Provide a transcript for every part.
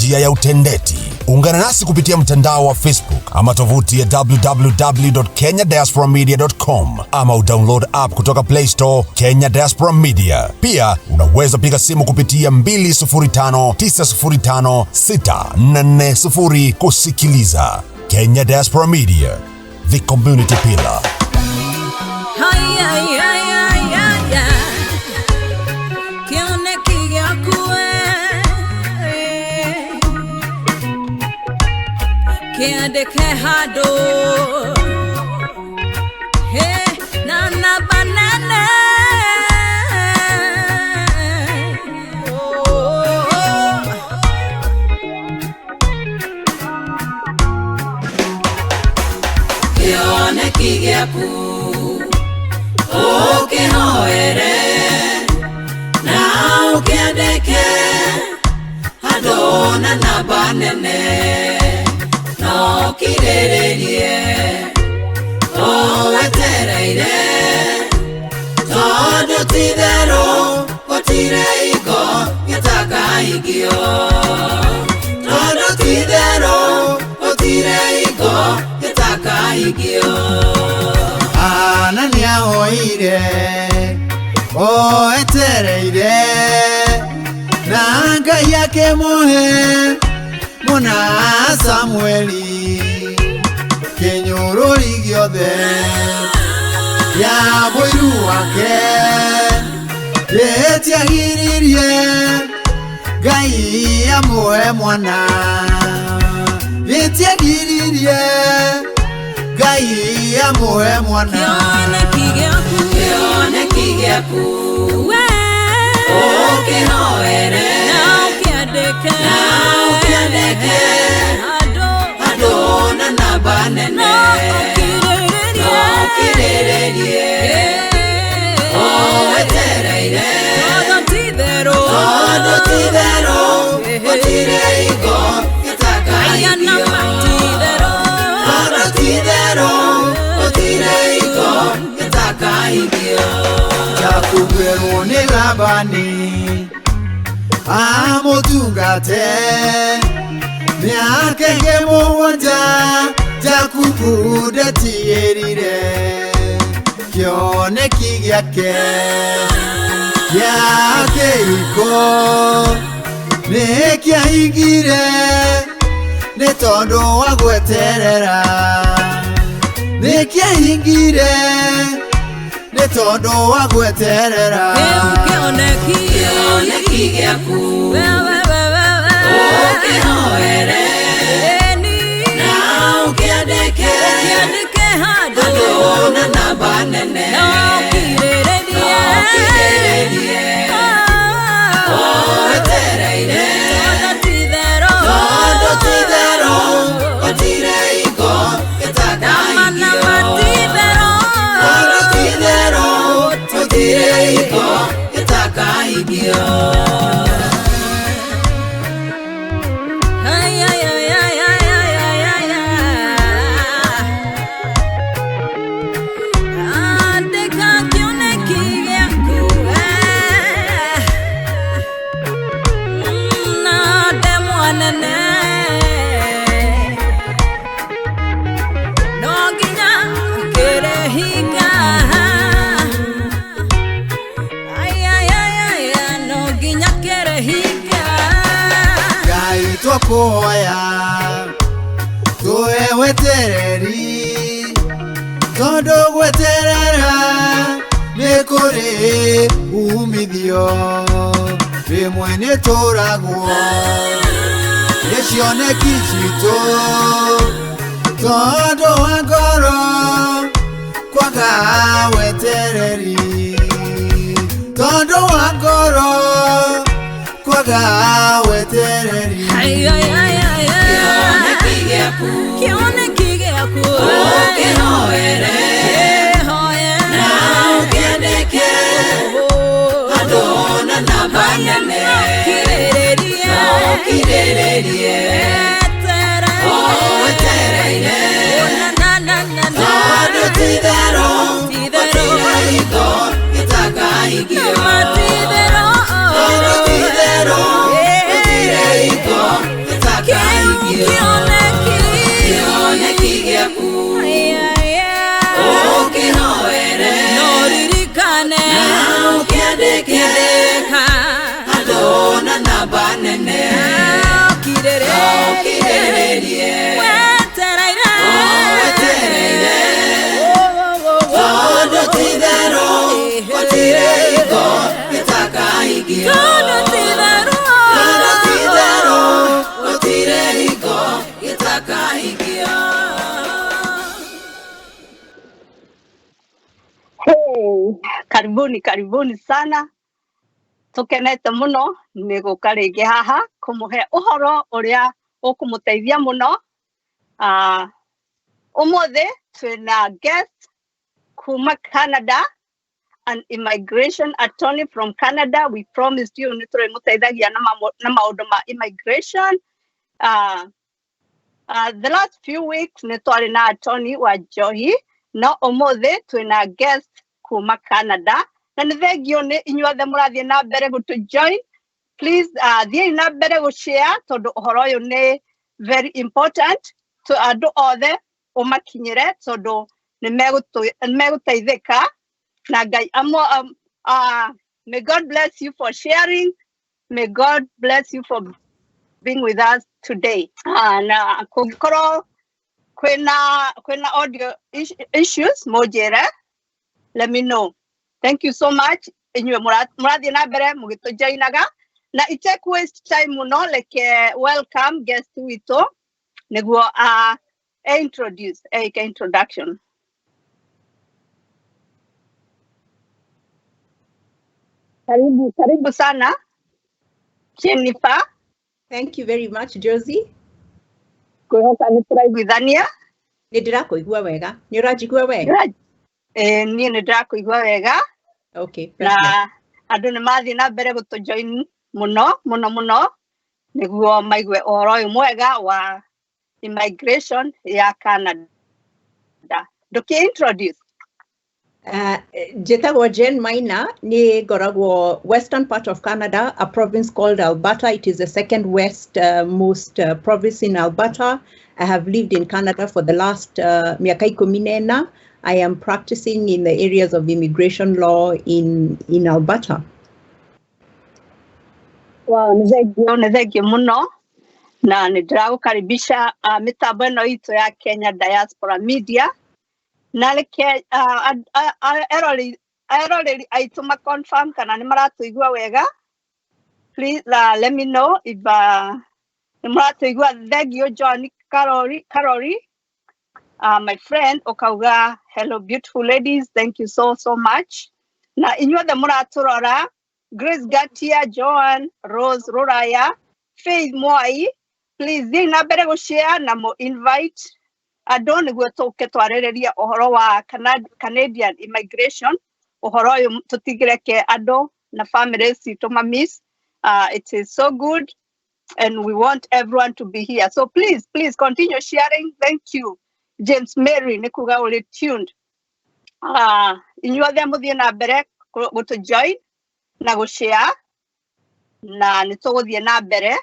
njia ya utendeti. Ungana nasi kupitia mtandao wa Facebook ama tovuti ya www.kenyadiasporamedia.com ama udownload app kutoka Play Store Kenya Diaspora Media. Pia unaweza piga simu kupitia 205-905-640 kusikiliza. Kenya Diaspora Media, the community pillar. Kende kehado he nana banana Kione kigeku oke hoere na ukende ke hado nana banana Kirererie, wetereire, todo tidero, otireigo, yatakaigio. Todo tidero, otireigo, yatakaigio. Anania oire, etereire, nanga yake mohe. Mona Samueli Kenyururi giothe ya boiru wake yetiagiririe Ngai amuhe mwana yetiagiririe Ngai amuhe mwana Kione kigeku okehoere na ukiandeke Adona na banene Kirererie wetereire Todo tidero Otireigo Yatakaigio Todo tidero Otireigo Yatakaigio Jakubero ni Labani Amotungate Nyakenge mwanja Jakubu detierire Kione kigyake Yake iko Nekia igire Netondo wagweterera Nekia igire Netondo wagweterera Kione kigeku Okehoere na ukiandeke Adona na banene Kirererie wetereire Todo tidero Otireigo Yatakaigio Todo tidero Otireigo Yatakaigio Twakoya Tuwe wetereri Todo weterera Nekore umithio Rimwe netoragwo Necione kijito Todo wangoro Kwaga wetereri Todo wangoro Kwaga wetereri Kione kigeku okehoere na ukiandeke Adona na banene Kirererie wetereire Todo tidero Otireigo Yatakaigio Todo tidero Otireigo kioneki gĩaku ũkĩhoere na ũkĩandĩke andũ na namba nene ũkirĩrĩrie wetereire tondũ ti-itherũ gũtirĩ hingo ĩtakaingio tondũ ti-itherũ gũtirĩ hingo ĩtakaingio. Karibuni sana. Tukenete muno ni guka ringi haha kumuhe uhoro uria ukumuteithia muno. Umuthi twina guest kuma Canada, an immigration attorney from Canada. We promised you ni turi muteithagia na maundu ma immigration. The last few weeks ni twari na attorney wa Johi, no umuthi twina guest kuma Canada. Na nĩ thengio nĩ inyuothe mũrathiĩ na mbere gũtũ join. Please thiĩ na mbere gũ-share tondũ ũhoro ũyũ nĩ very important to andũ othe ũmakinyĩre tondũ nĩ megũteithĩka na Ngai may God bless you for sharing. May God bless you for being with us today. Na kũngĩkorwo kwĩna audio issues mũnjĩre, let me know. Thank you so much. Inyuĩ mũrathiĩ na mbere mũgĩtũjoinaga na itek waste time muno like welcome guest witũ nĩguo introduce introduction. Karibu sana Jennifer. Thank you very much, Josie. Kwĩhoka nĩ tũraiguithania. Nĩ ndĩrakũigua wega. Nĩ ũranjigua wega? Niĩ nĩ ndĩrakũigua wega. Okay. Na andũ nĩ mathiĩ na mbere gũtũjoin muno nĩguo maigue ũhoro ũyũ mwega wa immigration ya Canada. Introduce. Njĩtagwo Jen Maina, nĩ ngoragwo western part of Canada, a province called Alberta. It is the second west most province in Alberta. I have lived in Canada for the last miaka 14. I am practicing in the areas of immigration law in Alberta. Wow, nĩ thengio muno na nĩ ndĩragũkaribisha mĩtambo ĩno itũ ya Kenya Diaspora Media. Na reke eroreri aitũ ma-confirm kana nĩ maratũigua wega. Please let me know if nĩ maratũigua. Thengio John Karori. My friend okauga hello beautiful ladies, thank you so much. Na inyuothe mũratũrora, Grace Gatia, Joan, Rose Roraya, Faith Mwai, please thiĩ na mbere gũ-share na invite andũ nĩguo tũke twarĩrĩria ũhoro wa Canadian immigration. Ũhoro ũyũ tũtigĩreke andũ na families citũ ma-miss. It is so good and we want everyone to be here. So please continue sharing. Thank you. James Mary nĩ kuga ũrĩ tuned. Inyuothe mũthiĩ na mbere gũtũjoin na gũ-share na nĩ tũgũthiĩ na mbere.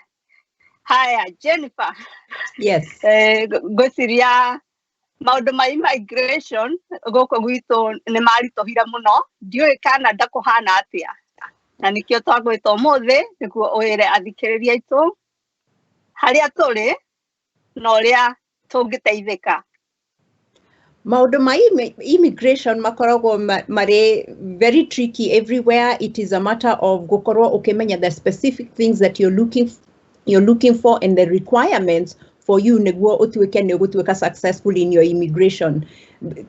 Haya, Jennifer. Yes. Ngwĩciria maũndũ ma immigration gũkũ gwitũ nĩ maritũhire mũno. Ndiũĩ Canada kũhana atĩa. Na nĩkĩo twagwĩta ũmũthĩ nĩguo ũĩre athikĩrĩria aitũ harĩa tũrĩ na ũrĩa tũngĩteithĩka. Maundu ma immigration makoragwo mari very tricky everywhere. It is a matter of gukorwo ukimenya the specific things that you're looking for and the requirements for you niguo utuike ni gutuika successful in your immigration.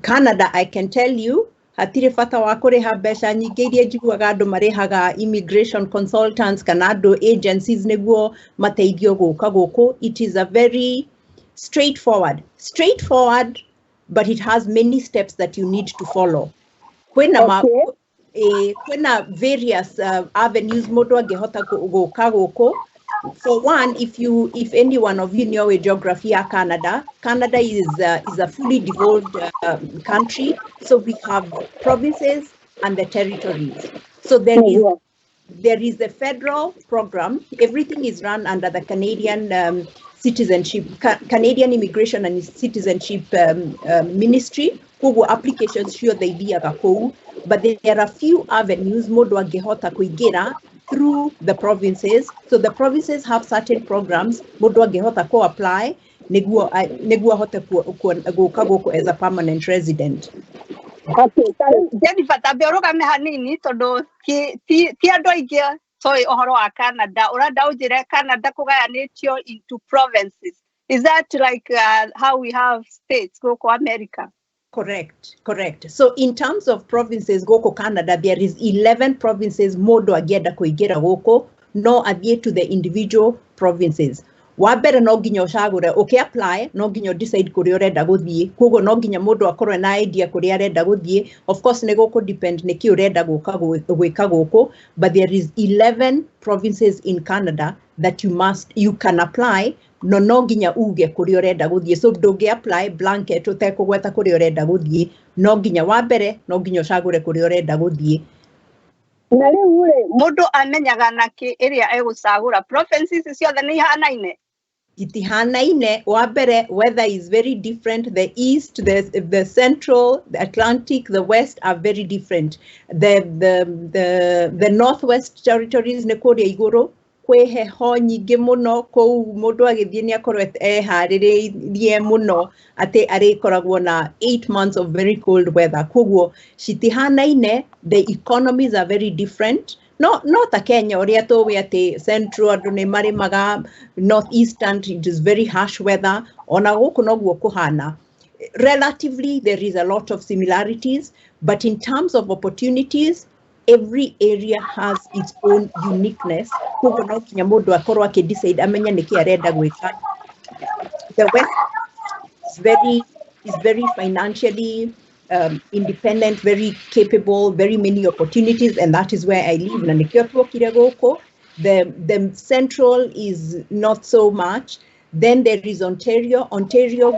Canada, I can tell you, hatire bata wa kuriha mbeca nyingĩ iria njiguaga andũ marihaga immigration consultants kana andũ agencies niguo mateithio gũka gũkũ. It is a very straightforward, but it has many steps that you need to follow. Kwĩna various avenues mũndũ angĩhota gũka gũkũ. For one, if any one of you know a geography of Canada, Canada is a fully devolved country. So we have provinces and the territories. So there is a federal program. Everything is run under the Canadian citizenship, Canadian Immigration and Citizenship Ministry, koguo applications sure they thiaga kou, but there are few avenues mundu angihota kuingira through the provinces. So the provinces have certain programs mundu angihota ko apply niguo ahote guka guku as a permanent resident. Okay, Jennifer, tabiorugame hanini tondu ti andu aingi toy ohoro wa Canada. Urenda unjire Canada kugayanitio into provinces. Is that like how we have states guku America? Correct. So in terms of provinces goko Canada, there is 11 provinces mundu agienda kuingira goko, no athie to the individual provinces. Wabere no nginya ucagure apply no nginya decide kuria urenda guthie, koguo no nginya mundu akorwe na idea kuria arenda guthie. Of course ne goko depend niki urenda gwika goko, but there is 11 provinces in Canada that you can apply. No nginya uge kuria urenda guthie, so ndungi apply blanket utekugweta kuria urenda guthie, no nginya wabere no nginya ucagure kuria urenda guthie. Na riu mundu amenyaga naki iria egucagura provinces ciothe ni ihanaine? Itihanaine. Wabere weather is very different. The east, the central, the Atlantic, the west are very different. The northwest territories ne kuria iguru kwe heho nyingi muno kou mundu agithie ni akorwe ehariririe muno ati arikoragwo na 8 months of very cold weather. Koguo citihanaine. The economies are very different. No ta Kenya uria tuwi ati central andu ni marimaga, northeastern it is very harsh weather. Ona guku noguo kuhana. Relatively there is a lot of similarities, but in terms of opportunities every area has its own uniqueness. Koguo no kinya mundu akorwo akidecide amenya niki arenda gwika. The west is very financially independent, very capable, very many opportunities, and that is where I live. Na nikio tuokire goko. The central is not so much. Then there is Ontario,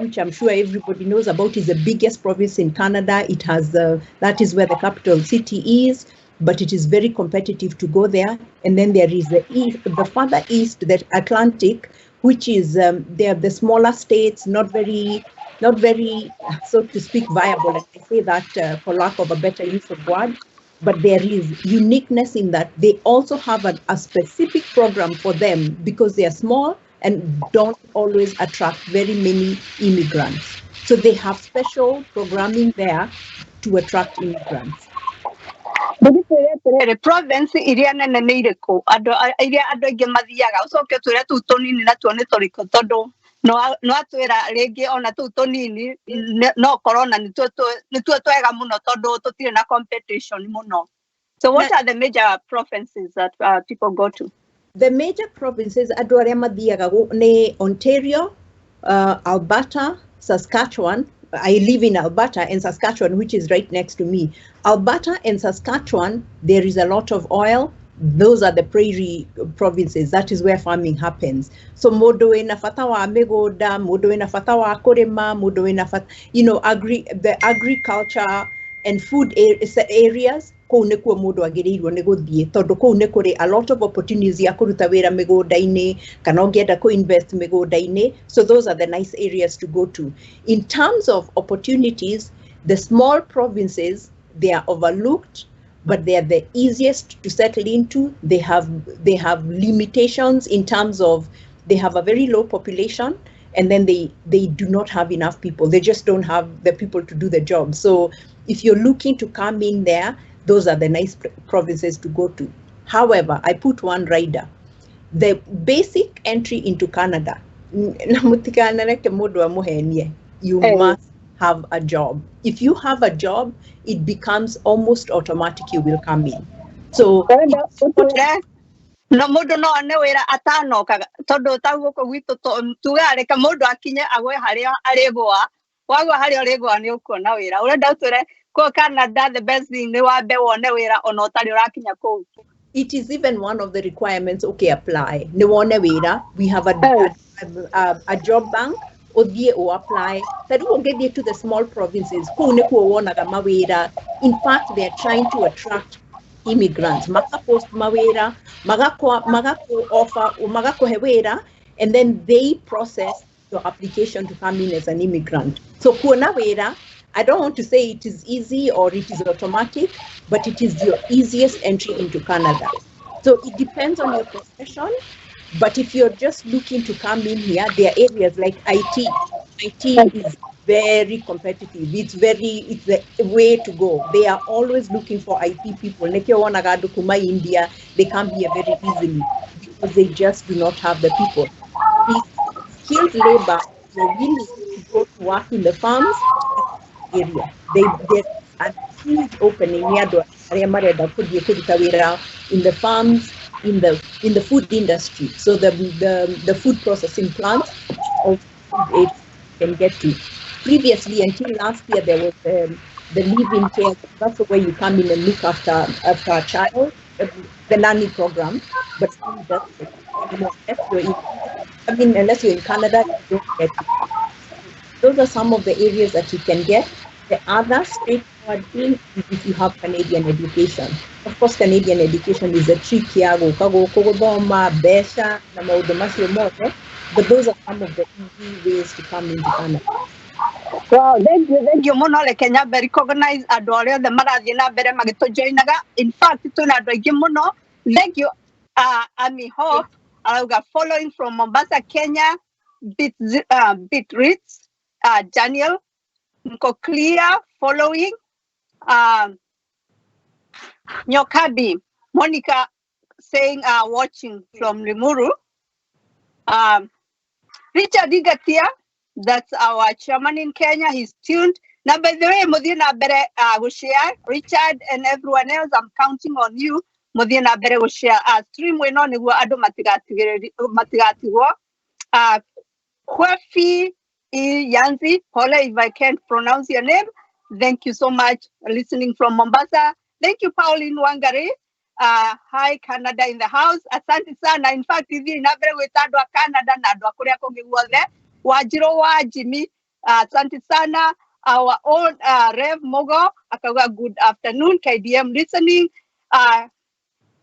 which I'm sure everybody knows about, is the biggest province in Canada. It has that is where the capital city is, but it is very competitive to go there. And then there is the further east, the Atlantic, which is they are the smaller states, not very, so to speak, viable. And I say that for lack of a better use of word, but there is uniqueness in that they also have a specific program for them because they are small and don't always attract very many immigrants. So they have special programming there to attract immigrants. The province iria nene ni iriku iria andu aingi mathiaga ucoke twire tu tunini na tuone turiko tondu no atwira ringi ona tu tunini no corona ni tuo twega muno tondu tutire na competition muno. So what are the major provinces that people go to? The major provinces andu aria mathiaga ni Ontario, Alberta, Saskatchewan. I live in Alberta and Saskatchewan, which is right next to me. Alberta and Saskatchewan, there is a lot of oil. Those are the prairie provinces. That is where farming happens. So modo ina fata wa migoda, modo ina fata wa kurima, modo ina fata, the agriculture and food areas. Kou nikuo mundu agirirwo ni guthie tondu kou ni kuri a lot of opportunities ya kuruta wira migunda-ini kana ungienda ku invest migunda-ini. So those are the nice areas to go to. In terms of opportunities, the small provinces, they are overlooked, but they are the easiest to settle into. They have limitations in terms of they have a very low population, and then they do not have enough people. They just don't have the people to do the job. So if you're looking to come in there, those are the nice provinces to go to. However, I put one rider. The basic entry into Canada, you must have a job. If you have a job, it becomes almost automatic you will come in. So no mundu no ane wira atanoka tondu taguko gwitu tugare ka mundu akinye agwe haria arigwa wagwa haria arigwa ni ukuona wira urenda utwire ko Canada the best thing ni wambe wone wira ona utari urakinya kou. It is even one of the requirements. Okay, apply ni wone wira. We have a job bank. Odie o apply. That will get you to the small provinces. Kou ne ko wonaga mawira. In fact, they are trying to attract immigrants. Maka post mawira, magako offer, magako hewira, and then they process your application to come in as an immigrant. So kuona wera, I don't want to say it is easy or it is automatic, but it is your easiest entry into Canada. So it depends on your profession, but if you're just looking to come in here, there are areas like IT. IT is very competitive. It's the way to go. They are always looking for IT people. India, they come here very easily because they just do not have the people. If skilled labor, you're willing to go to work in the farms area. There's a huge opening in the farms, in the food industry. So the food processing plants it can get to. Previously, until last year, there was the live-in care. That's where you come in and look after a child, the nanny program. But unless you're in Canada, you don't get it. Those are some of the areas that you can get. The other straightforward thing is if you have Canadian education. Of course, Canadian education is a tricky, but those are some of the easy ways to come into Canada. Wow, thank you muno le Kenya be recognize andu aria othe marathie na mbere magitujoinaga. In fact tuna andu aingi muno. Thank you Ami Hope arauga following from Mombasa, Kenya, Bit Ritz, Daniel Mko Clear following, Nyokabi Monica saying watching from Limuru, Richard Igatia, that's our chairman in Kenya. He's tuned. Now, by the way, Modina Bere share. Richard and everyone else, I'm counting on you. Modina Bere share. Stream we know niwa ado matigatiwo. Kwefi Yanzi, Paula, if I can't pronounce your name. Thank you so much for listening from Mombasa. Thank you, Pauline Wangari. Hi, Canada in the house. Asante sana. In fact, hivi inabere wetadwa Canada na dwa kuria kongegwa there. Wajiro wa Jimmy, asante sana. Our own Rev Mogo, akawa good afternoon. KDM listening.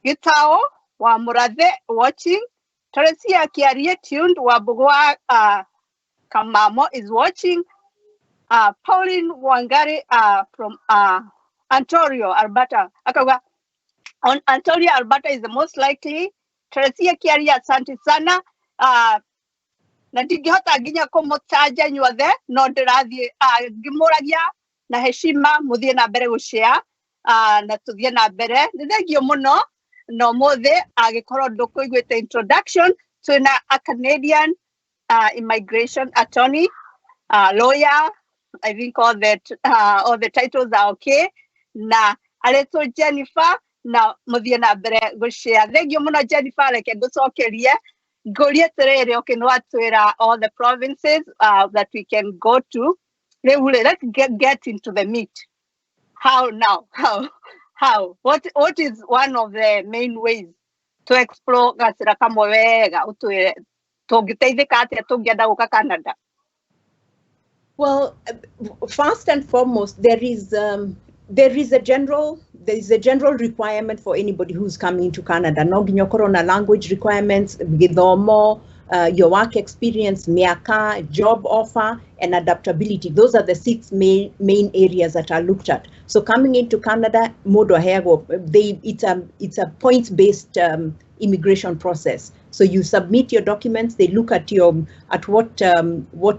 Gitao wa Murade watching. Teresia Kiarie tuned. Wabugwa Kamamo is watching. Pauline Wangari from Ontario, Alberta. Akawa on Ontario, Alberta is the most likely. Teresia Kiarie, asante sana. Na ndingihota nginya kumutaja nyuothe no ndirathie ngimuragia na heshima muthie na mbere gushare na tuthie na mbere ni thengio muno no muthe agikorwo ndukuiguite introduction twina a Canadian immigration attorney, lawyer. I think all the titles are okay. Na aletwo Jennifer na muthie na mbere gushare. Thengio muno Jennifer, reke ngucokerie okay, no, all the provinces that we can go to. Let's get into the meat. How now? How? What is one of the main ways to explore Canada? Well, first and foremost, there is a general requirement for anybody who's coming to Canada. No corona language requirements, githomo, your work experience, miaka, job offer, and adaptability. Those are the 6 main areas that are looked at. So coming into Canada, it's a points-based immigration process. So you submit your documents. They look at what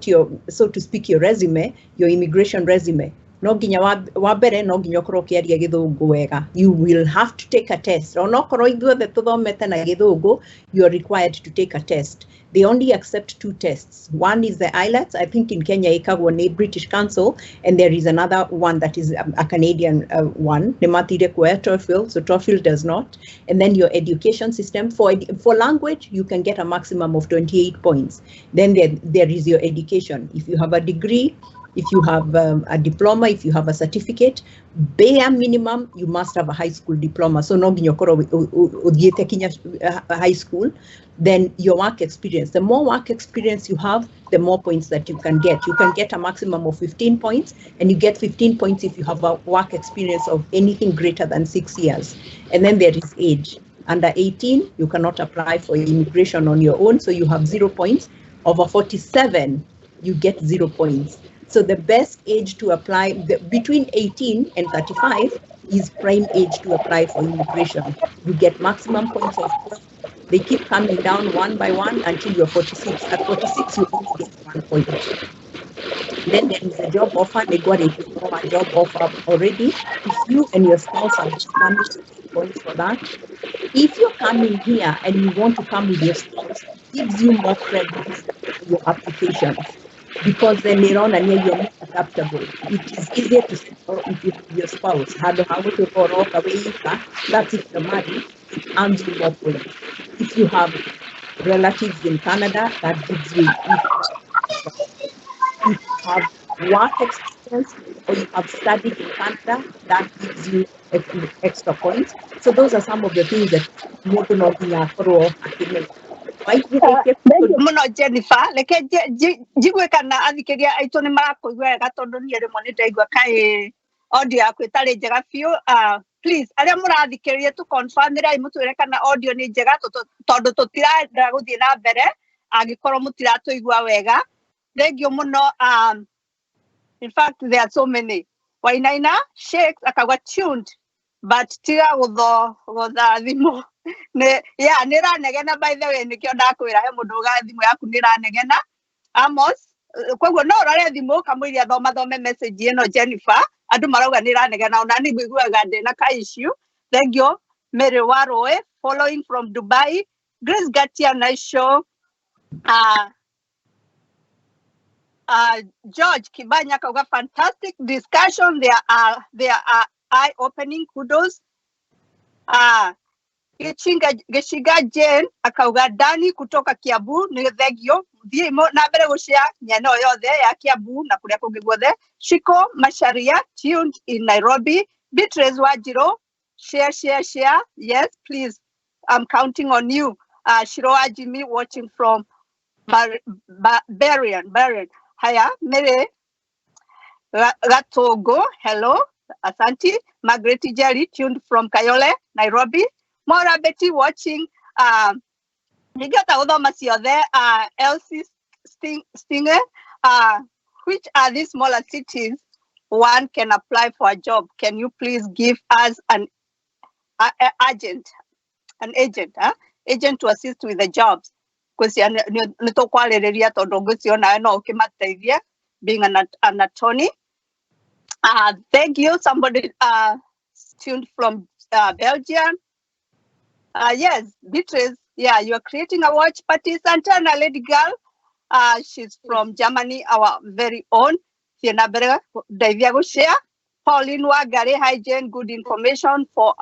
your, so to speak, your resume, your immigration resume. No ginya wa mbere no ginya korwo kiaria githungu wega. You will have to take a test. Ono korwo ithuothe tuthomete na githungu, you are required to take a test. They only accept 2 tests. One is the IELTS. I think in Kenya ikagwo ni British Council, and there is another one that is a Canadian one. Nematire kwa TOEFL, so TOEFL does not. And then your education system for language, you can get a maximum of 28 points. Then there is your education. If you have a degree, if you have a diploma, if you have a certificate, bare minimum, you must have a high school diploma. So no high school. Then your work experience. The more work experience you have, the more points that you can get. You can get a maximum of 15 points, and you get 15 points if you have a work experience of anything greater than 6 years. And then there is age. Under 18, you cannot apply for immigration on your own, so you have 0 points. Over 47, you get 0 points. So the best age to apply, between 18 and 35, is prime age to apply for immigration. You get maximum points of 12. They keep coming down one by one until you're 46. At 46, you only get 1 point. Then there is a job offer. If you have a job offer already, if you and your spouse are coming to take points for that. If you're coming here and you want to come with your spouse, it gives you more credits for your applications, because then later on and you're more adaptable. It is easier to settle if you have your spouse. That's if you're married, it earns you more points. If you have relatives in Canada, that gives you, if you have work experience or you have studied in Canada, that gives you extra points. So those are some of the things that maybe not be a thorough academic. Muno Jennifer leke jigwe kana athikiria aitu ni marakuigua wega tondu nie rimwe ni ndaigua kai audio yaku itari njega biu. Please aria murathikiria tu confirm rai mutwire kana audio ni njega tondu tutirenda guthie na mbere angikorwo mutiratuigua wega. Thank you muno. In fact, there are so many. Wainaina shakes akagwa tuned, but tiga gutha thimu ne yeah niranegena. By the way nikio ndakwira he mundu ga thimu yaku niranegena. Amos koguo no rore thimu kamwiria thome message ino Jennifer andu marauga niranegena ona ni ngiguaga ndina ka issue. Thank you. Mary Waroe following from Dubai. Grace Gatia, nice show. George Kibanya kauga fantastic discussion. There are eye-opening. Kudos. Geshiga Jane akauga Dani kutoka Kiambu ni thegio thie na mbere gucia nyeno yothe ya Kiambu na kuria kungi guothe. Shiko Masharia tuned in Nairobi. Beatrice Wajiro share. Yes, please, I'm counting on you. Shiro Ajimi watching from Barian. Haya, Mere Gatogo, hello, Asante. Margaret Jerry tuned from Kayole, Nairobi. Mora Betty watching. Nigata udoma sio there. Elsie Stinger. Which are these smaller cities one can apply for a job? Can you please give us an agent to assist with the jobs? Being an attorney. Thank you. Somebody tuned from Belgium. Yes, Beatrice. Yeah, you are creating a watch party. Santana Lady Girl. She's from Germany, our very own. Pauline Wagare, hi Jane, good information for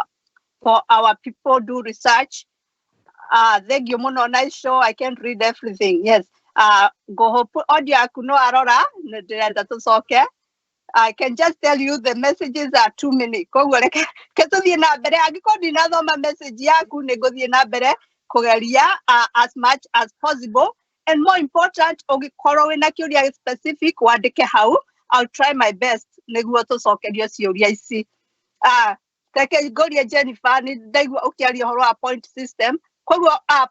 our people. Do research. Thank you, Muno. Nice show. I can't read everything. Yes. Go hope audio kuno arora. That's okay. I can just tell you the messages are too many. As much as possible. And more important, specific I'll try my best. Jennifer, point system.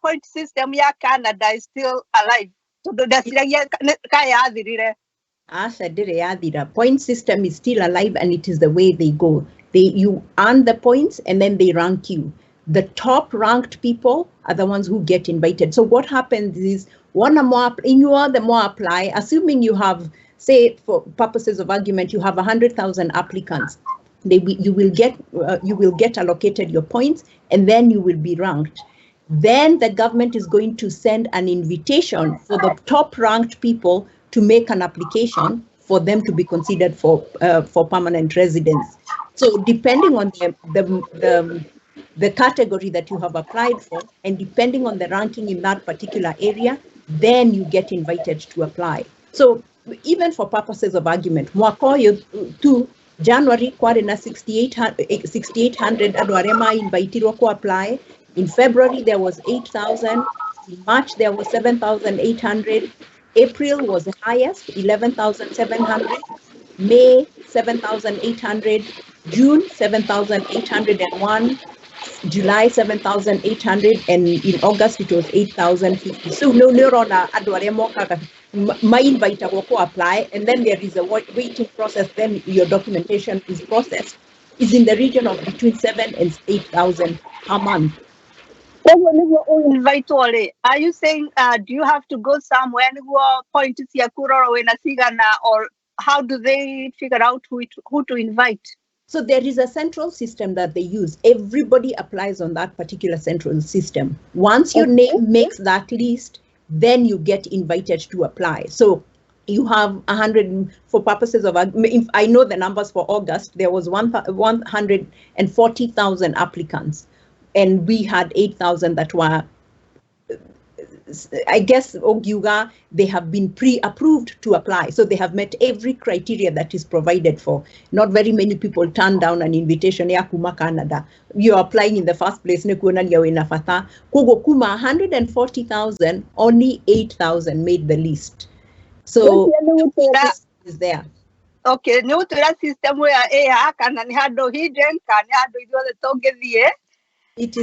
Point system ya Canada is still alive. So point system is still alive, and it is the way they go. You earn the points and then they rank you. The top ranked people are the ones who get invited. So what happens is the more apply, assuming you have, say for purposes of argument, you have 100,000 applicants. You will get allocated your points, and then you will be ranked. Then the government is going to send an invitation for the top ranked people to make an application for them to be considered for permanent residence. So depending on the category that you have applied for, and depending on the ranking in that particular area, then you get invited to apply. So even for purposes of argument, Mwakoyo to January kwarena 6,800 adwarema invited to apply. In February there was 8,000. In March there was 7,800. April was the highest, 11,700. May 7,800. June 7,801. July 7,800, and in August it was 8,050. So no neurona adware moka my invite go apply, and then there is a waiting process. Then your documentation is processed. Is in the region of between 7,000 and 8,000 per month. Invite all. Are you saying do you have to go somewhere and go point to see a kuro or in a sigana, or how do they figure out who to invite? So there is a central system that they use. Everybody applies on that particular central system. Once your name makes that list, then you get invited to apply. So you have 100, for purposes of, if I know the numbers for August, there was 140,000 applicants, and we had 8,000 that were, I guess, Ogyuga, they have been pre-approved to apply. So they have met every criteria that is provided for. Not very many people turn down an invitation ya kuma Canada. You're applying in the first place, Kugo kuma 140,000, only 8,000 made the list. So is there. Okay, no to that system where can handle hidden, can handle the together. It is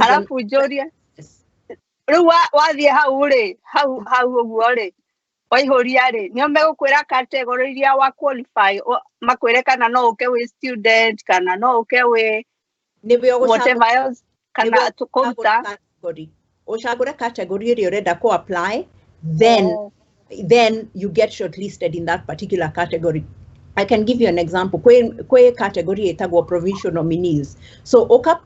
Riu wathiĩ hau rĩ hau ũguo rĩ waihũria rĩ nĩo megũkwĩra category iria wa qualify makwĩre kana no ũke wĩ student kana no ũke wĩ whatever else kana kũruta ũcagũre category ĩrĩa ũrenda kũ apply, then you get shortlisted in that particular category. I can give you an example. Kwe category etagwo provincial nominees. So oka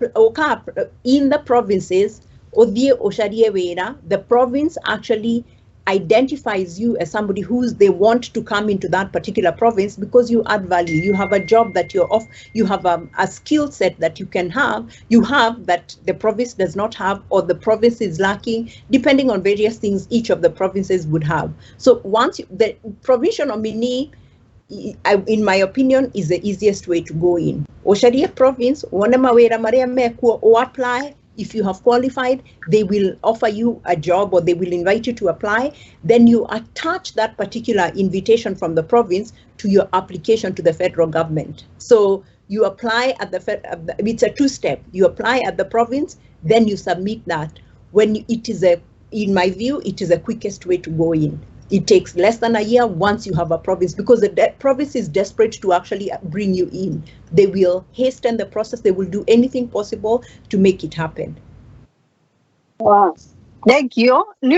in the provinces, the province actually identifies you as somebody they want to come into that particular province because you add value. You have a job that you're off. You have a skill set that you have that the province does not have, or the province is lacking, depending on various things each of the provinces would have. So once the provincial nominee, in my opinion, is the easiest way to go in. Osharia province, apply. If you have qualified, they will offer you a job or they will invite you to apply. Then you attach that particular invitation from the province to your application to the federal government. So you apply at it's a two-step. You apply at the province, then you submit that. In my view, it is the quickest way to go in. It takes less than a year once you have a province, because the province is desperate to actually bring you in. They will hasten the process. They will do anything possible to make it happen. Wow. Thank you. And by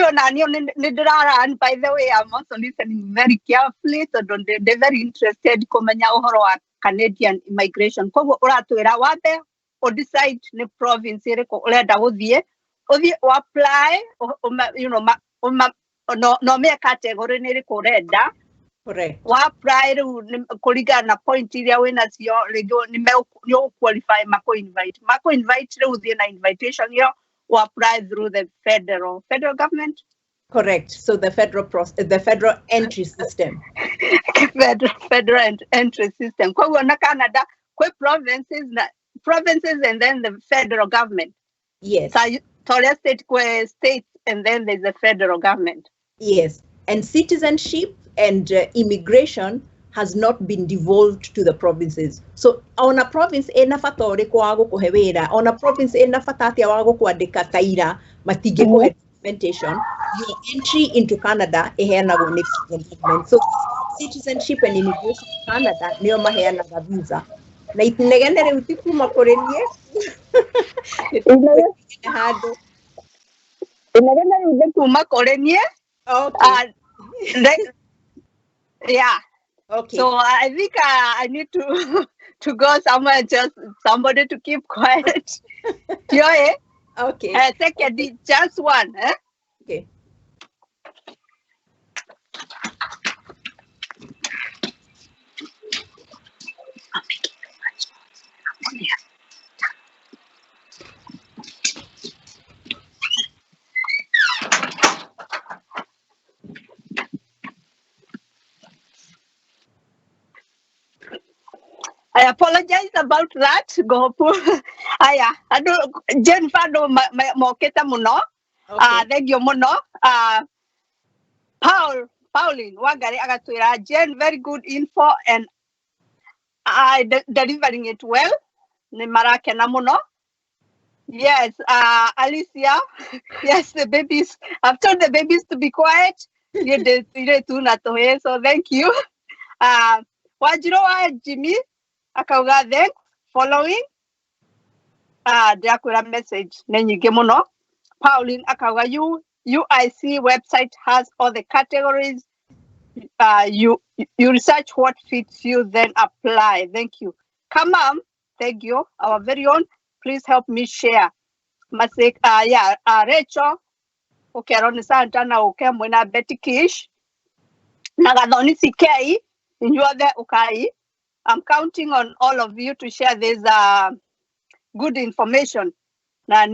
the way, I'm also listening very carefully. So they're very interested in Canadian immigration. Or decide the province or apply, no me category ni kurenda. Correct. Wa apply kuligana na point iria wina cio rĩngĩ nĩ qualify mako invite rĩu thie na invitation yo or apply through the federal government. Correct. So the federal entry system. federal entry system. Kwa na Canada, kwa provinces and then the federal government. Yes. So let's say states and then there's the federal government. Yes, and citizenship and immigration has not been devolved to the provinces. So on a province enafatore kwago kuhewera, on a province enafatati wago kuandika taira matige ko documentation, your entry into Canada eheanago ni government. So citizenship and immigration in Canada niyo maheanaga visa. Na itinegenere utikuma korenie. Inagenere utikuma korenie. Okay. Yeah. Okay. So I think I need to go somewhere, just somebody to keep quiet. Yeah. Okay. Second, just one. Okay. I apologize about that. Go aya ado Jennifer do moketa muno. Thank you muno. Pauline Wagari agatwira Jen, very good info and I delivering it well. Ni marakena muno. Yes, Alicia. Yes, the babies. I've told the babies to be quiet. So thank you. Wajiro Jimmy akauga thanks following. Ndiakwira message nĩ nyingĩ mũno. Pauline akauga UIC website has all the categories. You research what fits you, then apply. Thank you. Kamam, thank you. Our very own. Please help me share. Masik, Rachel. Okay, Ron Santana, okay, Mwena Betty Kish. Nagadoni Sikei, you are there, okay. I'm counting on all of you to share this good information. Now,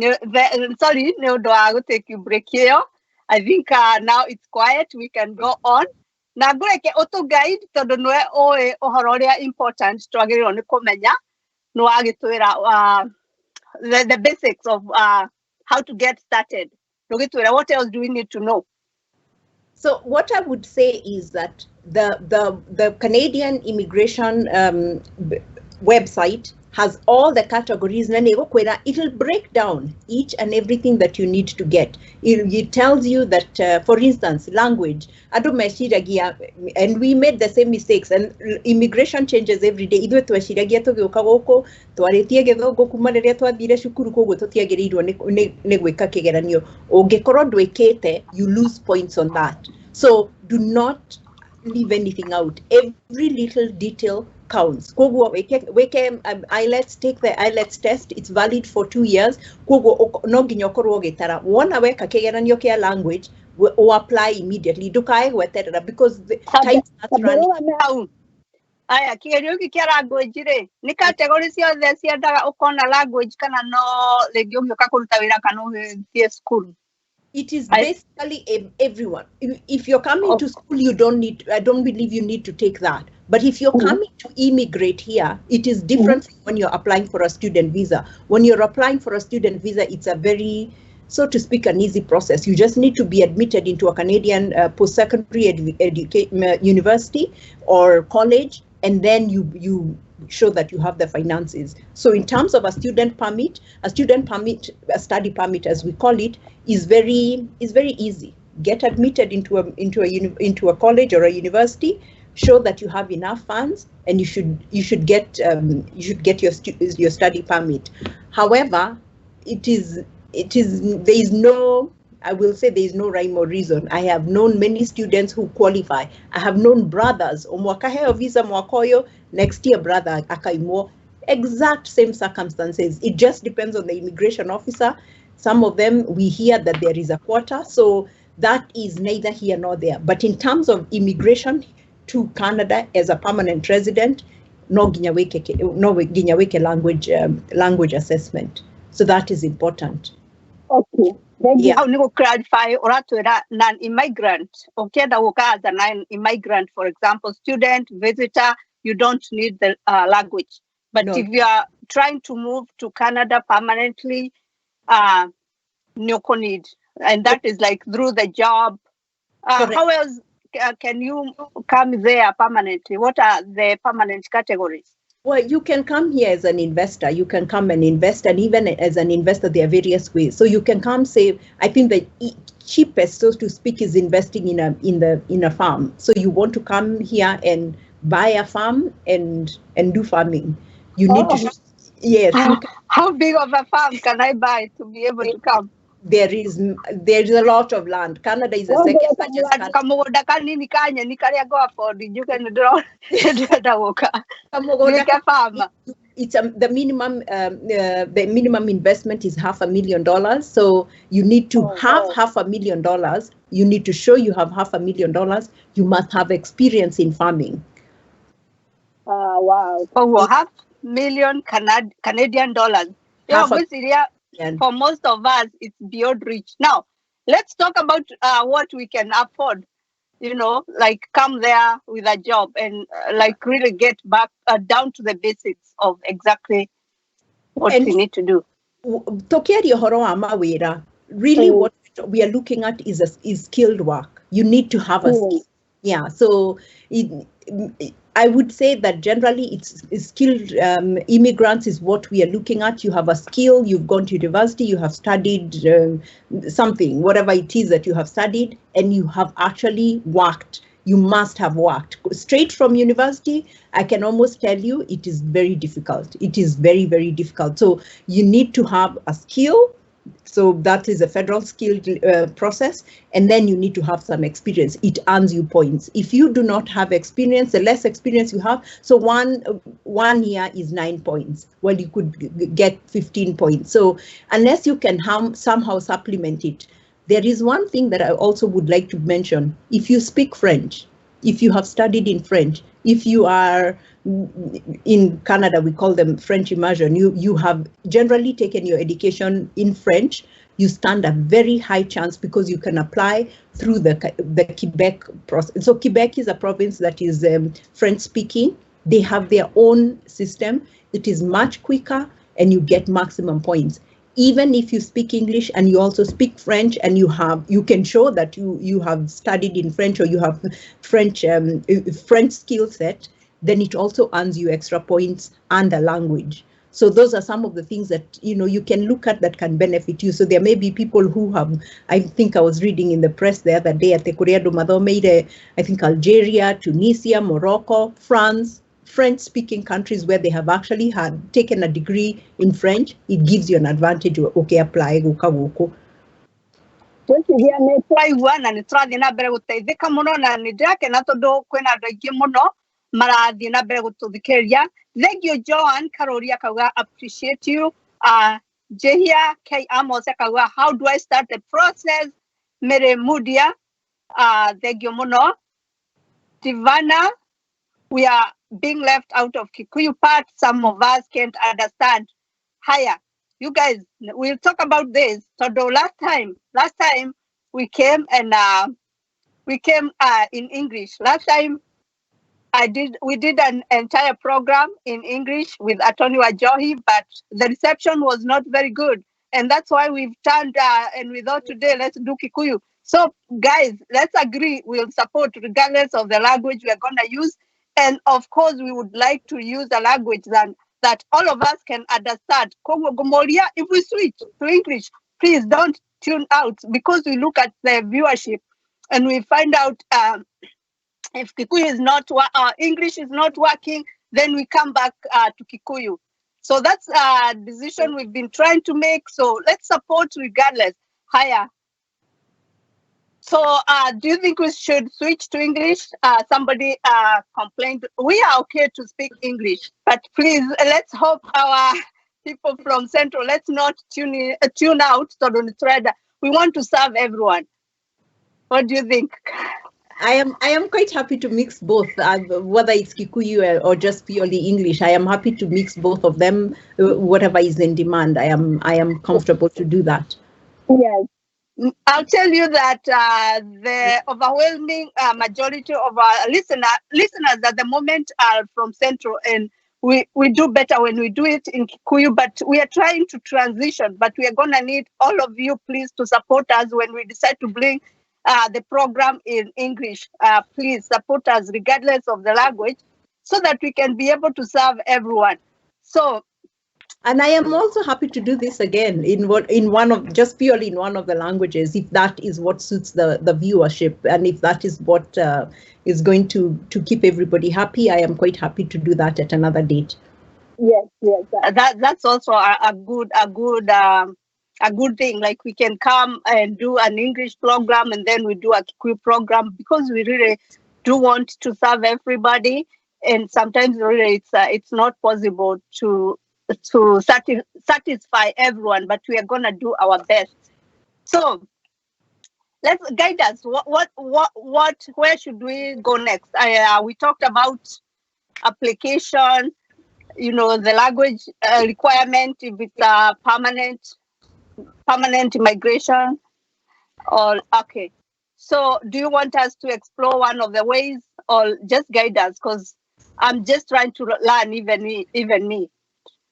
sorry, no, I will take you break here. I think now it's quiet. We can go on. Na ngureke auto guide tondu nwe oe ohoro uria important twagirwo ni kumenya no agitwira the basics of how to get started. What else do we need to know? So what I would say is that the Canadian immigration website has all the categories. It'll break down each and everything that you need to get. It tells you that, for instance, language. And we made the same mistakes, and immigration changes every day. You lose points on that. So do not leave anything out. Every little detail counts. IELTS, take the IELTS test. It's valid for 2 years. Language or apply immediately. Because the time starts running. Aya kigerio kia language re ni category ciothe ciendaga ukona language kana no rĩngĩ ũgĩũka kũruta wĩra kana ũgĩthiĩ school. It is basically everyone. If you're coming to school, you don't need. I don't believe you need to take that. But if you're coming to immigrate here, it is different from when you're applying for a student visa. When you're applying for a student visa, it's a very, so to speak, an easy process. You just need to be admitted into a Canadian post-secondary university or college, and then you show that you have the finances. So in terms of a student permit, a study permit, as we call it, is very easy. Get admitted into a college or a university. Show that you have enough funds, and you should get your study permit. However, there is no, I will say there is no rhyme or reason. I have known many students who qualify. I have known brothers, omwakaheo visa mwakoyo, next year brother akaimo, exact same circumstances. It just depends on the immigration officer. Some of them, we hear that there is a quota, so that is neither here nor there. But in terms of immigration to Canada as a permanent resident, no ginyaweke language assessment. So that is important. Okay. Yeah. I will clarify non-immigrant. Okay, as a non-immigrant, for example, student, visitor, you don't need the language. But if you are trying to move to Canada permanently, no need. And that is like through the job. How else can you come there permanently? What are the permanent categories? Well, you can come here as an investor. You can come and invest, and even as an investor, there are various ways. So you can come, say, I think the cheapest, so to speak, is investing in a farm. So you want to come here and buy a farm and do farming. You need to, yes. How big of a farm can I buy to be able to come? There is a lot of land. Canada is the second largest country. You can draw a farm. It's the minimum investment is $500,000. So you need to have $500,000. You need to show you have $500,000. You must have experience in farming. Wow. So $500,000 Canadian dollars. For most of us, it's beyond reach. Now, let's talk about what we can afford. Like come there with a job and like really get back down to the basics of exactly what we need to do. Really, what we are looking at is skilled work. You need to have a skill. Yeah. So I would say that generally it's skilled immigrants is what we are looking at. You have a skill, you've gone to university, you have studied something, whatever it is that you have studied, and you have actually worked. You must have worked. Straight from university, I can almost tell you it is very difficult. It is very, very difficult. So you need to have a skill. So that is a federal skill process, and then you need to have some experience. It earns you points. If you do not have experience, the less experience you have, so one year is 9 points. Well, you could get 15 points. So unless you can somehow supplement it, there is one thing that I also would like to mention. If you speak French, if you have studied in French, if you are in Canada, we call them French immersion, you have generally taken your education in French, you stand a very high chance because you can apply through the Quebec process. So Quebec is a province that is French speaking. They have their own system. It is much quicker and you get maximum points. Even if you speak English and you also speak French and you can show that you have studied in French or you have French skill set, then it also earns you extra points and a language. So those are some of the things that you can look at that can benefit you. So there may be people who have, I think I was reading in the press the other day at the Korea do Madomeire, I think Algeria, Tunisia, Morocco, France, French-speaking countries where they have actually taken a degree in French. It gives you an advantage. Okay, apply guka. Twĩciria nĩ twaigua na nĩ tũrathiĩ na mbere gũteithĩka mũno na nĩ ndĩrakena tondũ kwĩna andũ aingĩ mũno marathiĩ na mbere gũtũthikĩrĩria. Thank you, Joan. Karoria kauga appreciate you. Jehia K. Amos kauga how do I start the process? Mere Mudia. Thank you mũno. Divana, we are being left out of Kikuyu part. Some of us can't understand. Haya. You guys, we'll talk about this. So last time we came and in English. Last time we did an entire program in English with Attorney Wajohi, but the reception was not very good. And that's why we've turned and we thought today, let's do Kikuyu. So guys, let's agree we'll support regardless of the language we're gonna use. And of course, we would like to use a language that all of us can understand. If we switch to English, please don't tune out because we look at the viewership and we find out if Kikuyu is not, English is not working, then we come back to Kikuyu. So that's a decision we've been trying to make. So let's support regardless. Higher. So do you think we should switch to English? Somebody complained. We are okay to speak English, but please, let's hope our people from Central, let's not tune out. So don't try that. We want to serve everyone. What do you think? I am quite happy to mix both, whether it's Kikuyu or just purely English. I am happy to mix both of them, whatever is in demand. I am comfortable to do that. Yes. I'll tell you that the overwhelming majority of our listeners at the moment are from Central, and we do better when we do it in Kikuyu, but we are trying to transition, but we are going to need all of you, please, to support us when we decide to bring the program in English. Please support us regardless of the language so that we can be able to serve everyone. So, and I am also happy to do this again in one of the languages, if that is what suits the viewership, and if that is what is going to keep everybody happy. I am quite happy to do that at another date. Yes. That's also a good thing. Like we can come and do an English program and then we do a Kikuyu program because we really do want to serve everybody, and sometimes really it's not possible to satisfy everyone, but we are gonna do our best. So let's guide us. Where should we go next? We talked about application, the language requirement, if it's a permanent immigration, or okay. So do you want us to explore one of the ways, or just guide us? Because I'm just trying to learn, even me.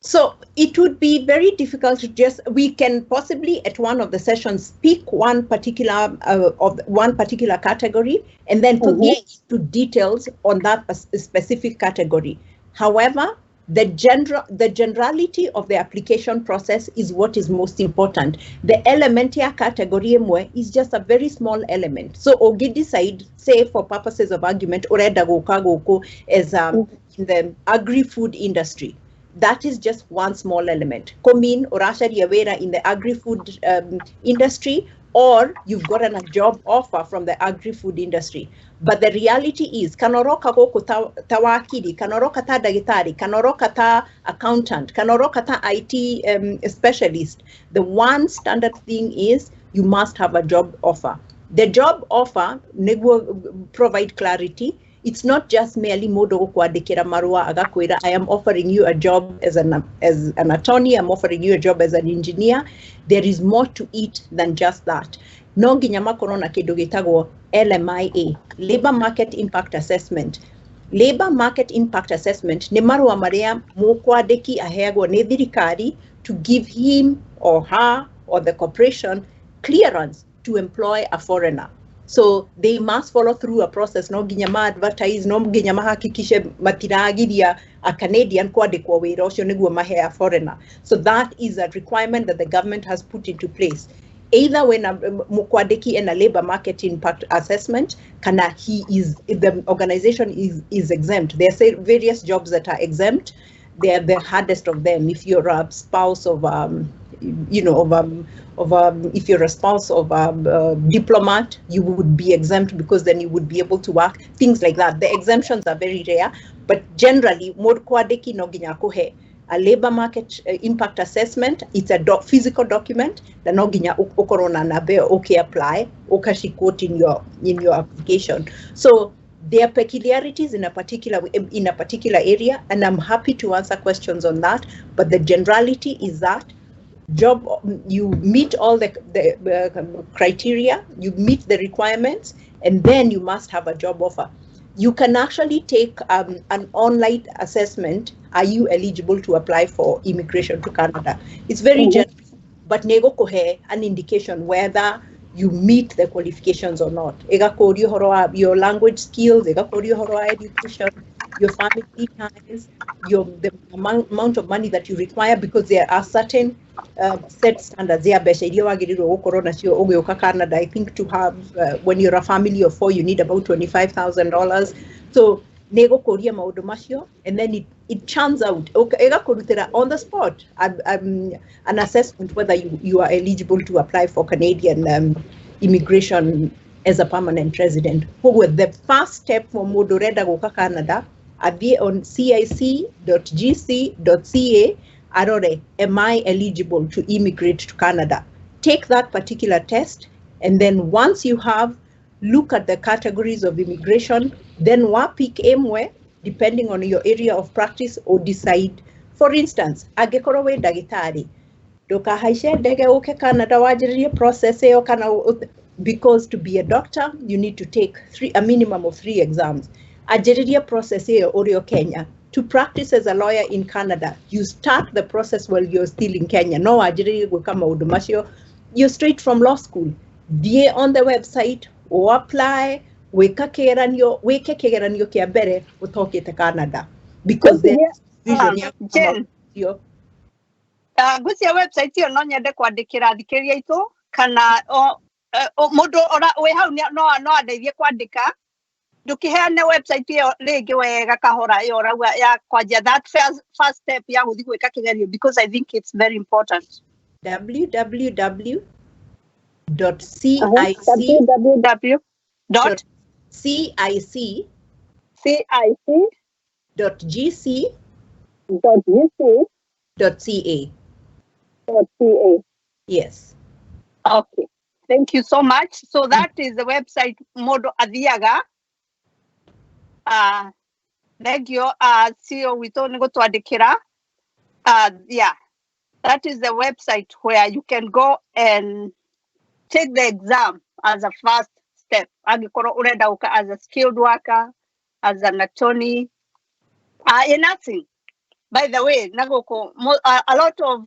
So it would be very difficult to just, we can possibly at one of the sessions pick one particular of one particular category and then put into details on that specific category. However, the generality of the application process is what is most important. The elementia category is just a very small element. So Ogi decide, say for purposes of argument, oreda goko as in the agri-food industry. That is just one small element. Komin or Awera in the agri-food industry, or you've gotten a job offer from the agri-food industry. But the reality is, kanoroka goko tawakiri, kanoroka ta dagitari, kanoroka ta accountant, kanoroka ta IT specialist. The one standard thing is you must have a job offer. The job offer provide clarity. It's not just merely modo kuandikira marua agakwira, I am offering you a job as an attorney, I'm offering you a job as an engineer. There is more to it than just that. No nginya makorwo na kindu gitagwo LMIA, Labor Market Impact Assessment. Labor Market Impact Assessment ni marua maria mukwandiki aheagwo ni thirikari to give him or her or the corporation clearance to employ a foreigner. So they must follow through a process. No nginya ma advertise, no nginya mahakikishe matiragiria a Canadian kwandikwo wira ucio niguo mahe a foreigner. So that is a requirement that the government has put into place. Either when a mukwandiki in a labor market impact assessment, the organization is exempt. There are various jobs that are exempt. They are the hardest of them. If you're a spouse of if you're a spouse of a diplomat, you would be exempt because then you would be able to work, things like that. The exemptions are very rare, but generally, a labor market impact assessment, it's a physical document, the noginya ukorona nabe okay apply, okashi quote in your application. So there are peculiarities in a particular area, and I'm happy to answer questions on that, but the generality is that you meet all the criteria, you meet the requirements, and then you must have a job offer. You can actually take an online assessment. Are you eligible to apply for immigration to Canada? It's very general, but nego kohe an indication whether you meet the qualifications or not. Your language skills, education, your family ties, the amount of money that you require, because there are certain set standards. I think to have, when you're a family of 4, you need about $25,000. So nego koria maudu macio, and then it churns out on the spot an assessment whether you are eligible to apply for Canadian immigration as a permanent resident. The first step for Modoreda Goka Canada be on cic.gc.ca. Arore, am I eligible to immigrate to Canada? Take that particular test, and then once you have, look at the categories of immigration, then pick emwe, depending on your area of practice, or decide. For instance, agekorowe dagitari, doka haishe dege oke Canada wajiriye process because to be a doctor, you need to take a minimum of 3 exams. Ajiriye process oreo Kenya. To practice as a lawyer in Canada, you start the process while you're still in Kenya. No, you're straight from law school. Be on the website or apply. Weka kegeranio kia mbere utoke te Canada, because there's vision Jen, gucia website iyo no nyende kwandikira thikĩrĩria itu kana mundu we hau no andeithie kwandika. Ndukiheane website iyo rĩngĩ wega kahora iyo rauga ya kwanja that first step ya guthi gwika kigerio, because I think it's very important. www.cic.gc.ca. Yes. Okay. Thank you so much. So that is the website Modo Adhiaga. Negio CEO wito nego twandikira. Yeah. That is the website where you can go and take the exam as a first step. Agikoro urenda uka as a skilled worker, as an attorney, in nothing. By the way, Nagoko, a lot of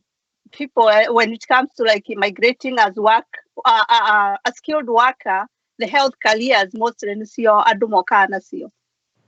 people, when it comes to like migrating as a skilled worker, the health careers mostly nisio adumoka nasio.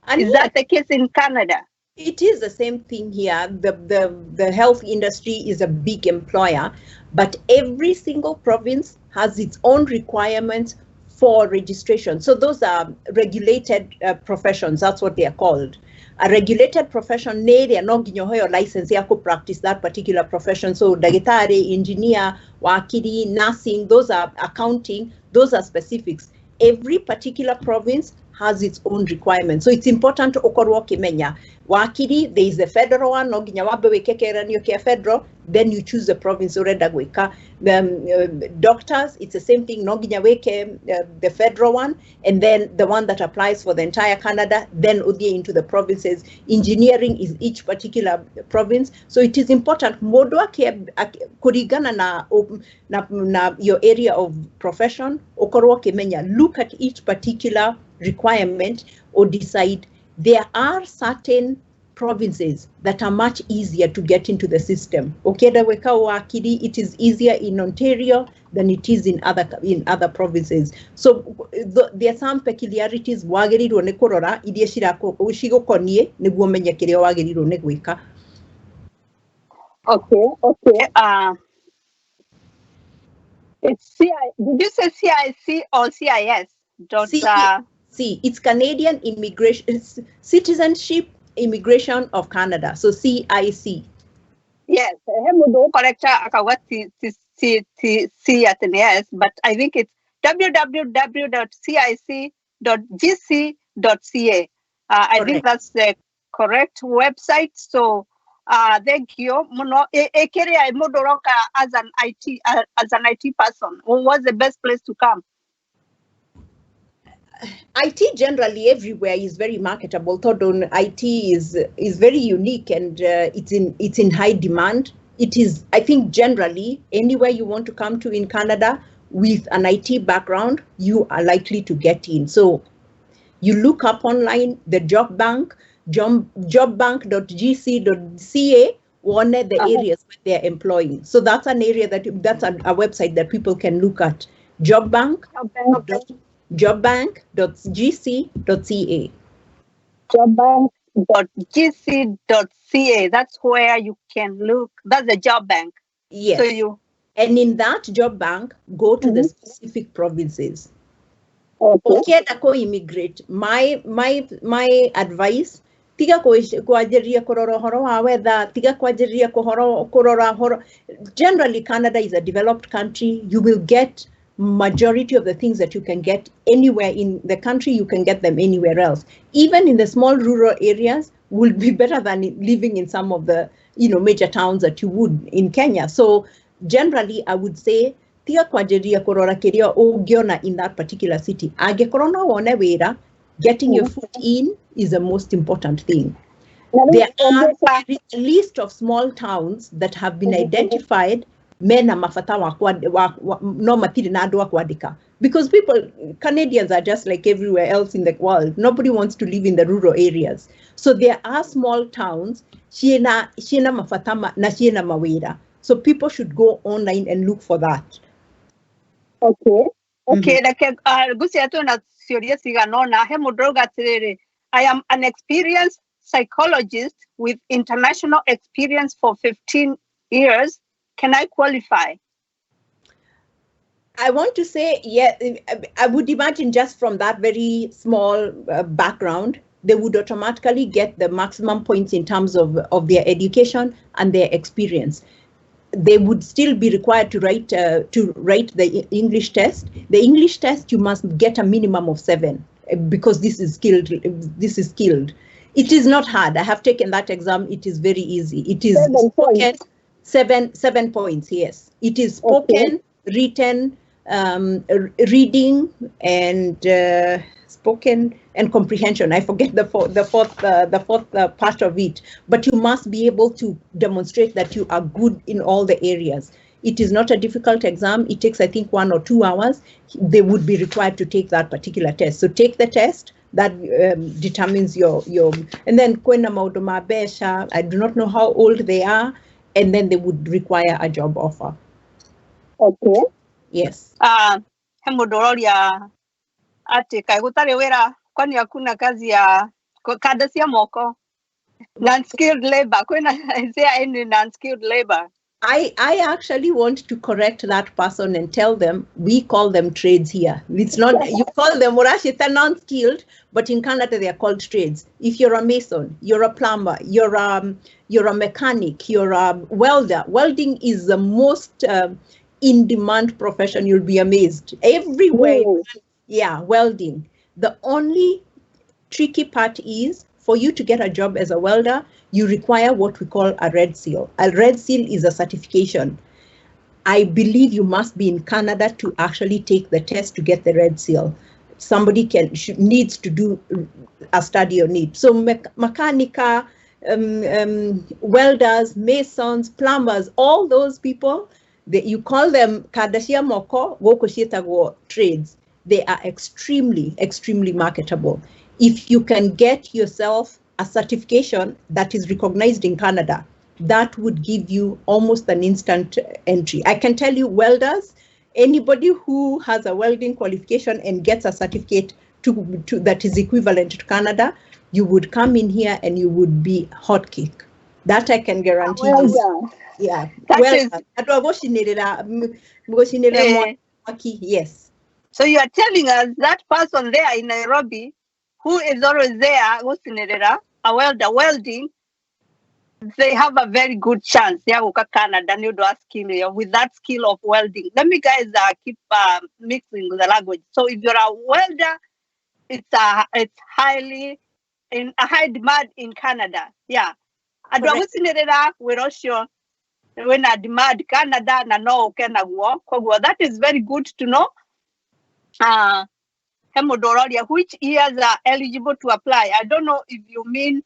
And Is that the case in Canada? It is the same thing here. The health industry is a big employer, but every single province has its own requirements for registration. So those are regulated professions. That's what they are called. A regulated profession, they are not giving your license here to practice that particular profession. So dagitari, engineer, wakili, nursing, those are accounting, those are specifics. Every particular province has its own requirements. So it's important to okorwo kimenya. Wakiri, there is the federal one, no ginya wabe wekekeranio kia federal, then you choose the province urenda gwika. Doctors, it's the same thing, no ginya weke the federal one, and then the one that applies for the entire Canada, then udie into the provinces. Engineering is each particular province. So it is important, modwa kurigana na your area of profession, okorwo kimenya, look at each particular requirement or decide. There are certain provinces that are much easier to get into the system. Okeda weka wakili, it is easier in Ontario than it is in other provinces. So there are some peculiarities wagirirwo ne korora iria shigokonie niguo menye kiria wagirirwo ne gwika. Okay. It's did you say CIC or CIS? It's Canadian Immigration, it's Citizenship Immigration of Canada, so CIC. Yes, correct. But I think it's www.cic.gc.ca. I think that's the correct website. So thank you. As an IT person, what's the best place to come? IT generally everywhere is very marketable. Though IT is very unique and it's in high demand. It is, I think, generally anywhere you want to come to in Canada with an IT background, you are likely to get in. So you look up online the job bank, jobbank.gc.ca, one of the areas where they're employing. So that's an area that's a website that people can look at. Jobbank.gc.ca. Jobbank.gc.ca. That's where you can look. That's the job bank. Yes. So and in that job bank, go to the specific provinces. Okay. Immigrate. My advice, tiga kuajiria kurora horo wa weather, tiga kuajiria kurora horo. Generally, Canada is a developed country. You will get majority of the things that you can get anywhere in the country, you can get them anywhere else. Even in the small rural areas will be better than living in some of the major towns that you would in Kenya. So generally, I would say tia kwajeria korora kiria ungiona in that particular city. Angekorwo no wone wira, getting your foot in is the most important thing. There are a list of small towns that have been identified mena mafata no matiri na andu kuandika, because Canadians are just like everywhere else in the world. Nobody wants to live in the rural areas. So there are small towns shiena mafata na shiena mawira. So people should go online and look for that. Okay. I am an experienced psychologist with international experience for 15 years. Can I qualify? I want to say, yeah, I would imagine just from that very small background, they would automatically get the maximum points in terms of their education and their experience. They would still be required to write the English test. The English test, you must get a minimum of 7 because this is skilled. It is not hard. I have taken that exam. It is very easy. It is 7 points. Yes, it is spoken, written, reading, and spoken and comprehension. I forget the fourth part of it, but you must be able to demonstrate that you are good in all the areas. It is not a difficult exam. It takes, I think, 1 or 2 hours. They would be required to take that particular test. So take the test, that determines your and then kwena maundu ma besha, I do not know how old they are, and then they would require a job offer. Okay. Yes. He mundu uroria ati kai gutari wira kwani hakuna kazi ya kada cia moko, non-skilled labor. Kwena, is there any non-skilled labor? I actually want to correct that person and tell them we call them trades here. It's not, you call them Murashita non-skilled, but in Canada they are called trades. If you're a mason, you're a plumber, you're a mechanic, you're a welder. Welding is the most in-demand profession. You'll be amazed. Everywhere, yeah, welding. The only tricky part is for you to get a job as a welder, you require what we call a red seal. A red seal is a certification. I believe you must be in Canada to actually take the test to get the red seal. Somebody needs to do a study on it. So mechanica, welders, masons, plumbers, all those people, you call them Kardashia Moko, Wokoshitago trades. They are extremely, extremely marketable. If you can get yourself a certification that is recognized in Canada, that would give you almost an instant entry. I can tell you welders, anybody who has a welding qualification and gets a certificate that is equivalent to Canada, you would come in here and you would be hot cake. That I can guarantee you. Yeah. Yes. So you are telling us that person there in Nairobi who is always there, a welder welding, they have a very good chance. They have Canada skill with that skill of welding. Let me guys keep mixing the language. So if you're a welder, it's highly in a high demand in Canada. Yeah. We're not sure when I demand Canada na no Canada. That is very good to know. Which years are eligible to apply? I don't know if you mean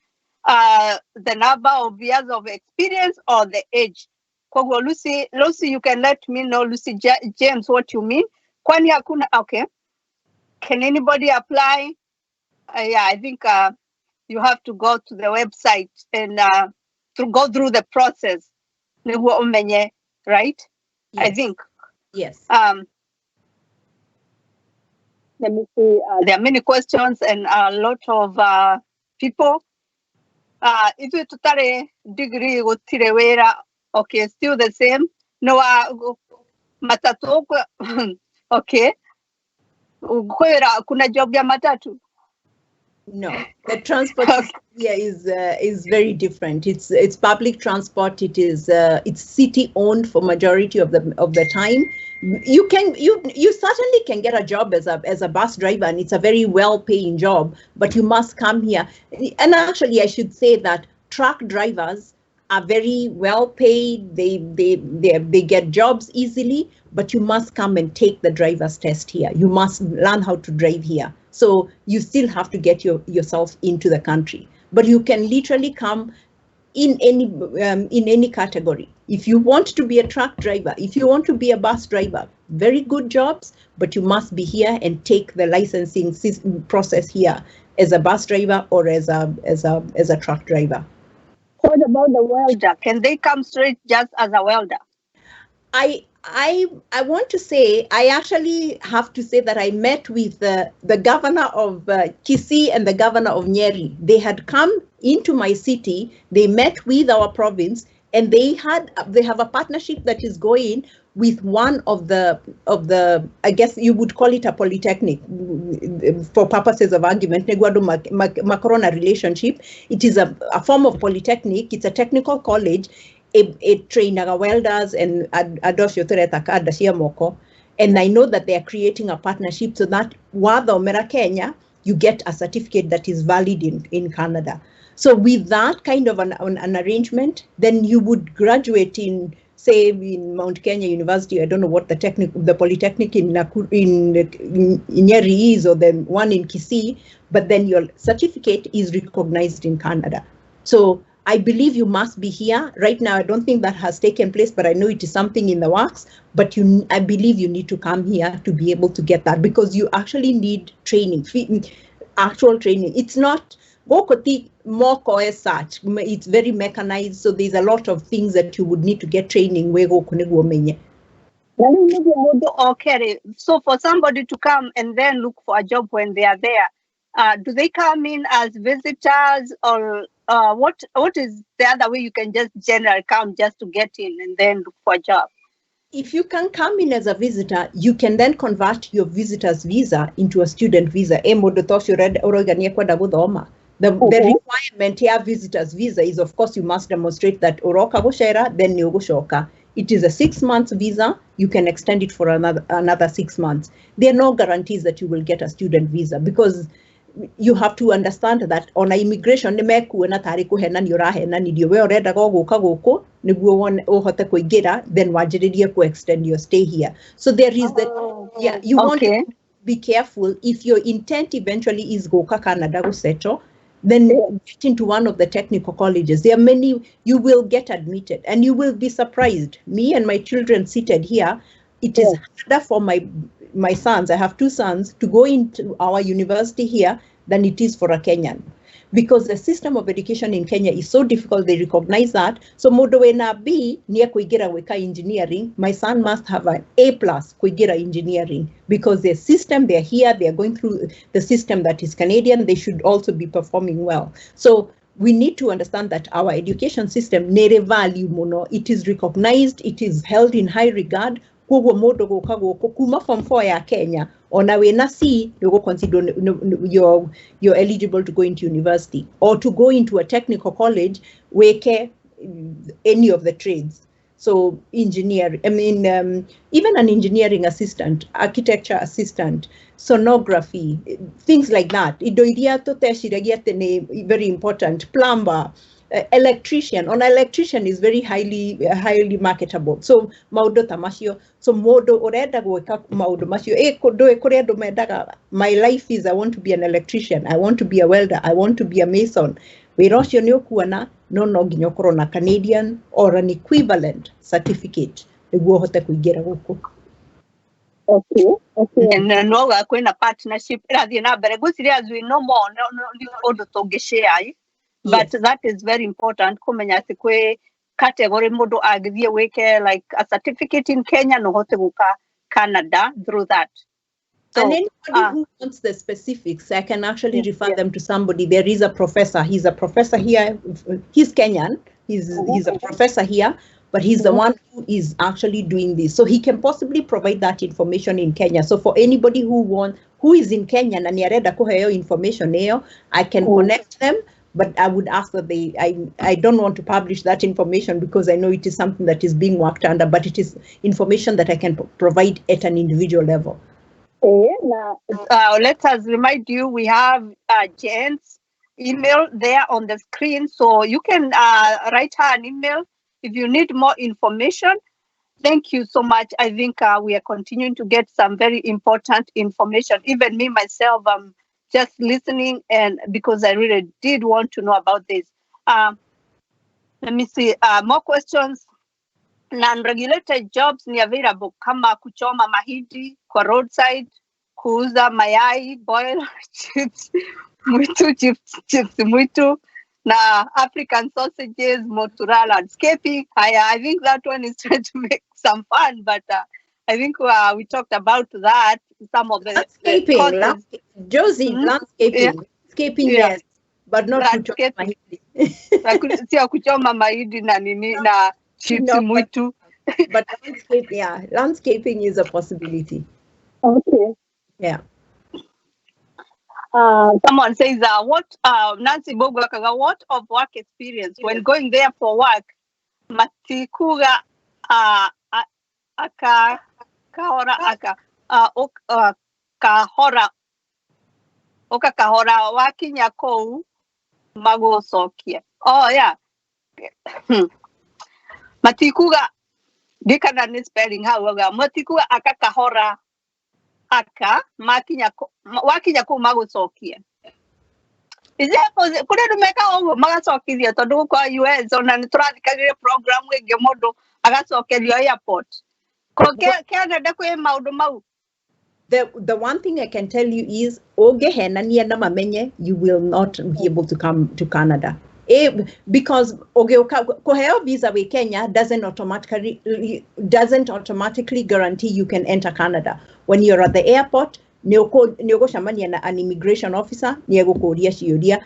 the number of years of experience or the age. Lucy, you can let me know, Lucy James, what you mean. Kwani hakuna, okay. Can anybody apply? Yeah, I think you have to go to the website and to go through the process. Right? Yes. I think. Yes. Let me see. There are many questions and a lot of people. If you tutare degree utirewera, okay, still the same. No, matatu. Okay. Kuna job ya matatu. No, the transport here is very different. It's public transport. It's city owned for majority of the time. You certainly can get a job as a bus driver, and it's a very well-paying job. But you must come here. And actually, I should say that truck drivers are very well paid. They get jobs easily. But you must come and take the driver's test here. You must learn how to drive here. So you still have to get yourself into the country. But you can literally come in any category. If you want to be a truck driver, if you want to be a bus driver, very good jobs, but you must be here and take the licensing process here as a bus driver or as a truck driver. What about the welder? Can they come straight just as a welder? I want to say, I actually have to say that I met with the governor of Kisii and the governor of Nyeri. They had come into my city, they met with our province, and they have a partnership that is going with one of the I guess you would call it a polytechnic for purposes of argument, Neguado-Macorona relationship. It is a form of polytechnic, it's a technical college. It trained welders and moko, and I know that they are creating a partnership so that while Mera Kenya, you get a certificate that is valid in Canada. So with that kind of an arrangement, then you would graduate in, say, in Mount Kenya University. I don't know what the polytechnic in Nyeri is, or the one in Kisii, but then your certificate is recognized in Canada. So I believe you must be here. Right now, I don't think that has taken place, but I know it is something in the works. But I believe you need to come here to be able to get that, because you actually need training. actual training. It's not more as such. It's very mechanized, so there's a lot of things that you would need to get training. Okay, so for somebody to come and then look for a job when they are there, do they come in as visitors, or what is the other way you can just generally come just to get in and then look for a job? If you can come in as a visitor, you can then convert your visitor's visa into a student visa. The requirement here visitor's visa is, of course, you must demonstrate that oroka goshera, then nyogoshoka. It is a 6 months visa. You can extend it for another 6 months. There are no guarantees that you will get a student visa, because you have to understand that on a immigration then extend your stay here. So there is that. Yeah, you want to be careful. If your intent eventually is go Canada, go settle, then get into one of the technical colleges. There are many. You will get admitted, and you will be surprised. Me and my children seated here, it is harder for my sons, I have 2 sons, to go into our university here than it is for a Kenyan, because the system of education in Kenya is so difficult. They recognize that. So modowena B near kuigira weka engineering, my son must have an A+ kuigira engineering, because the system, they're here, they're going through the system that is Canadian, they should also be performing well. So we need to understand that our education system nere value mono, it is recognized, it is held in high regard. Kuma from 4 ya Kenya, on a way na see, you go consider you're eligible to go into university or to go into a technical college where any of the trades. So engineering, even an engineering assistant, architecture assistant, sonography, things like that. Very important. Plumber, electrician. On electrician is very highly marketable. So maudo tamasio. So modo oreda goeka maudo masio. My life is, I want to be an electrician. I want to be a welder. I want to be a mason. Wirosio nyokuana no ginyokoro na Canadian or an equivalent certificate. Okay. And no kwena partnership radhi na bere gusiri as we no more no odo togeshare. But that is very important. Kumenya sikwe category modo agithie weke like a certificate in Kenya no hote guka Canada through that. So, and anybody who wants the specifics, I can actually refer them to somebody. There is a professor. He's a professor here. He's Kenyan. He's a professor here, but he's the one who is actually doing this. So he can possibly provide that information in Kenya. So for anybody who is in Kenya and yareda kuheyo information neo, I can connect them. But I would ask that I don't want to publish that information, because I know it is something that is being worked under, but it is information that I can provide at an individual level. Let us remind you, we have Jen's email there on the screen, so you can write her an email if you need more information. Thank you so much. I think we are continuing to get some very important information. Even me myself, just listening, and because I really did want to know about this. Let me see, more questions. Non-regulated jobs ni available kama kuchoma mahindi kwa roadside, kuuza mayai, boil chips mwitu, na African sausages, mozzarella, landscaping. I think that one is trying to make some fun, but I think we talked about that. Some of the landscaping, Josie, landscaping, yes, but not landscaping. Sio kuchoma mahindi na nini na chips mwitu. But landscaping is a possibility. Okay. Yeah. Someone says, what Nancy Bogwakaga, what of work experience when going there for work? Matikuga kahora wakinya kou magosokia. Oh yeah. Matikuga dikana ni spelling hawaga matikuga kahora wakinya kou magosokia. Is that possible? Could you make a magasokia to do kwa US on an tragic program with Gemodo agasokia airport? Canada kwe maudu mau. The one thing I can tell you is, ogehenania na mamenye, you will not be able to come to Canada. Because koheo visa with Kenya doesn't automatically guarantee you can enter Canada. When you're at the airport, niogo shamania na an immigration officer, niego kodia shiodia.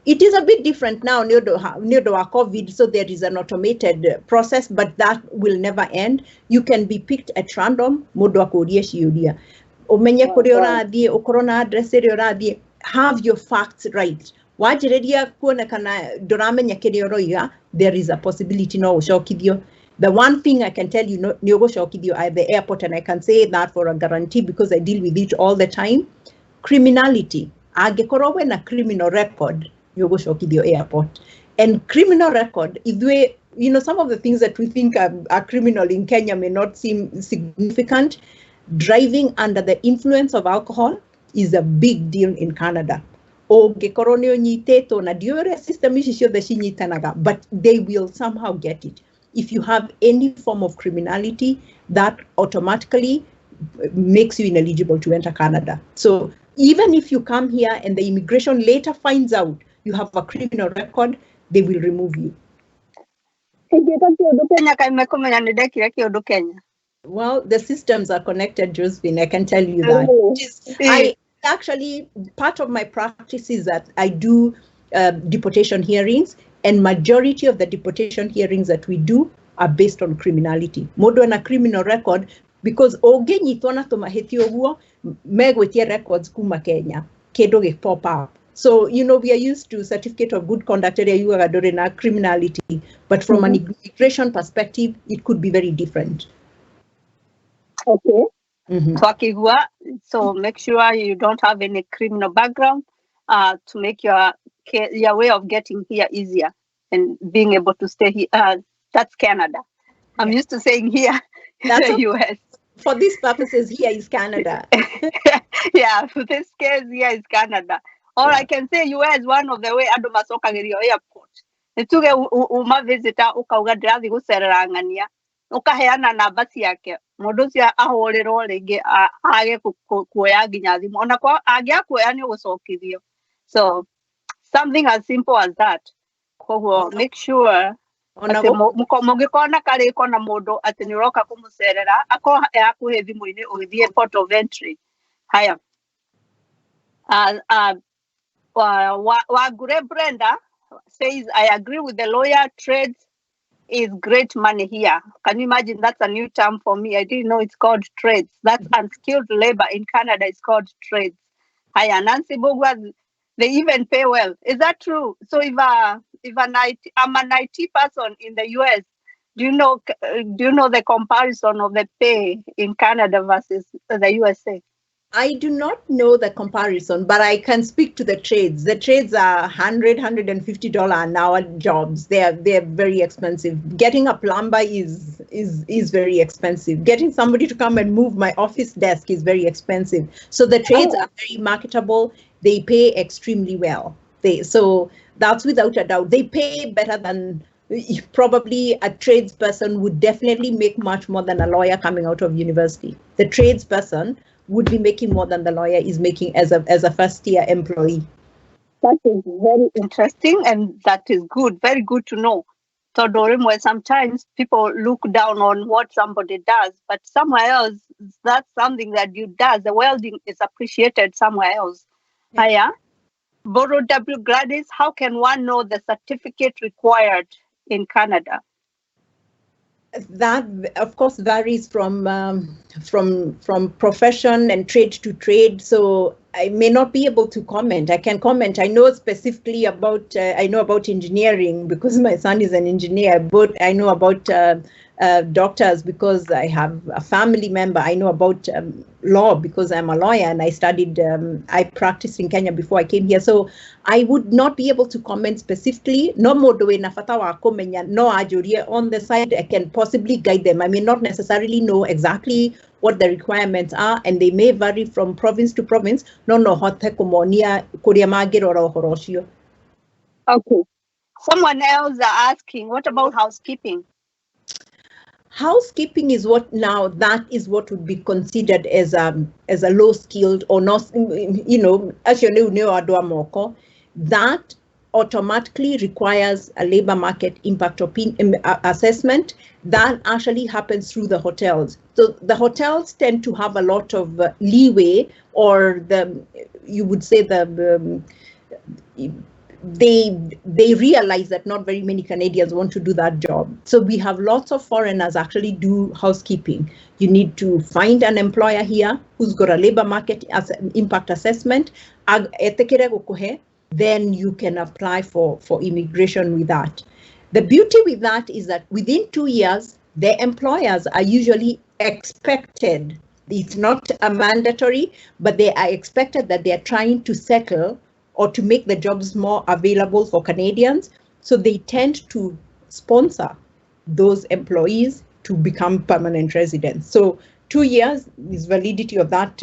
It is a bit different now, near the COVID, so there is an automated process, but that will never end. You can be picked at random, modo kodia shiodia. Omenye kore oradie, okorona address oradie, have your facts right. Wajiredia kuona kana doramenya kere oroiga, there is a possibility no ushokithio. The one thing I can tell you, no ushokithio at the airport, and I can say that for a guarantee because I deal with it all the time. Criminality. Agekorowe na criminal record, yogo shokithio airport. And criminal record, if we, some of the things that we think are criminal in Kenya may not seem significant. Driving under the influence of alcohol is a big deal in Canada. But they will somehow get it. If you have any form of criminality, that automatically makes you ineligible to enter Canada. So even if you come here and the immigration later finds out you have a criminal record, they will remove you. Well, the systems are connected, Josephine. I can tell you that. Part of my practice is that I do deportation hearings, and majority of the deportation hearings that we do are based on criminality. Modo na criminal record, because ogenyi tona tomaheti oguo megwetie records kuma Kenya kedo ge pop up. So, we are used to certificate of good conduct area you are doing criminality, but from an immigration perspective, it could be very different. Okay. So make sure you don't have any criminal background to make your way of getting here easier and being able to stay here. That's Canada. I'm used to saying here, that's the US. For these purposes, here is Canada. Yeah, for this case, here is Canada. Or I can say US, one of the way Adomasoka airport. Nituge uma visitor ukauga ndirathi gucererangania ukaheana namba ciake mundu cio ahuriro ringi age kuoya nginya thimu ona kwa angia kuoya ni ugucokithio. So something as simple as that. Koguo make sure mungikona kariko na mundu ati ni uroka kumucerera akorwo akuhe thimu-ini ugithie port of entry. Haya. Wagure Brenda says, I agree with the lawyer. Trades is great money here. Can you imagine? That's a new term for me. I didn't know it's called trades. That's unskilled labor in Canada. It's called trades. Hiya, Nancy Bogwa, they even pay well. Is that true? So if I'm an IT person in the US, do you know the comparison of the pay in Canada versus the USA? I do not know the comparison, but I can speak to the trades. The trades are $100, $150 an hour jobs. They're very expensive. Getting a plumber is very expensive. Getting somebody to come and move my office desk is very expensive. So the trades are very marketable. They pay extremely well. So that's without a doubt. They pay better than probably a tradesperson would definitely make much more than a lawyer coming out of university. The tradesperson would be making more than the lawyer is making as a first-year employee. That is very interesting, and that is good, very good to know. So Dorimwe, sometimes people look down on what somebody does, but somewhere else, that's something that you does. The welding is appreciated somewhere else. Hiya. Boro W. Gladys, how can one know the certificate required in Canada? That, of course, varies from profession and trade to trade. So I may not be able to comment. I can comment. I know specifically about engineering because my son is an engineer. But I know about doctors because I have a family member. I know about law because I'm a lawyer and I practiced in Kenya before I came here. So I would not be able to comment specifically. No more do no ajuria on the side. I can possibly guide them. I may not necessarily know exactly what the requirements are, and they may vary from province to province. Okay. Someone else are asking, what about housekeeping? Housekeeping is what now that is what would be considered as a low skilled or not, as you know, that automatically requires a labor market impact assessment that actually happens through the hotels. So the hotels tend to have a lot of leeway, or you would say they realize that not very many Canadians want to do that job. So we have lots of foreigners actually do housekeeping. You need to find an employer here who's got a labor market impact assessment, then you can apply for immigration with that. The beauty with that is that within 2 years, the employers are usually expected, it's not a mandatory, but they are expected that they are trying to settle or to make the jobs more available for Canadians. So they tend to sponsor those employees to become permanent residents. So 2 years is validity of that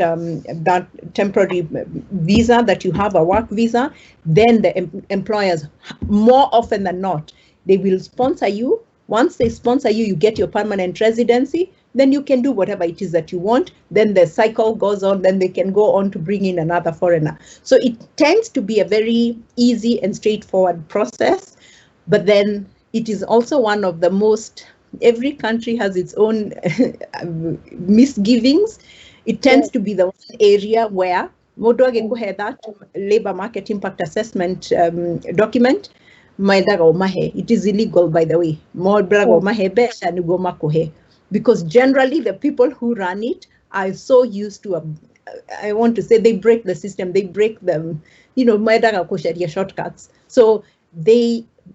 temporary visa that you have, a work visa. Then the employers, more often than not, they will sponsor you. Once they sponsor you, you get your permanent residency. Then you can do whatever it is that you want. Then the cycle goes on, then they can go on to bring in another foreigner. So it tends to be a very easy and straightforward process, but then it is also one of the most, every country has its own misgivings. It tends to be the one area where that labor market impact assessment document, it is illegal, by the way. Because generally the people who run it are so used to, I want to say, they break the system, they break them, shortcuts. So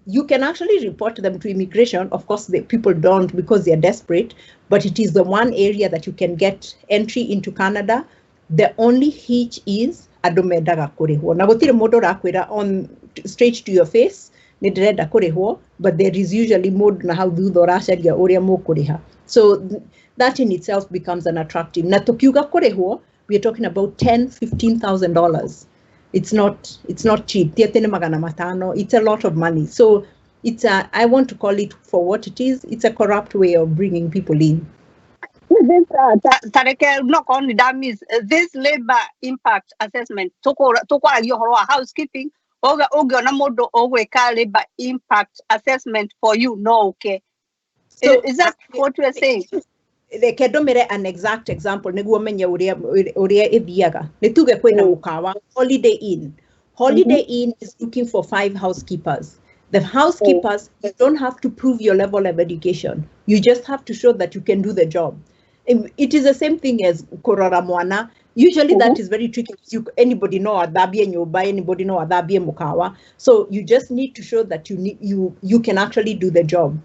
you can actually report them to immigration. Of course, people don't because they're desperate, but it is the one area that you can get entry into Canada. The only hitch is adomedaga kureho. Na gutire mundu rakwira on straight to your face ni ndirenda kureho, but there is usually mode na hau thutha uracaria uria mukuriha. So that in itself becomes an attractive. Na tukiuga kureho, we are talking about $10,000-15,000. It's not cheap. It's a lot of money. So I want to call it for what it is. It's a corrupt way of bringing people in. This not only that means this labor impact assessment housekeeping na modo labor impact assessment for you. No, okay. So is that what you are saying? Rekedomere an exact example niguo menye uria ithiaga nituge kwina mukawa Holiday Inn. Holiday Inn is looking for 5 housekeepers. The housekeepers, you don't have to prove your level of education. You just have to show that you can do the job. It is the same thing as korora mwana. Usually that is very tricky. Anybody know adabie nyoba, anybody know adabie mukawa. So you just need to show that you can actually do the job.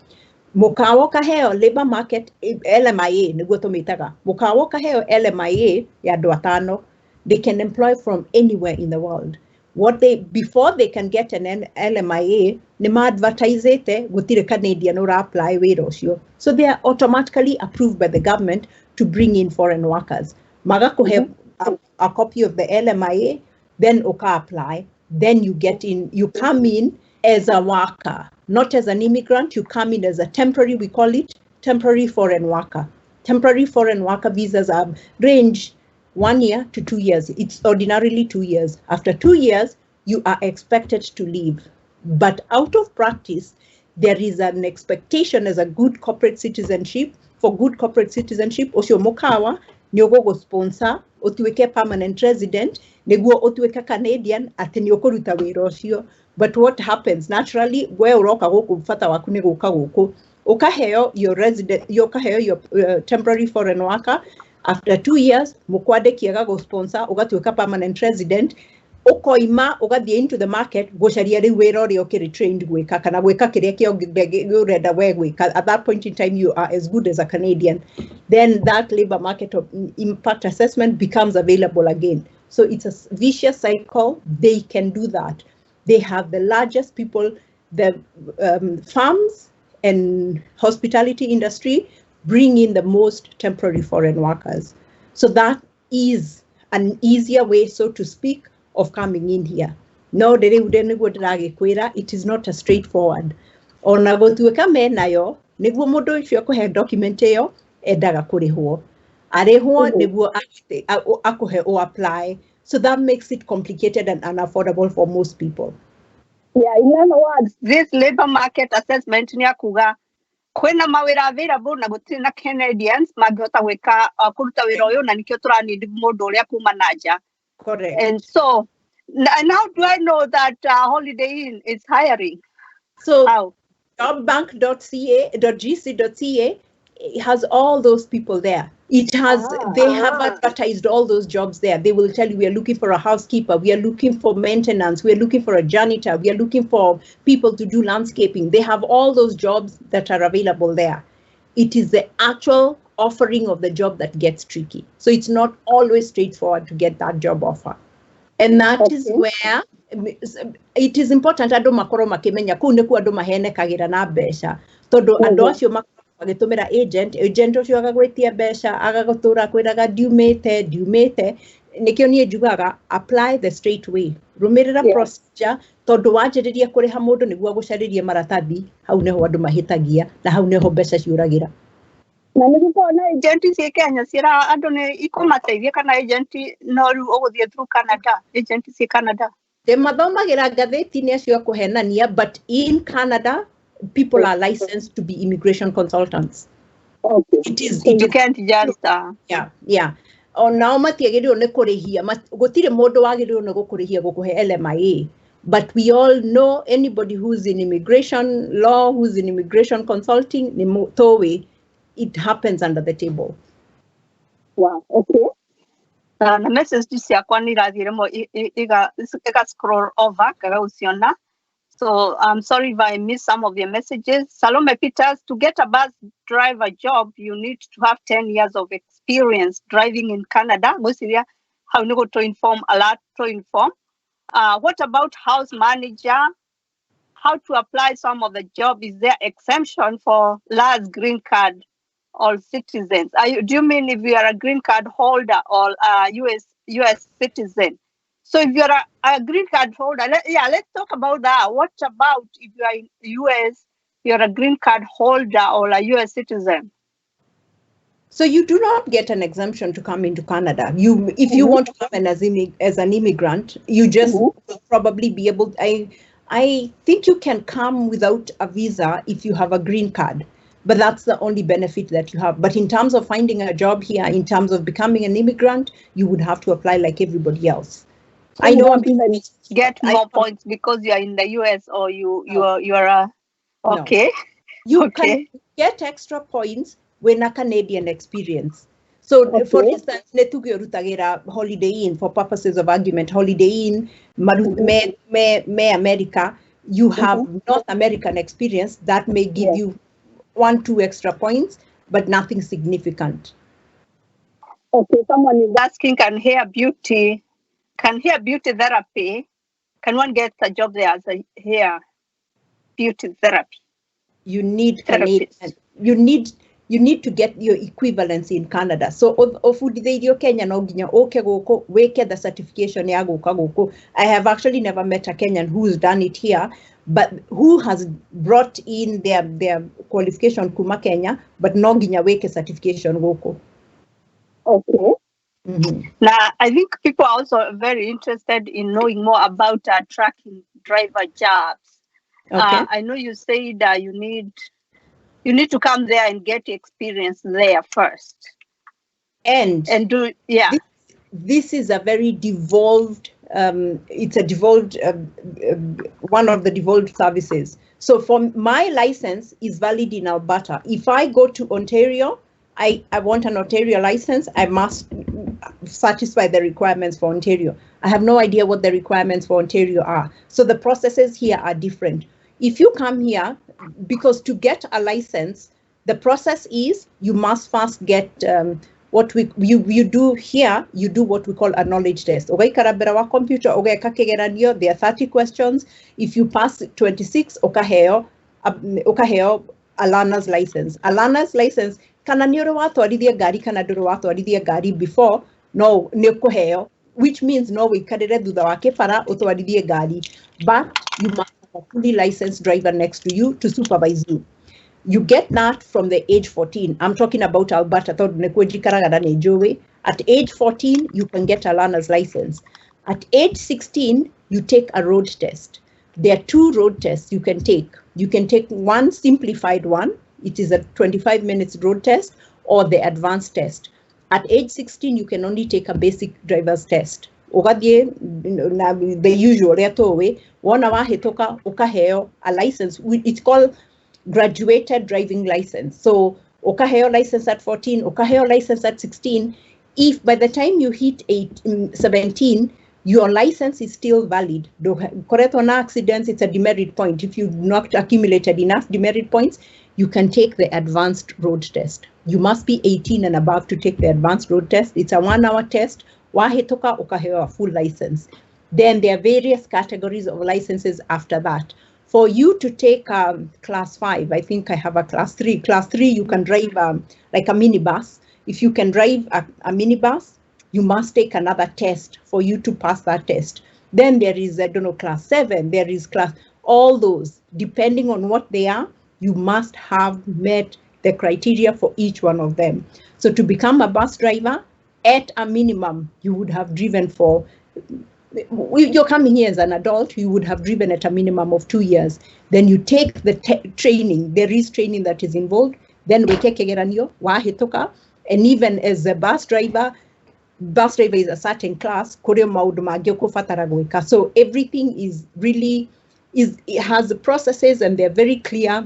Mukawa kaheo labor market LMIA niguo tumitaga. Mukawa kaheo LMIA ya $5. They can employ from anywhere in the world. Before they can get an LMIA, nima advertisete gutire Canadian ora apply wira ucio. So they are automatically approved by the government to bring in foreign workers. Magakuhe a copy of the LMIA, then oka apply, then you get in, you come in as a worker, not as an immigrant. You come in as a temporary, we call it temporary foreign worker. Temporary foreign worker visas range 1 year to 2 years. It's ordinarily 2 years. After 2 years, you are expected to leave. But out of practice, there is an expectation as a good corporate citizenship. For good corporate citizenship, osho mokawa, nyogo sponsor, otuweke permanent resident, neguo otuweka Canadian, ati nyokoruta wira ucio. But what happens naturally, we uroka goku mfata waku ni guka guku, ukaheo your resident, ukaheo your temporary foreign worker. After 2 years, mukwade kiaga go sponsor, ugatuweka permanent resident, ukoima ugathie into the market, gocaria riu wira uria ukiri-trained gwika kana gwika kiria kio urenda we gwika. At that point in time, you are as good as a Canadian. Then that labor market of impact assessment becomes available again. So it's a vicious cycle. They can do that. They have the largest people, the farms and hospitality industry bring in the most temporary foreign workers. So that is an easier way, so to speak, of coming in here. No, it is not a straightforward. Ona gotuweka menayo, niguo mundu ucio akuhe document iyo endaga kurihwo arihwo niguo akuhe o apply. So that makes it complicated and unaffordable for most people. Yeah, in other words, this labor market assessment ni akuga kwena mawira available na gutiri na Canadians mangihota gwika kuruta wira uyu na nikio turanid mundu uria kuma naja. Correct. And so and how do I know that Holiday Inn is hiring? So how? jobbank.gc.ca has all those people there. It has, they have advertised all those jobs there. They will tell you, we are looking for a housekeeper, we are looking for maintenance, we are looking for a janitor, we are looking for people to do landscaping. They have all those jobs that are available there. It is the actual offering of the job that gets tricky. So it's not always straightforward to get that job offer. And that is where it is important andu makoro makimenya kuu niku andu mahenekagira na mbeca tondu andu acio magitumira agent ucio agagwitia mbeca agagutura kwiraga ndiumite nikio nie njugaga apply the straight way rumirira procedure tondu wanjiriria kuriha mundu niguo gucaririe maratathi hau neho andu mahitagia na hau neho mbeca ciuragira. Na niguo na agent cia Kenya cira andu ni ikumateithia kana agent no ru uguthie through Canada, agent cia Canada mathomagira ngatheti-ini acio akuhenania, but in Canada people are licensed to be immigration consultants. Okay. You can't just yeah. Onao matiagĩrĩirwo nĩ kũrĩhia, gũtirĩ mũndũ wagĩrĩirwo nĩ gũkũrĩhia gũkũhe LMIA, but we all know anybody who's in immigration law, who's in immigration consulting, it happens under the table. Wow, okay. Na message ciakwa ni rathire mo iga scroll over kaga uciona. So I'm sorry if I missed some of your messages. Salome Peters, to get a bus driver job, you need to have 10 years of experience driving in Canada. How you go to inform a lot to inform. What about house manager? How to apply some of the job? Is there exemption for last green card or citizens? Do you mean if you are a green card holder or a US citizen? So if you're a green card holder, let's talk about that. What about if you are in US, you're a green card holder or a US citizen? So you do not get an exemption to come into Canada. If you want to come in as an immigrant, you just will probably be able. I think you can come without a visa if you have a green card, but that's the only benefit that you have. But in terms of finding a job here, in terms of becoming an immigrant, you would have to apply like everybody else. So I know I'm get more points because you are in the US or you are okay. No. You can get extra points when a Canadian experience. So for instance, Holiday Inn, for purposes of argument, Holiday Inn, me America, you have North American experience that may give you 1-2 extra points, but nothing significant. Okay, someone is asking, can hair beauty therapy, can one get a job there as a hair beauty therapy? You need Canadian, you need to get your equivalence in Canada. So ofuditheirio Kenya no nginya oke guku weke the certification ya guka guku. I have actually never met a Kenyan who's done it here, but who has brought in their qualification kuma Kenya, but no nginya weke certification guku. Okay. Now, I think people are also very interested in knowing more about tracking driver jobs. Okay. I know you said you need to come there and get experience there first. And do, This is a very devolved, it's a devolved, one of the devolved services. So for my license is valid in Alberta. If I go to Ontario, I want an Ontario license, I must satisfy the requirements for Ontario. I have no idea what the requirements for Ontario are. So the processes here are different. If you come here, because to get a license, the process is you must first get what you do here, you do what we call a knowledge test. Okay, karabera computer, okay, kakegeranio, there are 30 questions. If you pass 26, okaheo a learner's license. A learner's license, kana nioro watwarithia ngari kana nduru watwarithia ngari before, no nikuheo, which means no wikarire thutha wa kibara utwarithie ngari, but you must have a fully licensed driver next to you to supervise you. You get that from the age 14. I'm talking about Alberta. At age 14, you can get a learner's license. At age 16, you take a road test. There are 2 road tests you can take. You can take one simplified one. It is a 25 minutes road test, or the advanced test. At age 16, you can only take a basic driver's test. The usual way, a license. It's called graduated driving license. So okaheo license at 14, okaheo license at 16. If by the time you hit 17, your license is still valid. Correct on accidents, it's a demerit point. If you've not accumulated enough demerit points, you can take the advanced road test. You must be 18 and above to take the advanced road test. It's a 1-hour test. Wahetoka okaheo, a full license. Then there are various categories of licenses after that. For you to take class 5, I think I have a class 3. Class 3, you can drive like a minibus. If you can drive a minibus, you must take another test for you to pass that test. Then there is, class 7, there is class, all those, depending on what they are, you must have met the criteria for each one of them. So to become a bus driver, at a minimum, you would have driven for, you're coming here as an adult, you would have driven at a minimum of 2 years. Then you take the training, there is training that is involved. Then we take wahetoka, and even as a bus driver is a certain class. So everything is really, it has the processes, and they're very clear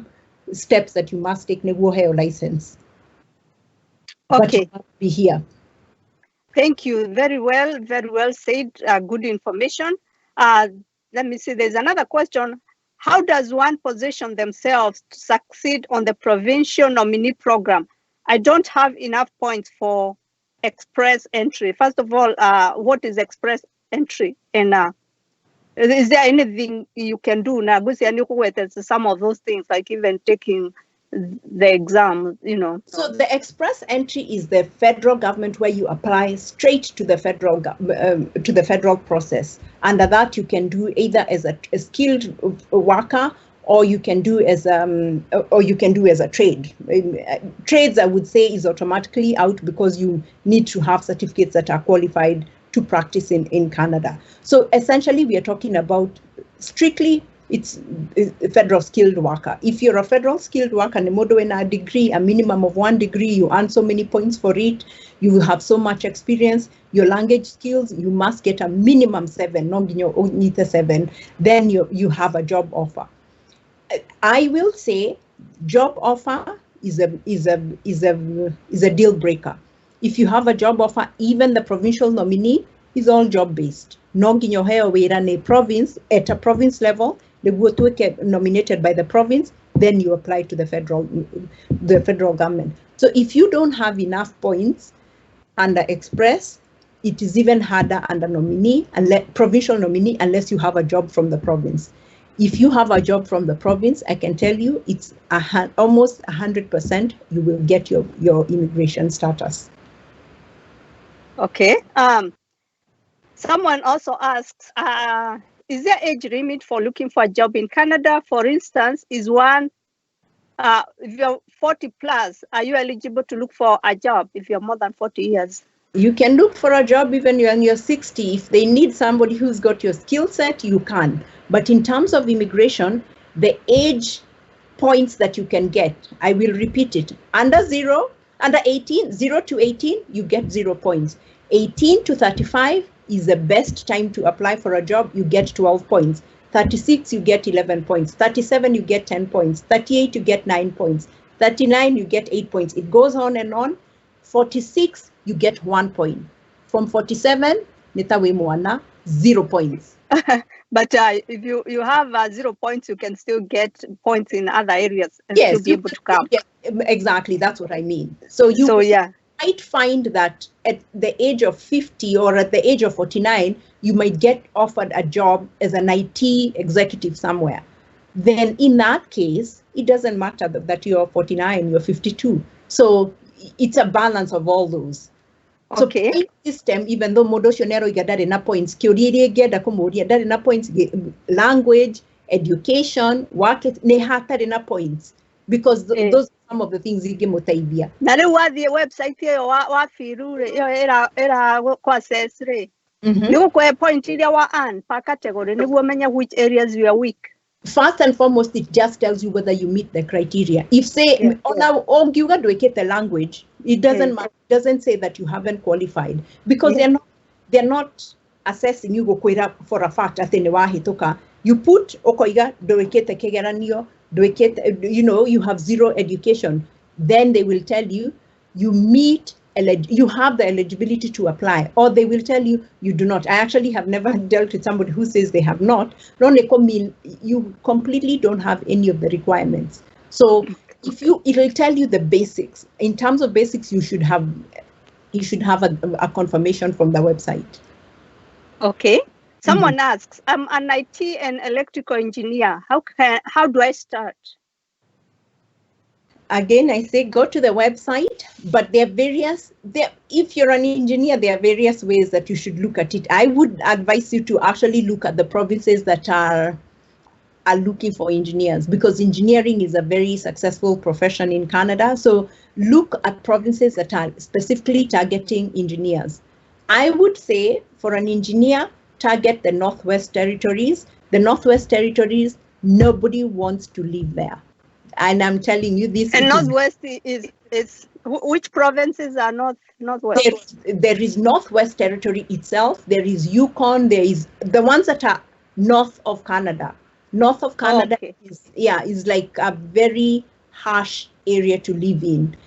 steps that you must take to have your license. Okay. But you must be here. Thank you. Very well said. Good information. Let me see. There's another question. How does one position themselves to succeed on the provincial nominee program? I don't have enough points for express entry. First of all, what is express entry? And is there anything you can do now? Some of those things, like even taking the exam, So the express entry is the federal government, where you apply straight to the federal process. Under that, you can do either as a skilled worker, or you can do as a trade. Trades, I would say, is automatically out because you need to have certificates that are qualified to practice in Canada. So essentially, we are talking about strictly, it's a federal skilled worker. If you're a federal skilled worker, a degree, a minimum of 1 degree, you earn so many points for it, you have so much experience, your language skills, you must get a minimum 7, not 7, then you have a job offer. I will say job offer is a deal breaker. If you have a job offer, even the provincial nominee is all job based. Province at a province level, they go to get nominated by the province, then you apply to the federal government. So if you don't have enough points under express, it is even harder under nominee, provincial nominee, unless you have a job from the province. If you have a job from the province, I can tell you it's almost 100% you will get your immigration status. Okay. Someone also asks, is there age limit for looking for a job in Canada? For instance, is one, if you're 40 plus, are you eligible to look for a job if you're more than 40 years? You can look for a job even when you're 60. If they need somebody who's got your skill set, you can. But in terms of immigration, the age points that you can get, I will repeat it. Under 18, 0 to 18, you get 0 points. 18 to 35 is the best time to apply for a job, you get 12 points. 36, you get 11 points. 37, you get 10 points. 38, you get 9 points. 39, you get 8 points. It goes on and on. 46, you get 1 point. From 47, 0 points. But if you have 0 points, you can still get points in other areas and yes, still be able to come. Yeah, exactly, that's what I mean. So might find that at the age of 50 or at the age of 49, you might get offered a job as an IT executive somewhere. Then in that case, it doesn't matter that you're 49, you're 52. So it's a balance of all those. So okay. System, even though modoshonero gadare points, points, language, education, work, ne points. because those are some of the things ingĩmũteithia. Na rĩu wathiĩ website ĩyo wa firu rĩ, ĩyo ĩra kwa access rĩ, nĩ gũkũhe point iria wa earn per category nĩguo ũmenye which areas you are weak. First and foremost, it just tells you whether you meet the criteria. If say ongiuga ndwĩkĩte language, it doesn't matter. It doesn't say that you haven't qualified, because they're not assessing you for a fact atĩ nĩ wahĩtũka. You put okoiga ndwĩkĩte kĩgeranio, you have zero education, then they will tell you you have the eligibility to apply, or they will tell you you do not. I actually have never dealt with somebody who says they have not. You completely don't have any of the requirements. So it will tell you the basics. In terms of basics, you should have a confirmation from the website. Okay. Someone asks, I'm an IT and electrical engineer. How do I start? Again, I say go to the website, but if you're an engineer, there are various ways that you should look at it. I would advise you to actually look at the provinces that are looking for engineers, because engineering is a very successful profession in Canada. So look at provinces that are specifically targeting engineers. I would say for an engineer, target the Northwest Territories. The Northwest Territories, nobody wants to live there. And I'm telling you this. And Northwest is which provinces are Northwest? There is Northwest Territory itself. There is Yukon. There is the ones that are north of Canada. North of Canada is like a very harsh area to live in.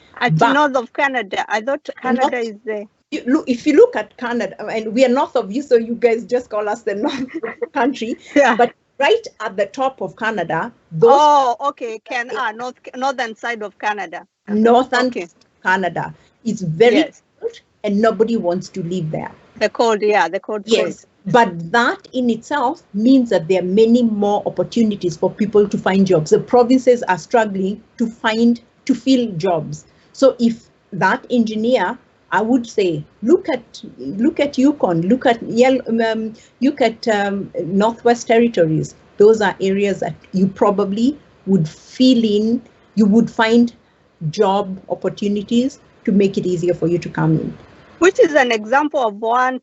North of Canada. I thought Canada is there. If you look at Canada, and we are north of you, so you guys just call us the north country. Yeah. But right at the top of Canada, northern side of Canada. Northern Canada is very cold, and nobody wants to live there. The cold. Yes, but that in itself means that there are many more opportunities for people to find jobs. The provinces are struggling to fill jobs. So if that engineer, I would say, look at Yukon, look at Northwest Territories. Those are areas that you probably would you would find job opportunities to make it easier for you to come in. Which is an example of one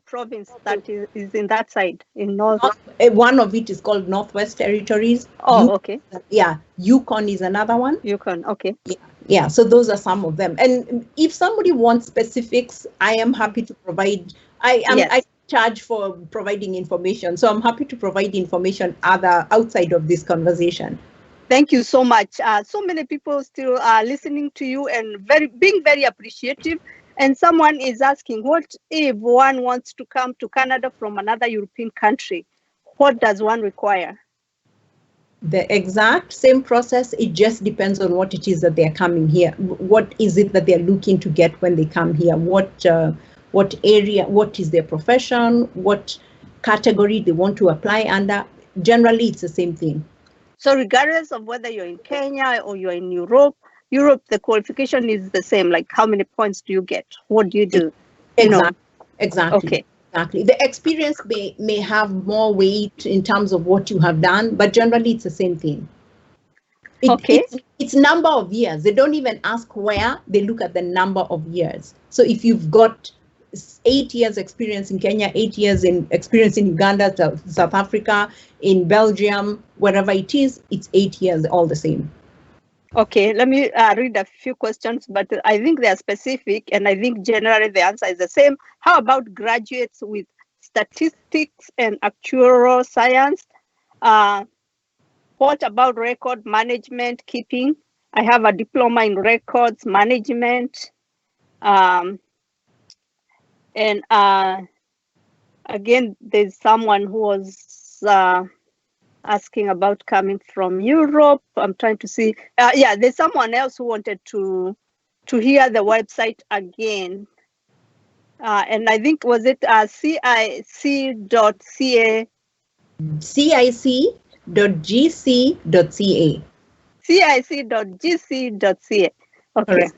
province that is in that side, in North. One of it is called Northwest Territories. Okay. Yeah, Yukon is another one. Yukon, okay. Yeah, so those are some of them. And if somebody wants specifics, I am happy to provide. I charge for providing information, so I'm happy to provide information outside of this conversation. Thank you so much. So many people still are listening to you and being very appreciative. And someone is asking, what if one wants to come to Canada from another European country? What does one require? The exact same process. It just depends on what it is that they're coming here. What is it that they're looking to get when they come here? What area, what is their profession, what category they want to apply under. Generally, it's the same thing. So regardless of whether you're in Kenya or you're in Europe, the qualification is the same. Like, how many points do you get? What do you do? Exactly. Okay. Exactly. The experience may have more weight in terms of what you have done, but generally it's the same thing. It's number of years. They don't even ask where, they look at the number of years. So if you've got 8 years experience in Kenya, 8 years in experience in Uganda, South Africa, in Belgium, wherever it is, it's 8 years, all the same. Okay, let me read a few questions, but I think they are specific, and I think generally the answer is the same. How about graduates with statistics and actuarial science? What about record management keeping? I have a diploma in records management. And again, there's someone who was asking about coming from Europe. I'm trying to see. There's someone else who wanted to hear the website again. And I think, was it cic.ca? cic.gc.ca. cic.gc.ca. Okay. Correct.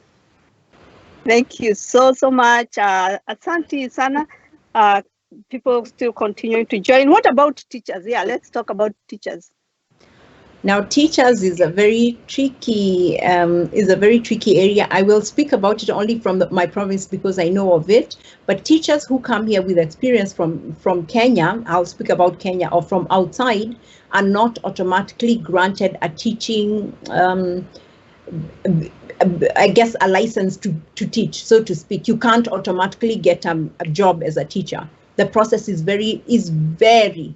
Thank you so much. Asante sana. People still continuing to join. What about teachers? Yeah, let's talk about teachers. Now, teachers is a very tricky area. I will speak about it only from my province because I know of it. But teachers who come here with experience from Kenya, I'll speak about Kenya, or from outside, are not automatically granted a teaching, I guess, a license to teach, so to speak. You can't automatically get a job as a teacher. The process is very,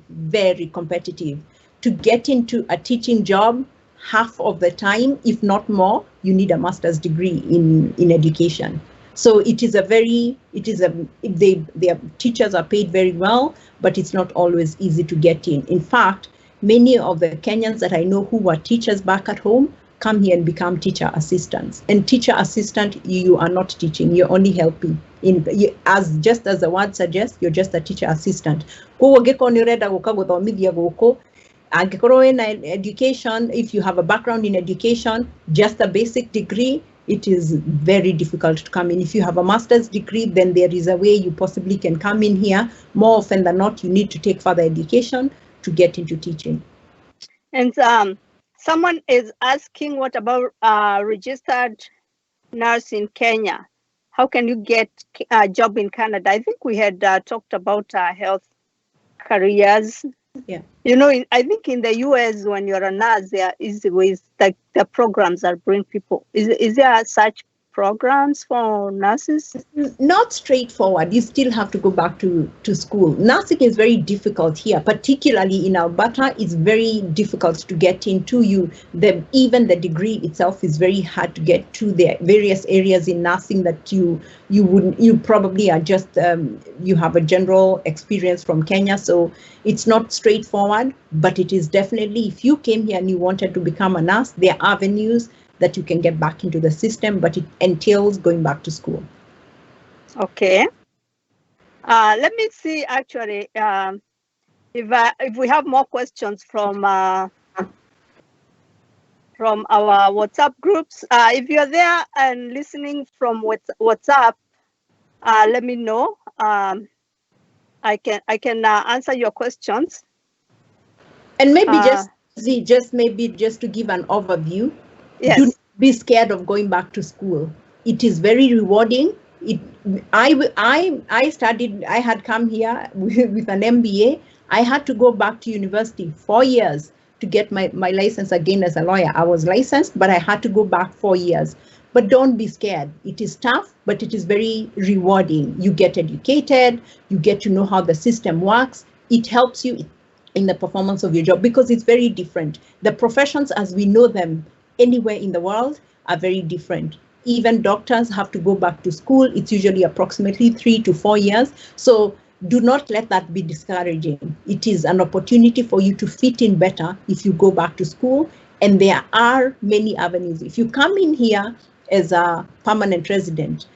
very competitive. To get into a teaching job, half of the time, if not more, you need a master's degree in education. So their teachers are paid very well, but it's not always easy to get in. In fact, many of the Kenyans that I know who were teachers back at home come here and become teacher assistants. And teacher assistant, you are not teaching, you're only helping. Just as the word suggests, you're just a teacher assistant. In education, if you have a background in education, just a basic degree, it is very difficult to come in. If you have a master's degree, then there is a way you possibly can come in here. More often than not, you need to take further education to get into teaching. And someone is asking, what about registered nurse in Kenya? How can you get a job in Canada? I think we had talked about health careers. Yeah. You know, I think in the US, when you're a nurse, there are easy ways, like the programs that bring people. Is there such programs for nurses? Not straightforward. You still have to go back to school. Nursing is very difficult here, particularly in Alberta. It's very difficult to get into. Even the degree itself is very hard to get to. There are various areas in nursing that you probably are just you have a general experience from Kenya, so it's not straightforward. But it is definitely, if you came here and you wanted to become a nurse, there are avenues that you can get back into the system, but it entails going back to school. Okay. Let me see, actually, if we have more questions from our WhatsApp groups. If you're there and listening from WhatsApp, let me know. I can answer your questions. And maybe just to give an overview. Yes. Do not be scared of going back to school. It is very rewarding. I studied, I had come here with an MBA. I had to go back to university 4 years to get my license again as a lawyer. I was licensed, but I had to go back 4 years. But don't be scared. It is tough, but it is very rewarding. You get educated, you get to know how the system works. It helps you in the performance of your job because it's very different. The professions as we know them anywhere in the world are very different. Even doctors have to go back to school. It's usually approximately 3 to 4 years. So do not let that be discouraging. It is an opportunity for you to fit in better if you go back to school. And there are many avenues. If you come in here as a permanent resident,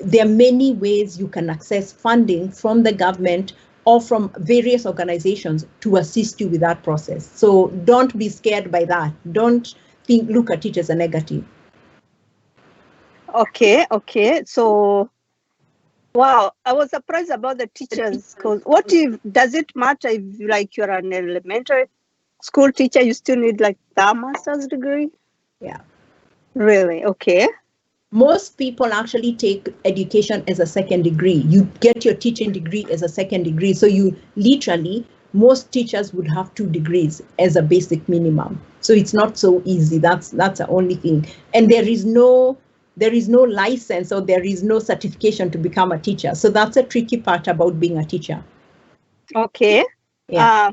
there are many ways you can access funding from the government or from various organizations to assist you with that process. So don't be scared by that. Don't look at it as a negative. Okay. So, wow, I was surprised about the teachers. Because does it matter if like you're an elementary school teacher, you still need like the master's degree? Yeah. Really? Okay. Most people actually take education as a second degree. You get your teaching degree as a second degree. So most teachers would have 2 degrees as a basic minimum. So it's not so easy. That's the only thing. And there is no license or there is no certification to become a teacher. So that's a tricky part about being a teacher. Okay. Yeah.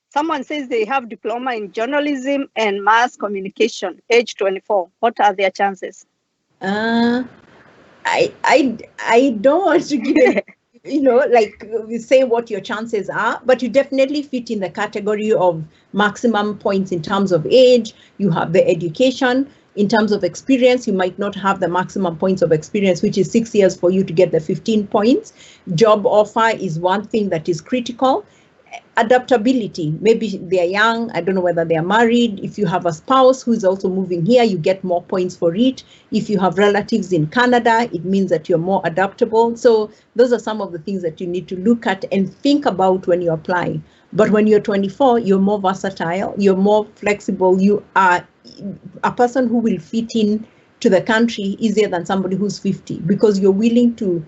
Someone says they have diploma in journalism and mass communication, age 24. What are their chances? I don't want to give say what your chances are, but you definitely fit in the category of maximum points in terms of age. You have the education. In terms of experience, you might not have the maximum points of experience, which is 6 years for you to get the 15 points. Job offer is one thing that is critical. Adaptability, maybe they are young, I don't know whether they are married. If you have a spouse who is also moving here, you get more points for it. If you have relatives in Canada, it means that you're more adaptable. So those are some of the things that you need to look at and think about when you apply. But when you're 24, you're more versatile, you're more flexible, you are a person who will fit in to the country easier than somebody who's 50, because you're willing to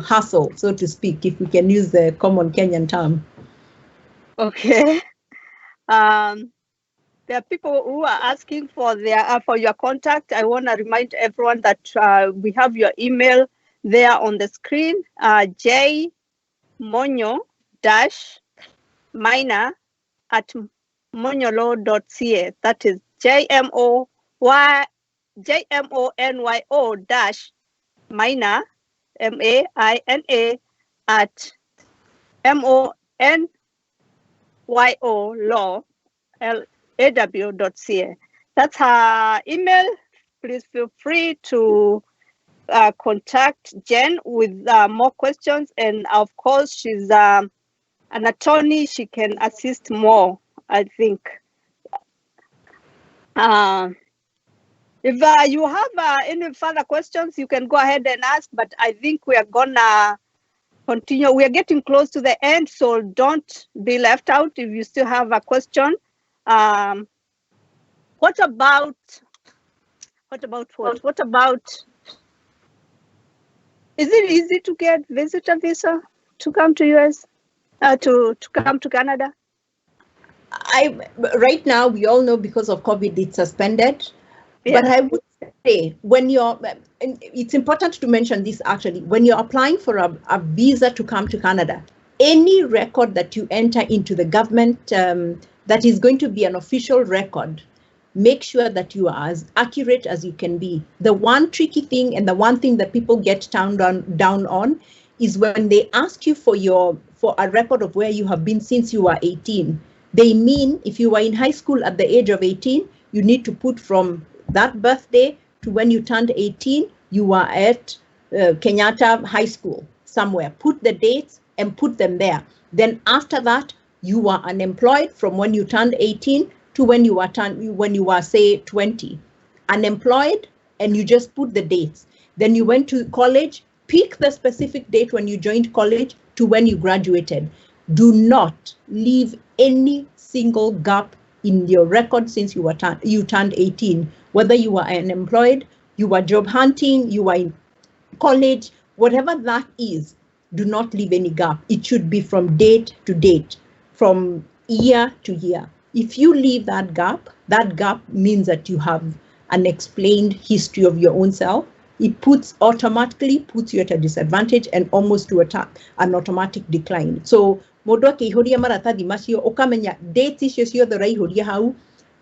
hustle, so to speak, if we can use the common Kenyan term. Okay. There are people who are asking for your contact. I want to remind everyone that we have your email there on the screen. jmonyo-maina@monyolo.ca. That is JMONYO dash Maina, MAINA at MONYO law law.ca. That's her email. Please feel free to contact Jen with more questions. And of course, she's an attorney. She can assist more, I think. If you have any further questions, you can go ahead and ask, but I think we are gonna continue. We are getting close to the end, so don't be left out if you still have a question. What about is it easy to get visitor visa to come to US, to come to Canada? Right now, we all know because of COVID, it's suspended. Yeah. But I would say it's important to mention this actually, when you're applying for a visa to come to Canada, any record that you enter into the government that is going to be an official record, make sure that you are as accurate as you can be. The one tricky thing and the one thing that people get down on is when they ask you for a record of where you have been since you were 18. They mean if you were in high school at the age of 18, you need to put from that birthday to when you turned 18, you were at Kenyatta High School somewhere. Put the dates and put them there. Then after that, you were unemployed from when you turned 18 to when you were say 20. Unemployed, and you just put the dates. Then you went to college, pick the specific date when you joined college to when you graduated. Do not leave any single gap in your record since you turned 18, whether you were unemployed, you were job hunting, you were in college, whatever that is, do not leave any gap. It should be from date to date, from year to year. If you leave that gap means that you have an explained history of your own self. It automatically puts you at a disadvantage and almost to an automatic decline. So mundu akihuria maratathi macio ukamenya dates icio ciothe uraihuria hau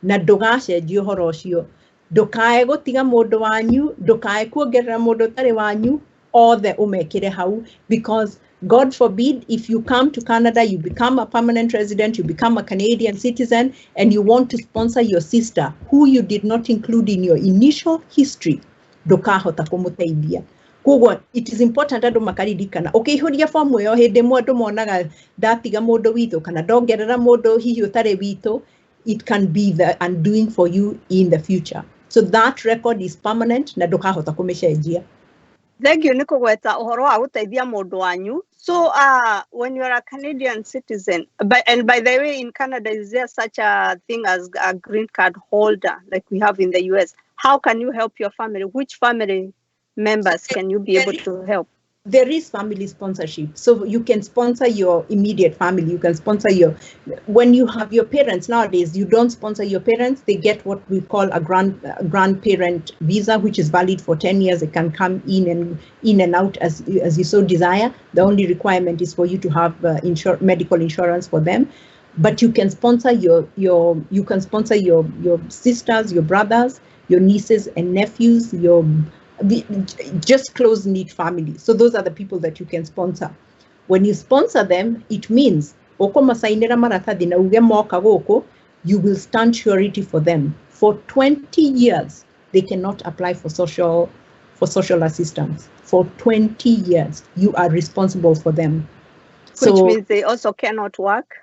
na ndugacenjia uhoro ucio, ndukae gutiga mundu wanyu, ndukae kuongerera mundu utari wanyu, othe umekire hau, because God forbid, if you come to Canada, you become a permanent resident, you become a Canadian citizen, and you want to sponsor your sister who you did not include in your initial history, ndukahota kumuteithia. Koguo it is important andu makaririkana ukihuria form iyo hindi mundu monaga ndatiga mundu withu kana ndongerera mundu hihi utari withu, it can be the undoing for you in the future. So that record is permanent na ndukahota kumicenjia. Thank you nikugweta uhoro wa guteithia mundu wanyu. So when you are a Canadian citizen, and by the way, in Canada, is there such a thing as a green card holder like we have in the US? How can you help your family? Which family members can you be able to help? There is family sponsorship. So you can sponsor your immediate family. You can sponsor when you have your parents nowadays, you don't sponsor your parents. They get what we call a grandparent visa, which is valid for 10 years. They can come in and out as you so desire. The only requirement is for you to have medical insurance for them. But you can sponsor your sisters, your brothers, your nieces and nephews, just close-knit family. So those are the people that you can sponsor. When you sponsor them, it means you will stand surety for them. For 20 years, they cannot apply for social assistance. For 20 years, you are responsible for them. Which means they also cannot work?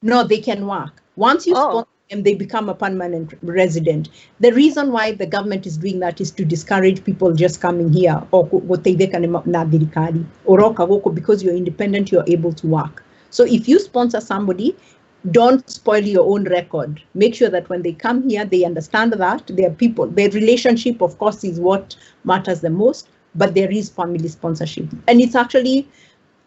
No, they can work. Once you sponsor them, they become a permanent resident. The reason why the government is doing that is to discourage people just coming here, or because you're independent, you're able to work. So if you sponsor somebody, don't spoil your own record. Make sure that when they come here, they understand that their people, their relationship, of course, is what matters the most, but there is family sponsorship. And it's actually,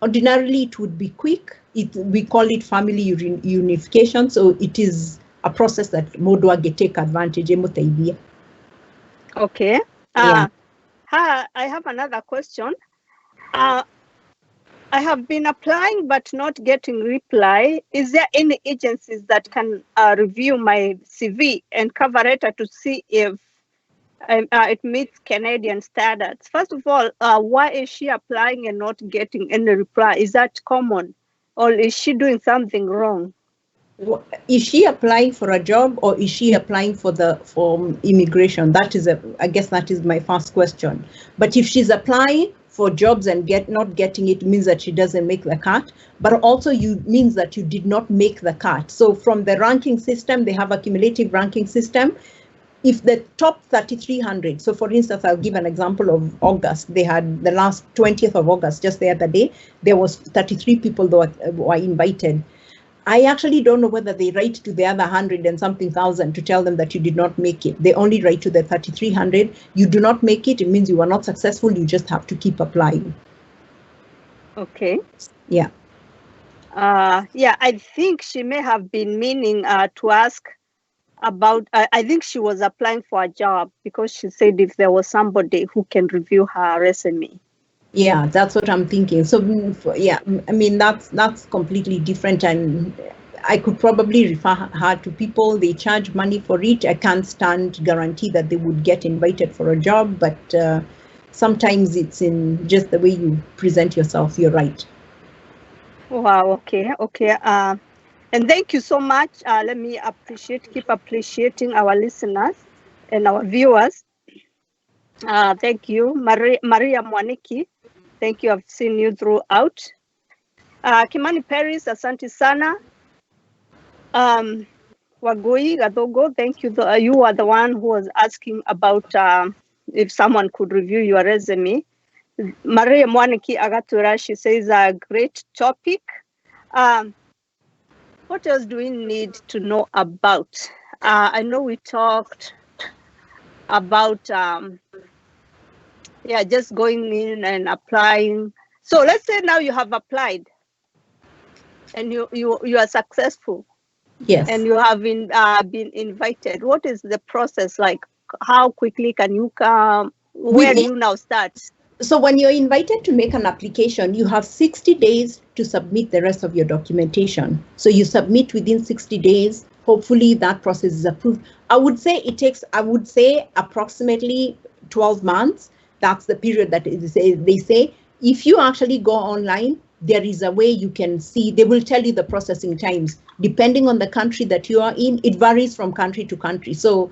ordinarily, it would be quick. We call it family unification. So it is a process that Modwage take advantage of. Okay. Yeah. I have another question. I have been applying but not getting reply. Is there any agencies that can review my CV and cover letter to see if it meets Canadian standards? First of all, why is she applying and not getting any reply? Is that common, or is she doing something wrong? Is she applying for a job, or is she applying for immigration? That is I guess that is my first question. But if she's applying for jobs and not getting it, means that she doesn't make the cut, but also means that you did not make the cut. So from the ranking system, they have a cumulative ranking system. If the top 3,300, so for instance, I'll give an example of August. They had the last 20th of August, just the other day, there was 33 people that were invited. I actually don't know whether they write to the other 100 and something thousand to tell them that you did not make it. They only write to the 3,300. You do not make it, it means you are not successful. You just have to keep applying. Okay. Yeah. Yeah, I think she may have been meaning to ask about, I think she was applying for a job because she said if there was somebody who can review her resume. Yeah, that's what I'm thinking. So yeah, I mean, that's completely different, and I could probably refer her to people. They charge money for it. I can't guarantee that they would get invited for a job, but sometimes it's in just the way you present yourself. You're right. Wow. Okay. And thank you so much. Let me keep appreciating our listeners and our viewers. Thank you, Maria Mwaniki. Thank you. I've seen you throughout. Kimani Paris, asante sana. Wagoi Gadogo, thank you. You are the one who was asking about if someone could review your resume. Maria Mwaniki Agatura, she says a great topic. What else do we need to know about? I know we talked about just going in and applying. So let's say now you have applied and you are successful. Yes. And you have been invited. What is the process like? How quickly can you come? Where do you now start? So when you're invited to make an application, you have 60 days to submit the rest of your documentation. So you submit within 60 days. Hopefully that process is approved. I would say it takes, approximately 12 months. That's the period that they say. If you actually go online, there is a way you can see, they will tell you the processing times. Depending on the country that you are in, it varies from country to country. So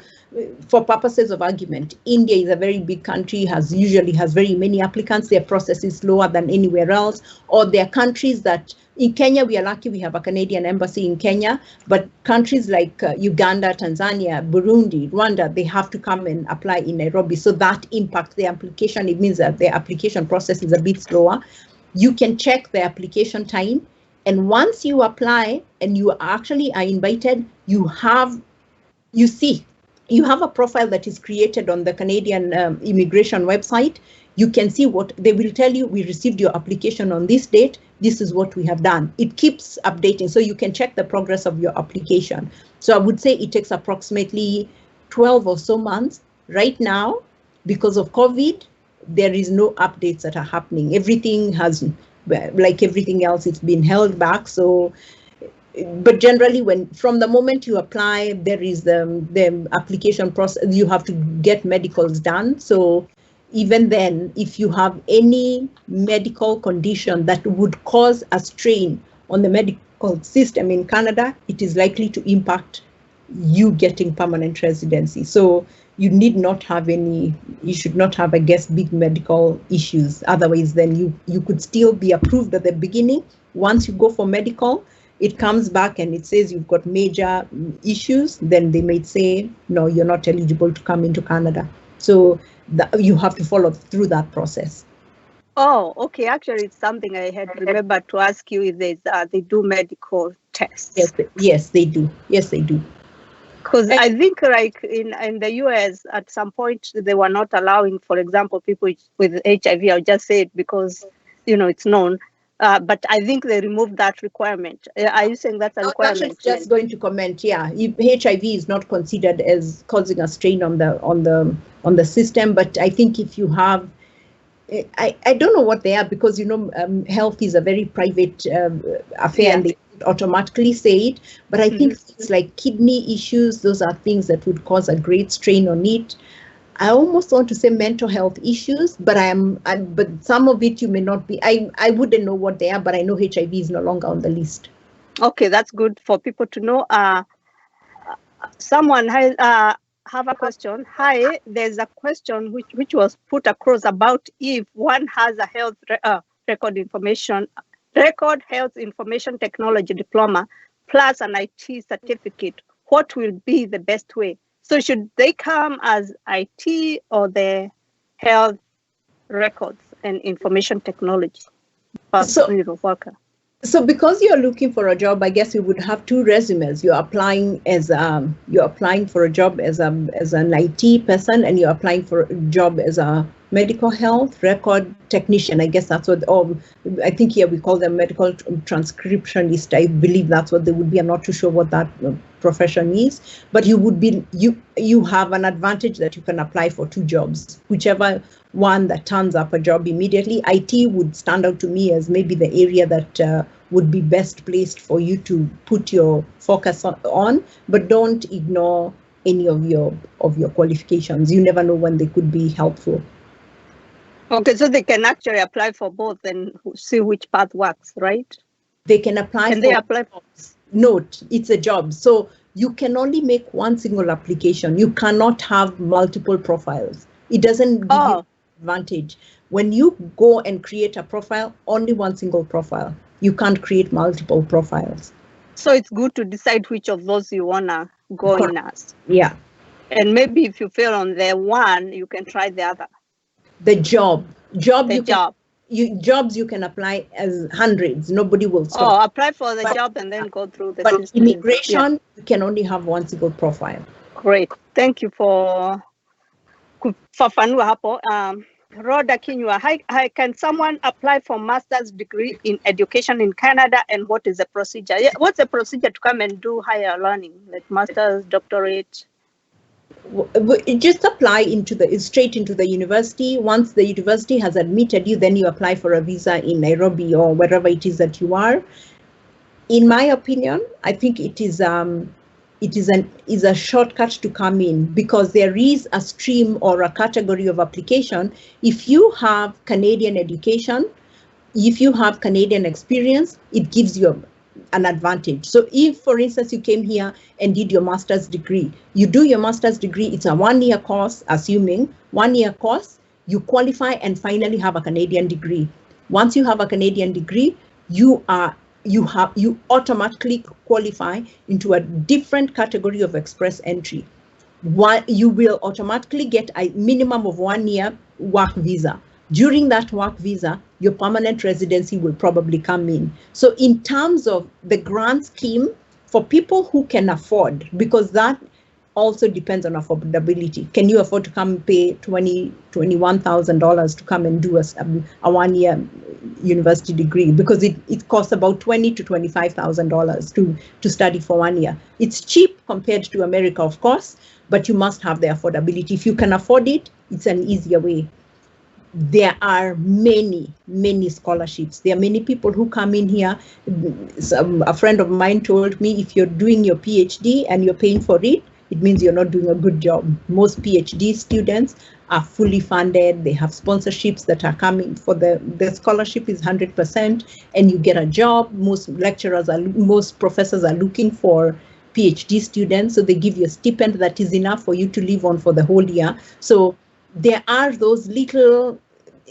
for purposes of argument, India is a very big country, usually has very many applicants. Their process is slower than anywhere else. Or there are countries that, in Kenya, we are lucky we have a Canadian embassy in Kenya, but countries like Uganda, Tanzania, Burundi, Rwanda, they have to come and apply in Nairobi. So that impacts the application. It means that the application process is a bit slower. You can check the application time. And once you apply and you actually are invited, you have a profile that is created on the Canadian immigration website. You can see what they will tell you. We received your application on this date. This is what we have done. It keeps updating, so you can check the progress of your application. So I would say it takes approximately 12 or so months. Right now, because of COVID, there is no updates that are happening. Everything has, like everything else, it's been held back. So, but generally, from the moment you apply, there is the application process. You have to get medicals done. So even then, if you have any medical condition that would cause a strain on the medical system in Canada, it is likely to impact you getting permanent residency. So you need not have you should not have, I guess, big medical issues. Otherwise, then you could still be approved at the beginning. Once you go for medical, it comes back and it says you've got major issues, then they may say, no, you're not eligible to come into Canada. So you have to follow through that process. Oh, okay. Actually, it's something I had remembered to ask you if they do medical tests. Yes, they do. Yes, they do. Because I think like in the US, at some point, they were not allowing, for example, people with HIV. I'll just say it because, it's known. But I think they removed that requirement. Are you saying that's a requirement? Just going to comment. Yeah, if HIV is not considered as causing a strain on the system, but I think if you have, I don't know what they are, because health is a very private affair, and they automatically say it. But I think it's like kidney issues. Those are things that would cause a great strain on it. I almost want to say mental health issues, but but some of it you may not be. I wouldn't know what they are, but I know HIV is no longer on the list. Okay, that's good for people to know. Someone has have a question. Hi, there's a question which was put across about if one has a health record health information technology diploma plus an IT certificate, what will be the best way? So should they come as IT or the health records and information technology worker? So because you're looking for a job, I guess you would have two resumes. You're applying for a job as an IT person, and you're applying for a job as a medical health record technician. I guess that's what, I think here we call them medical transcriptionist. I believe that's what they would be. I'm not too sure what that profession is, but you have an advantage that you can apply for two jobs, whichever one that turns up a job immediately. IT would stand out to me as maybe the area that would be best placed for you to put your focus on, but don't ignore any of your qualifications. You never know when they could be helpful. Okay, so they can actually apply for both and see which path works, right? They can apply. Can they apply for? Note, it's a job, so you can only make one single application. You cannot have multiple profiles. It doesn't give you advantage. When you go and create a profile, only one single profile. You can't create multiple profiles. So it's good to decide which of those you wanna go in as. Yeah. And maybe if you fail on the one, you can try the other. The job. Jobs you can apply as hundreds. Nobody will stop. Oh, apply for the job and then go through the system. Immigration, you can only have one single profile. Great. Thank you for kufafanua hapo. Rhoda Kinyua, hi, can someone apply for master's degree in education in Canada, and what is the procedure? Yeah, what's the procedure to come and do higher learning, like master's, doctorate? Just apply straight into the university. Once the university has admitted you, then you apply for a visa in Nairobi or wherever it is that you are. In my opinion, I think it is a shortcut to come in, because there is a stream or a category of application. If you have Canadian education, if you have Canadian experience, it gives you an advantage. So if, for instance, you came here and did your master's degree, you do your master's degree, it's a 1-year course, assuming 1-year course, you qualify and finally have a Canadian degree. Once you have a Canadian degree, you automatically qualify into a different category of express entry. You will automatically get a minimum of 1-year work visa. During that work visa, your permanent residency will probably come in. So in terms of the grant scheme, for people who can afford, because that also depends on affordability. Can you afford to come pay $21,000 to come and do a 1-year university degree? Because it costs about $20,000 to $25,000 to study for 1 year. It's cheap compared to America, of course, but you must have the affordability. If you can afford it, it's an easier way. There are many scholarships. There are many people who come in here. A friend of mine told me, if you're doing your PhD and you're paying for it, it means you're not doing a good job. Most PhD students are fully funded. They have sponsorships that are coming for the scholarship is 100%, and you get a job. Most professors are looking for PhD students, so they give you a stipend that is enough for you to live on for the whole year. So there are those little,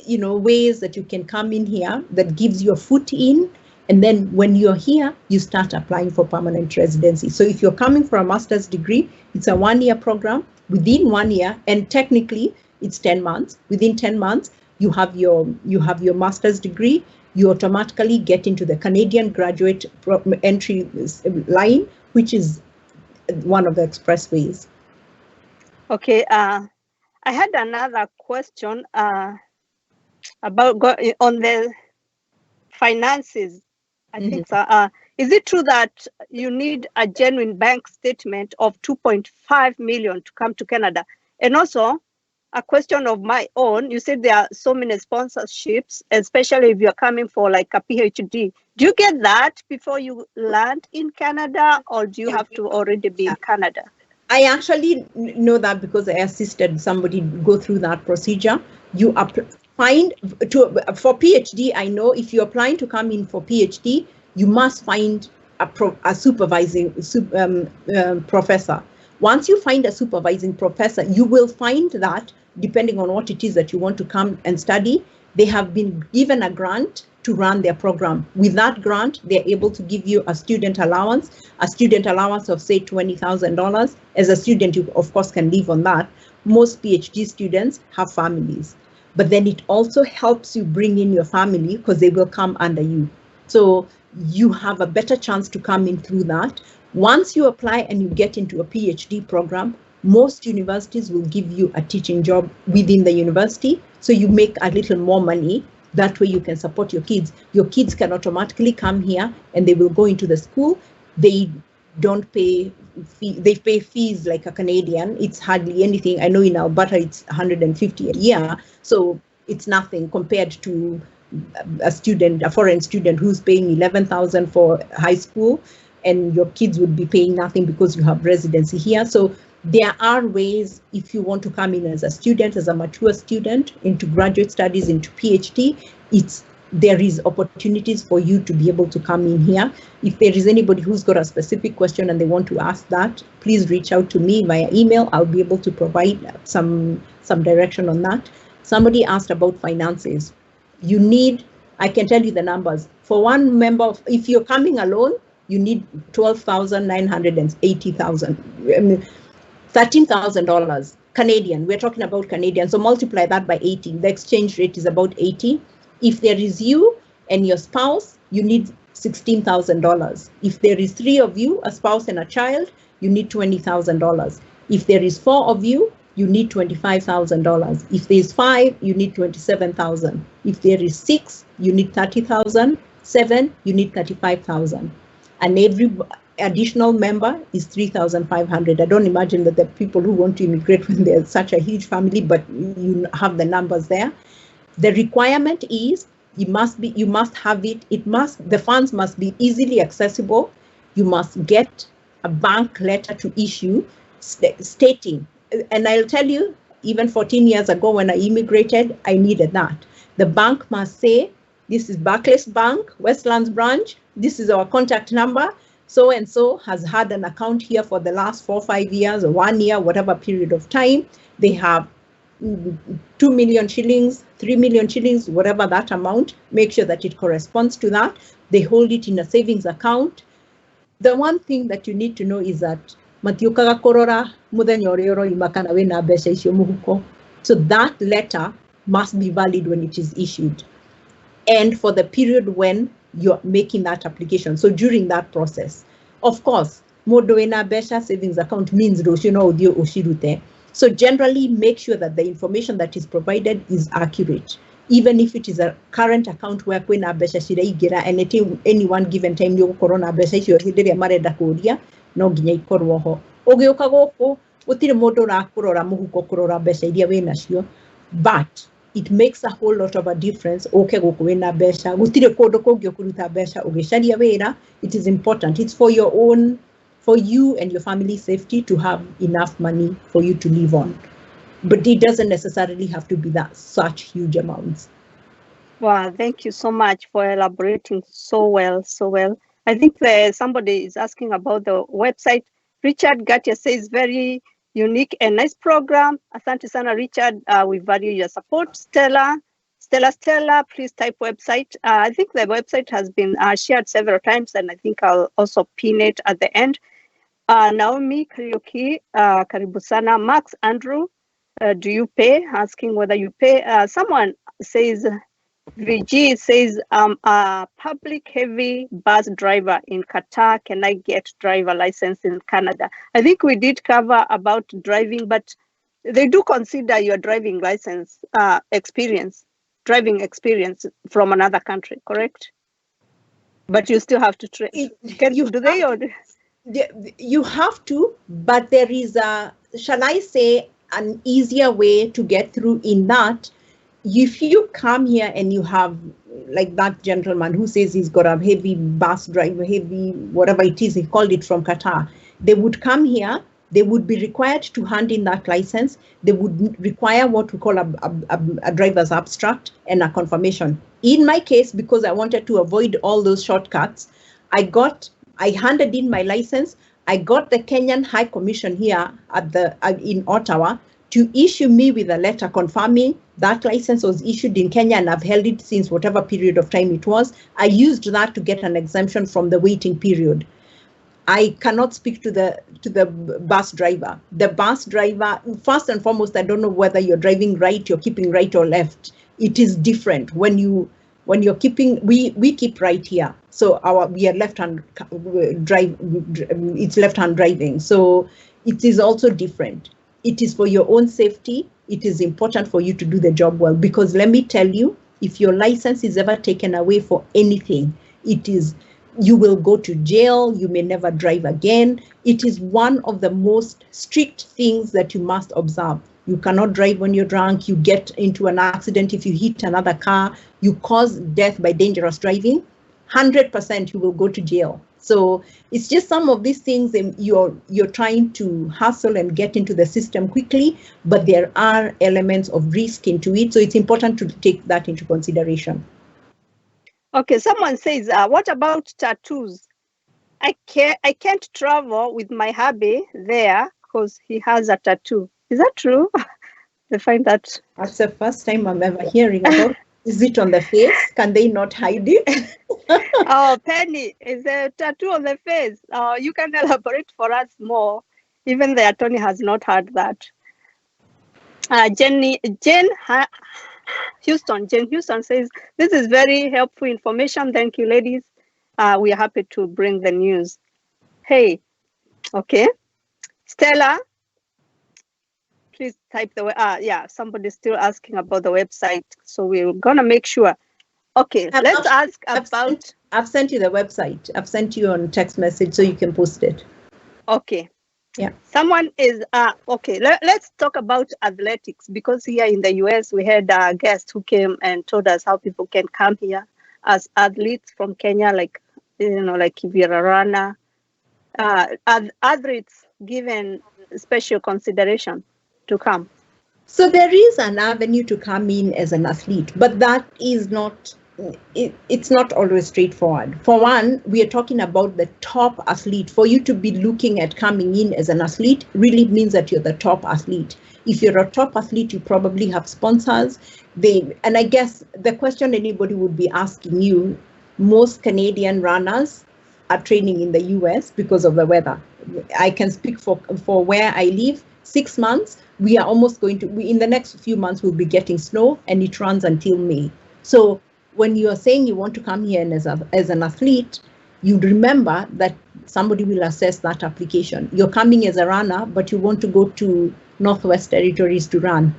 ways that you can come in here that gives you a foot in. And then when you're here, you start applying for permanent residency. So if you're coming for a master's degree, it's a 1-year program. Within 1 year, and technically it's 10 months. Within 10 months, you have your master's degree, you automatically get into the Canadian graduate entry line, which is one of the expressways. Okay, I had another question about on the finances. I think so. Is it true that you need a genuine bank statement of 2.5 million to come to Canada? And also, a question of my own, you said there are so many sponsorships, especially if you're coming for like a PhD. Do you get that before you land in Canada, or do you have to already be in Canada? I actually know that because I assisted somebody go through that procedure. You find for PhD, I know if you're applying to come in for PhD, you must find a supervising professor. Once you find a supervising professor, you will find that depending on what it is that you want to come and study, they have been given a grant to run their program. With that grant, they're able to give you a student allowance of say $20,000. As a student, you of course can live on that. Most PhD students have families, but then it also helps you bring in your family because they will come under you. So you have a better chance to come in through that. Once you apply and you get into a PhD program, most universities will give you a teaching job within the university, so you make a little more money. That way you can support your kids. Your kids can automatically come here and they will go into the school. They don't pay they pay fees like a Canadian. It's hardly anything. I know in Alberta it's 150 a year, so it's nothing compared to a foreign student who's paying 11,000 for high school, and your kids would be paying nothing because you have residency here. So there are ways, if you want to come in as a student, as a mature student, into graduate studies, into PhD, there is opportunities for you to be able to come in here. If there is anybody who's got a specific question and they want to ask that, please reach out to me via email. I'll be able to provide some direction on that. Somebody asked about finances. I can tell you the numbers. For one member, if you're coming alone, you need $13,000 Canadian. We're talking about Canadian. So multiply that by 80. The exchange rate is about 80. If there is you and your spouse, you need $16,000. If there is 3 of you, a spouse and a child, you need $20,000. If there is 4 of you, you need $25,000. If there is 5, you need $27,000. If there is 6, you need $30,000. 7, you need $35,000. And every additional member is $3,500. I don't imagine that the people who want to immigrate when they're such a huge family, but you have the numbers there. The requirement is you must have it. The funds must be easily accessible. You must get a bank letter to issue stating, and I'll tell you, even 14 years ago when I immigrated, I needed that. The bank must say, this is Barclays Bank, Westlands branch, this is our contact number, so-and-so has had an account here for the last 4 or 5 years or 1 year, whatever period of time. They have 2 million shillings, 3 million shillings, whatever that amount, make sure that it corresponds to that. They hold it in a savings account. The one thing that you need to know is that matiukaga korora muthenya uria uroima kana wina mbeca icio muhuko. So that letter must be valid when it is issued, and for the period when you're making that application. So during that process, of course, mundu wina mbeca savings account means rucio no uthie ucirute. So generally make sure that the information that is provided is accurate, even if it is a current account where kwina mbeca ciraingira, and at any one given time you gukorwo na mbeca icio hindi ria marenda kuria no nginya ikorwo ho. Ugiuka guku gutire mundu urakurora muhuko kurora mbeca iria winacio, but it makes a whole lot of a difference. Okay, guku wina mbeca gutire kundu kungi ukuruta mbeca ugicaria wira. It is important. It's for you and your family safety to have enough money for you to live on, but it doesn't necessarily have to be such huge amounts. Wow, thank you so much for elaborating so well. I think somebody is asking about the website. Richard Gatia says very unique and nice program. Asante sana, Richard. We value your support. Stella, please type website. I think the website has been shared several times, and I think I'll also pin it at the end. Naomi Kariuki, karibu sana. Max Andrew, do you pay? Asking whether you pay. Someone says, VG says, I'm a public heavy bus driver in Qatar. Can I get driver license in Canada? I think we did cover about driving, but they do consider your driving license driving experience from another country, correct? But you still have to train. You have to, but there is shall I say, an easier way to get through in that. If you come here and you have, like that gentleman who says he's got a heavy bus driver, heavy whatever it is, he called it from Qatar, they would come here, they would be required to hand in that license. They would require what we call a driver's abstract and a confirmation. In my case, because I wanted to avoid all those shortcuts, I handed in my license. I got the Kenyan High Commission here in Ottawa to issue me with a letter confirming that license was issued in Kenya and I've held it since whatever period of time it was. I used that to get an exemption from the waiting period. I cannot speak to the bus driver. The bus driver, first and foremost, I don't know whether you're driving right, you're keeping right or left. It is different when you're keeping, we keep right here. So we are left-hand drive, it's left-hand driving. So it is also different. It is for your own safety. It is important for you to do the job well, because let me tell you, if your license is ever taken away for anything, you will go to jail. You may never drive again. It is one of the most strict things that you must observe. You cannot drive when you're drunk. You get into an accident if you hit another car. You cause death by dangerous driving. 100% you will go to jail. So it's just some of these things you're trying to hustle and get into the system quickly, but there are elements of risk into it. So it's important to take that into consideration. Okay, someone says, what about tattoos? I can't travel with my hubby there because he has a tattoo. Is that true? I find that's the first time I'm ever hearing about. Is it on the face? Can they not hide it? Oh, Penny, is a tattoo on the face? You can elaborate for us more. Even the attorney has not heard that. Jen Houston says, this is very helpful information. Thank you, ladies. We are happy to bring the news. Hey, okay. Stella, please type yeah, somebody's still asking about the website. So we're going to make sure. Okay, let's ask about... I've sent you the website. I've sent you on text message so you can post it. Okay. Yeah. Someone is, okay, let's talk about athletics, because here in the US, we had a guest who came and told us how people can come here as athletes from Kenya, like, like if you're a runner, athletes given special consideration to come. So there is an avenue to come in as an athlete, but that is not, it's not always straightforward. For one, we are talking about the top athlete. For you to be looking at coming in as an athlete really means that you're the top athlete. If you're a top athlete, you probably have sponsors. And I guess the question anybody would be asking you, most Canadian runners are training in the US because of the weather. I can speak for where I live. 6 months, we are almost going to, in the next few months, we'll be getting snow, and it runs until May. So when you are saying you want to come here as an athlete, you remember that somebody will assess that application. You're coming as a runner, but you want to go to Northwest Territories to run.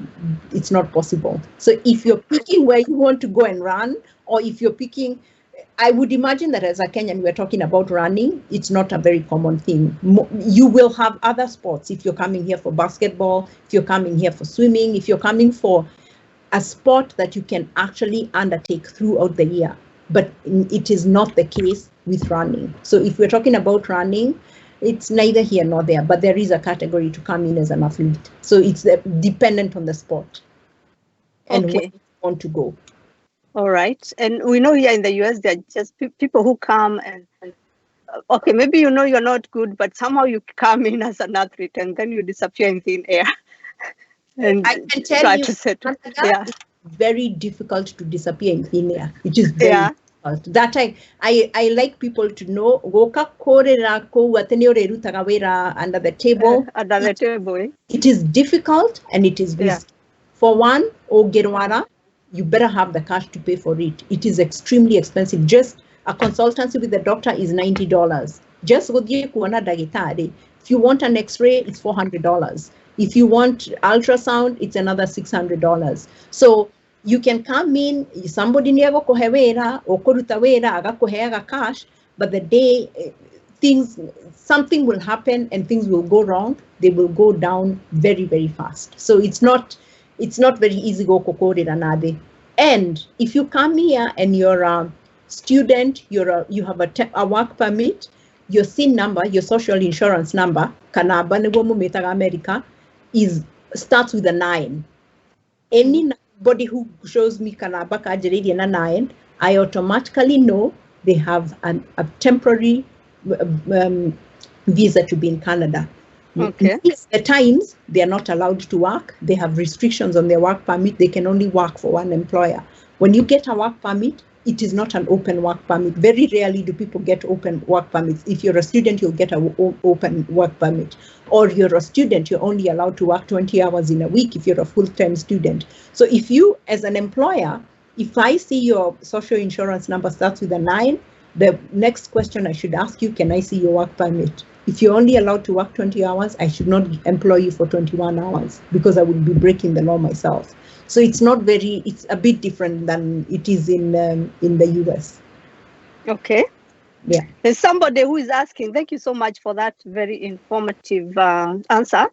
It's not possible. So if you're picking where you want to go and run, or if you're picking, I would imagine that as a Kenyan, we're talking about running. It's not a very common thing. You will have other sports if you're coming here for basketball, if you're coming here for swimming, if you're coming for a sport that you can actually undertake throughout the year. But it is not the case with running. So if we're talking about running, it's neither here nor there, but there is a category to come in as an athlete. So it's dependent on the sport and where you want to go. All right. And we know here in the US, there are just people who come and okay, maybe you're not good, but somehow you come in as an athlete and then you disappear in thin air. And I can tell you, it's very difficult to disappear in thin air. It is very difficult. That I like people to know, under the table. Under the table. It is difficult and it is risky. For one, Ogerwara, you better have the cash to pay for it. It is extremely expensive. Just a consultancy with the doctor is $90. Just guthiĩ kuona ndagĩtarĩ. If you want an X-ray, it's $400. If you want ultrasound, it's another $600. So you can come in, somebody nĩegũkũhe wĩra, ũkũruta wĩra, agakuheaga cash, but the day something will happen and things will go wrong, they will go down very, very fast. So it's not very easy go kokorera nade. And if you come here and you're a student, you have a work permit, your SIN number, your social insurance number, kanaba niguo mumetaga America, starts with a 9. Anybody who shows me kanaba kajiriria na 9, I automatically know they have a temporary visa to be in Canada. Okay. At times, they are not allowed to work. They have restrictions on their work permit. They can only work for one employer. When you get a work permit, it is not an open work permit. Very rarely do people get open work permits. If you're a student, you'll get an open work permit. Or you're a student, you're only allowed to work 20 hours in a week if you're a full-time student. So if you, as an employer, if I see your social insurance number starts with a 9, the next question I should ask you, can I see your work permit? If you're only allowed to work 20 hours, I should not employ you for 21 hours because I would be breaking the law myself. So it's a bit different than it is in the US. Okay. Yeah. There's somebody who is asking, thank you so much for that very informative answer.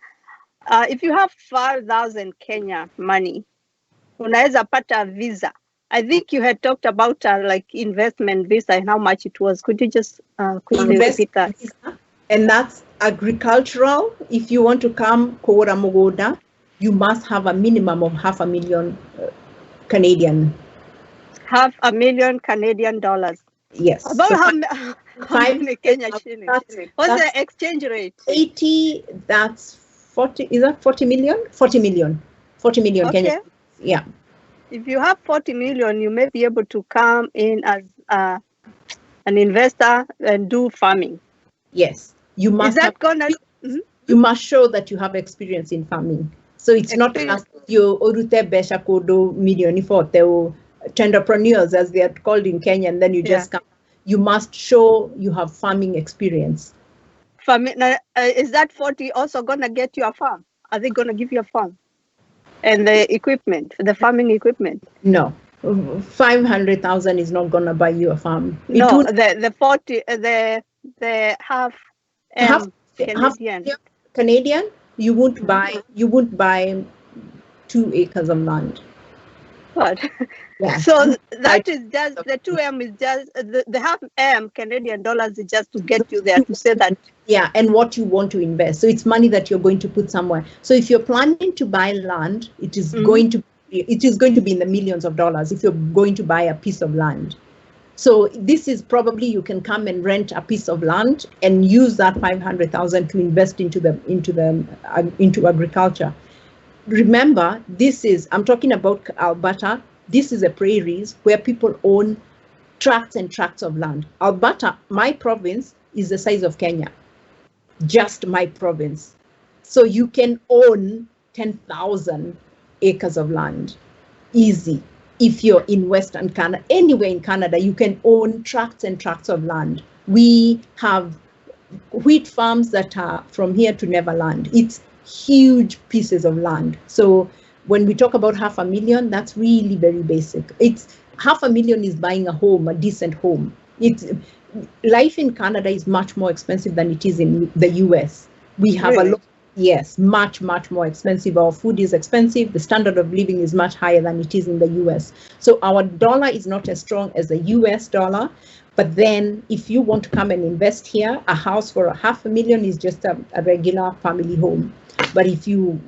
If you have 5,000 Kenya money, unaweza pata visa. I think you had talked about like investment visa and how much it was. Could you just quickly repeat that? Visa, and that's agricultural. If you want to come Kora Mogoda, you must have a minimum of $500,000 Canadian. $500,000 Canadian dollars. Yes. About so how many Kenya shillings? What's the exchange rate? 80, that's 40, is that 40 million? 40 million. 40 million Okay. Kenya. Yeah. If you have 40 million, you may be able to come in as an investor and do farming. Yes. You must. Is that gonna? You must show that you have experience in farming. So it's not just you orute besha kodo milioni forte or entrepreneurs as they are called in Kenya, and then you just come. You must show you have farming experience. Farming. Is that 40 also gonna get you a farm? Are they gonna give you a farm? And the equipment, the farming equipment? No, 500,000 is not gonna buy you a farm. No, the 40, the half Canadian. Canadian, you won't buy 2 acres of land. What? Yeah. So that is just the 2M is just the half M Canadian dollars is just to get you there to say that. Yeah, and what you want to invest. So it's money that you're going to put somewhere. So if you're planning to buy land, it is going to be in the millions of dollars if you're going to buy a piece of land. So this is probably you can come and rent a piece of land and use that 500,000 to invest into agriculture. Remember, I'm talking about Alberta. This is a prairies where people own tracts and tracts of land. Alberta, my province, is the size of Kenya. Just my province. So you can own 10,000 acres of land. Easy. If you're in Western Canada, anywhere in Canada, you can own tracts and tracts of land. We have wheat farms that are from here to Neverland. It's huge pieces of land. So when we talk about 500,000, that's really very basic. It's 500,000 is buying a home, a decent home. Life in Canada is much more expensive than it is in the US. We have much more expensive. Our food is expensive. The standard of living is much higher than it is in the US. So our dollar is not as strong as the US dollar. But then if you want to come and invest here, a house for 500,000 is just a regular family home. But if you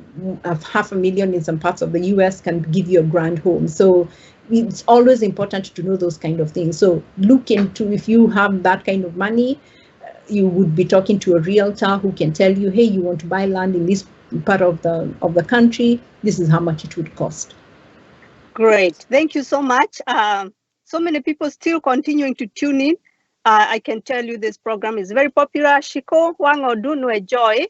have 500,000 in some parts of the US, can give you a grand home. So it's always important to know those kind of things. So look into, if you have that kind of money, you would be talking to a realtor who can tell you, hey, you want to buy land in this part of the country, this is how much it would cost. Great. Thank you so much. So many people still continuing to tune in. I can tell you this program is very popular. Shiko Wango Dunwe Joy,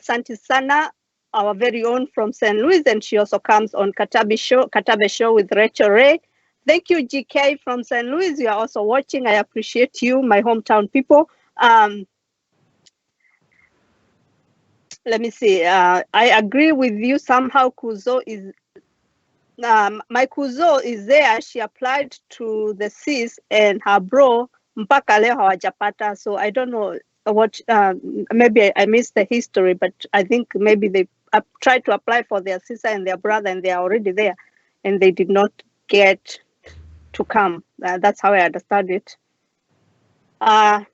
Santi Sana, our very own from St. Louis, and she also comes on Katabe Show with Rachel Ray. Thank you, GK from St. Louis. You are also watching. I appreciate you, my hometown people. Let me see. I agree with you. Somehow Kuzo is, my Kuzo is there. She applied to the CIS and her bro, mpaka leo hawajapata. So I don't know what, maybe I missed the history, but I think maybe they tried to apply for their sister and their brother and they are already there and they did not get to come. That's how I understand it.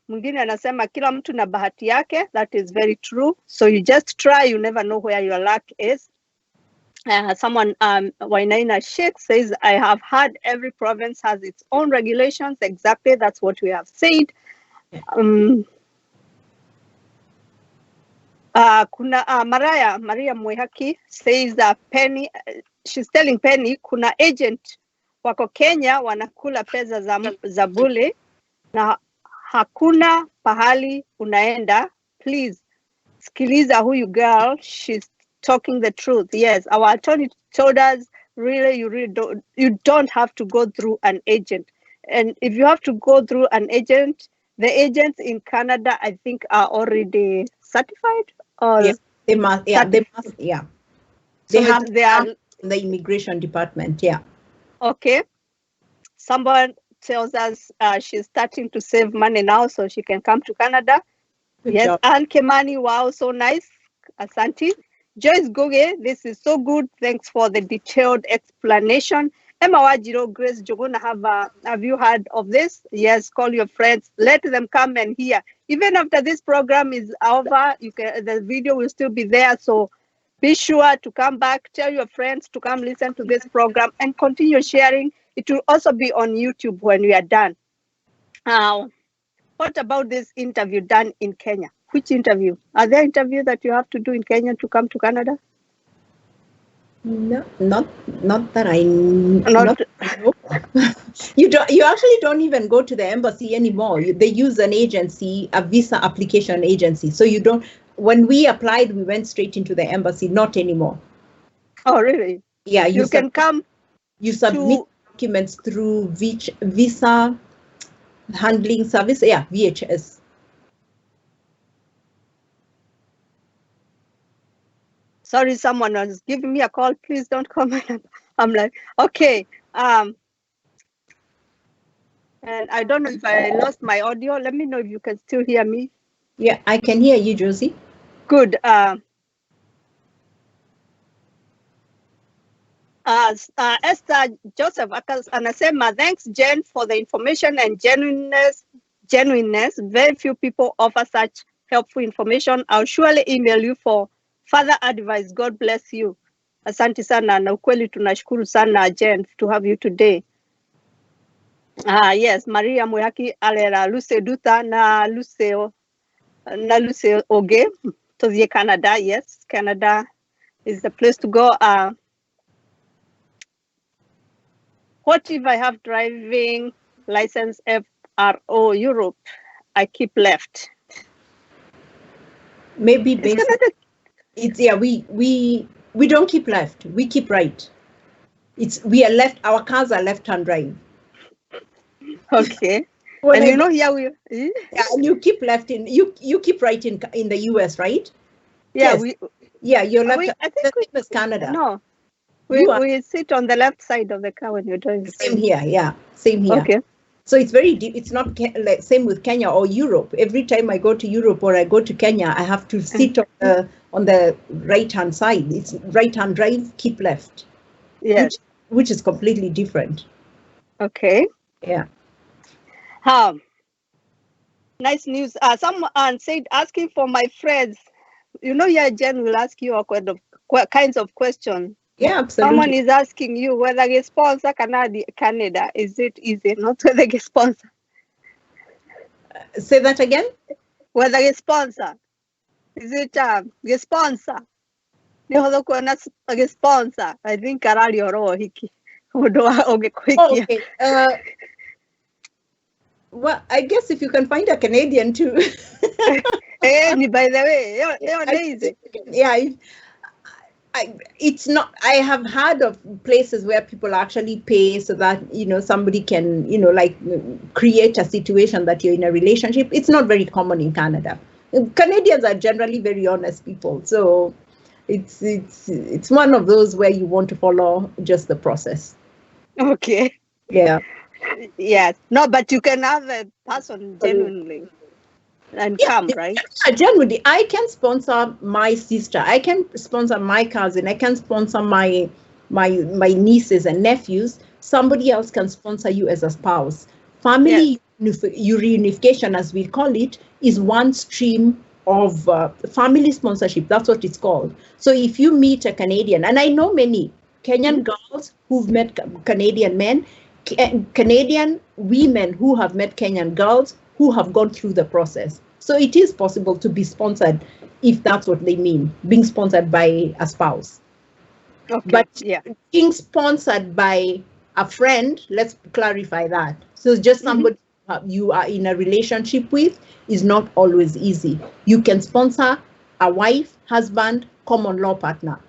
Mwingine anasema kila mtu na bahati yake. That is very true. So you just try, you never know where your luck is. Someone, Maina Sheikh says, I have heard every province has its own regulations. Exactly, that's what we have said. Kuna Maria Mwehaki says that Penny, she's telling Penny, kuna agent wako Kenya wanakula pesa za bure na hakuna pahali unaenda. Please sikiliza huyu girl, she's talking the truth. Yes, our attorney told us really you don't have to go through an agent, and if you have to go through an agent, the agents in Canada I think are already certified, or yes, they must. Yeah, they must. Yeah, so they are in the immigration department. Yeah. Okay. Someone tells us she's starting to save money now so she can come to Canada. Good yes, job. Anne Kemani, wow, so nice. Asante. Joyce Goge, this is so good. Thanks for the detailed explanation. Emma Wajiro, Grace Jogona, have you heard of this? Yes, call your friends. Let them come and hear. Even after this program is over, the video will still be there. So be sure to come back. Tell your friends to come listen to this program and continue sharing. It will also be on YouTube when we are done. What about this interview done in Kenya? Which interview? Are there interviews that you have to do in Kenya to come to Canada? No, not that I know. You actually don't even go to the embassy anymore. They use an agency, a visa application agency. So you don't. When we applied, we went straight into the embassy. Not anymore. Oh, really? Yeah, you can come. You submit documents through visa handling service. Yeah, VHS. Sorry, someone was giving me a call. Please don't comment. I'm like, okay. And I don't know if I lost my audio. Let me know if you can still hear me. Yeah, I can hear you, Josie. Good. Esther Joseph anasema, thanks Jen for the information and genuineness. Very few people offer such helpful information. I'll surely email you for further advice. God bless you. Asante sana na ukweli tunashukuru sana Jen to have you today. Yes, Maria Muyaki alera Luce Duta na Luce Oge to the Canada. Yes, Canada is the place to go. What if I have driving license FRO Europe? I keep left. Maybe it's yeah. We don't keep left. We keep right. We are left. Our cars are left-hand drive. Okay. And you know here we. Yeah, and you keep left in. You keep right in the US, right? Yeah. Yes. You're left. I think we Canada. No. We sit on the left side of the car when you're driving. Same here, yeah. Same here. Okay. So it's very deep. It's not like same with Kenya or Europe. Every time I go to Europe or I go to Kenya, I have to sit on the right-hand side. It's right-hand drive, keep left. Yes. Which is completely different. Okay. Yeah. Nice news. Someone said asking for my friends. You know, yeah, Jen will ask you kinds of questions. Yeah, absolutely. Someone is asking you whether you sponsor Canada. Is it easy? Not whether you sponsor. Say that again. Whether you sponsor. Is it you sponsor? You sponsor. I think karali oro hiki. Okay. Well, I guess if you can find a Canadian too. By the way, you're lazy. Yeah. it's not, I have heard of places where people actually pay so that, somebody can, like create a situation that you're in a relationship. It's not very common in Canada. Canadians are generally very honest people. So it's one of those where you want to follow just the process. Okay. Yeah. Yes. No, but you can have a person genuinely and come, right? Generally, I can sponsor my sister. I can sponsor my cousin. I can sponsor my nieces and nephews. Somebody else can sponsor you as a spouse. Family reunification, as we call it, is one stream of family sponsorship. That's what it's called. So if you meet a Canadian, and I know many Kenyan girls who've met Canadian men, Canadian women who have met Kenyan girls who have gone through the process. So it is possible to be sponsored, if that's what they mean, being sponsored by a spouse. Okay. But yeah, being sponsored by a friend, let's clarify that. So just somebody you are in a relationship with is not always easy. You can sponsor a wife, husband, common law partner.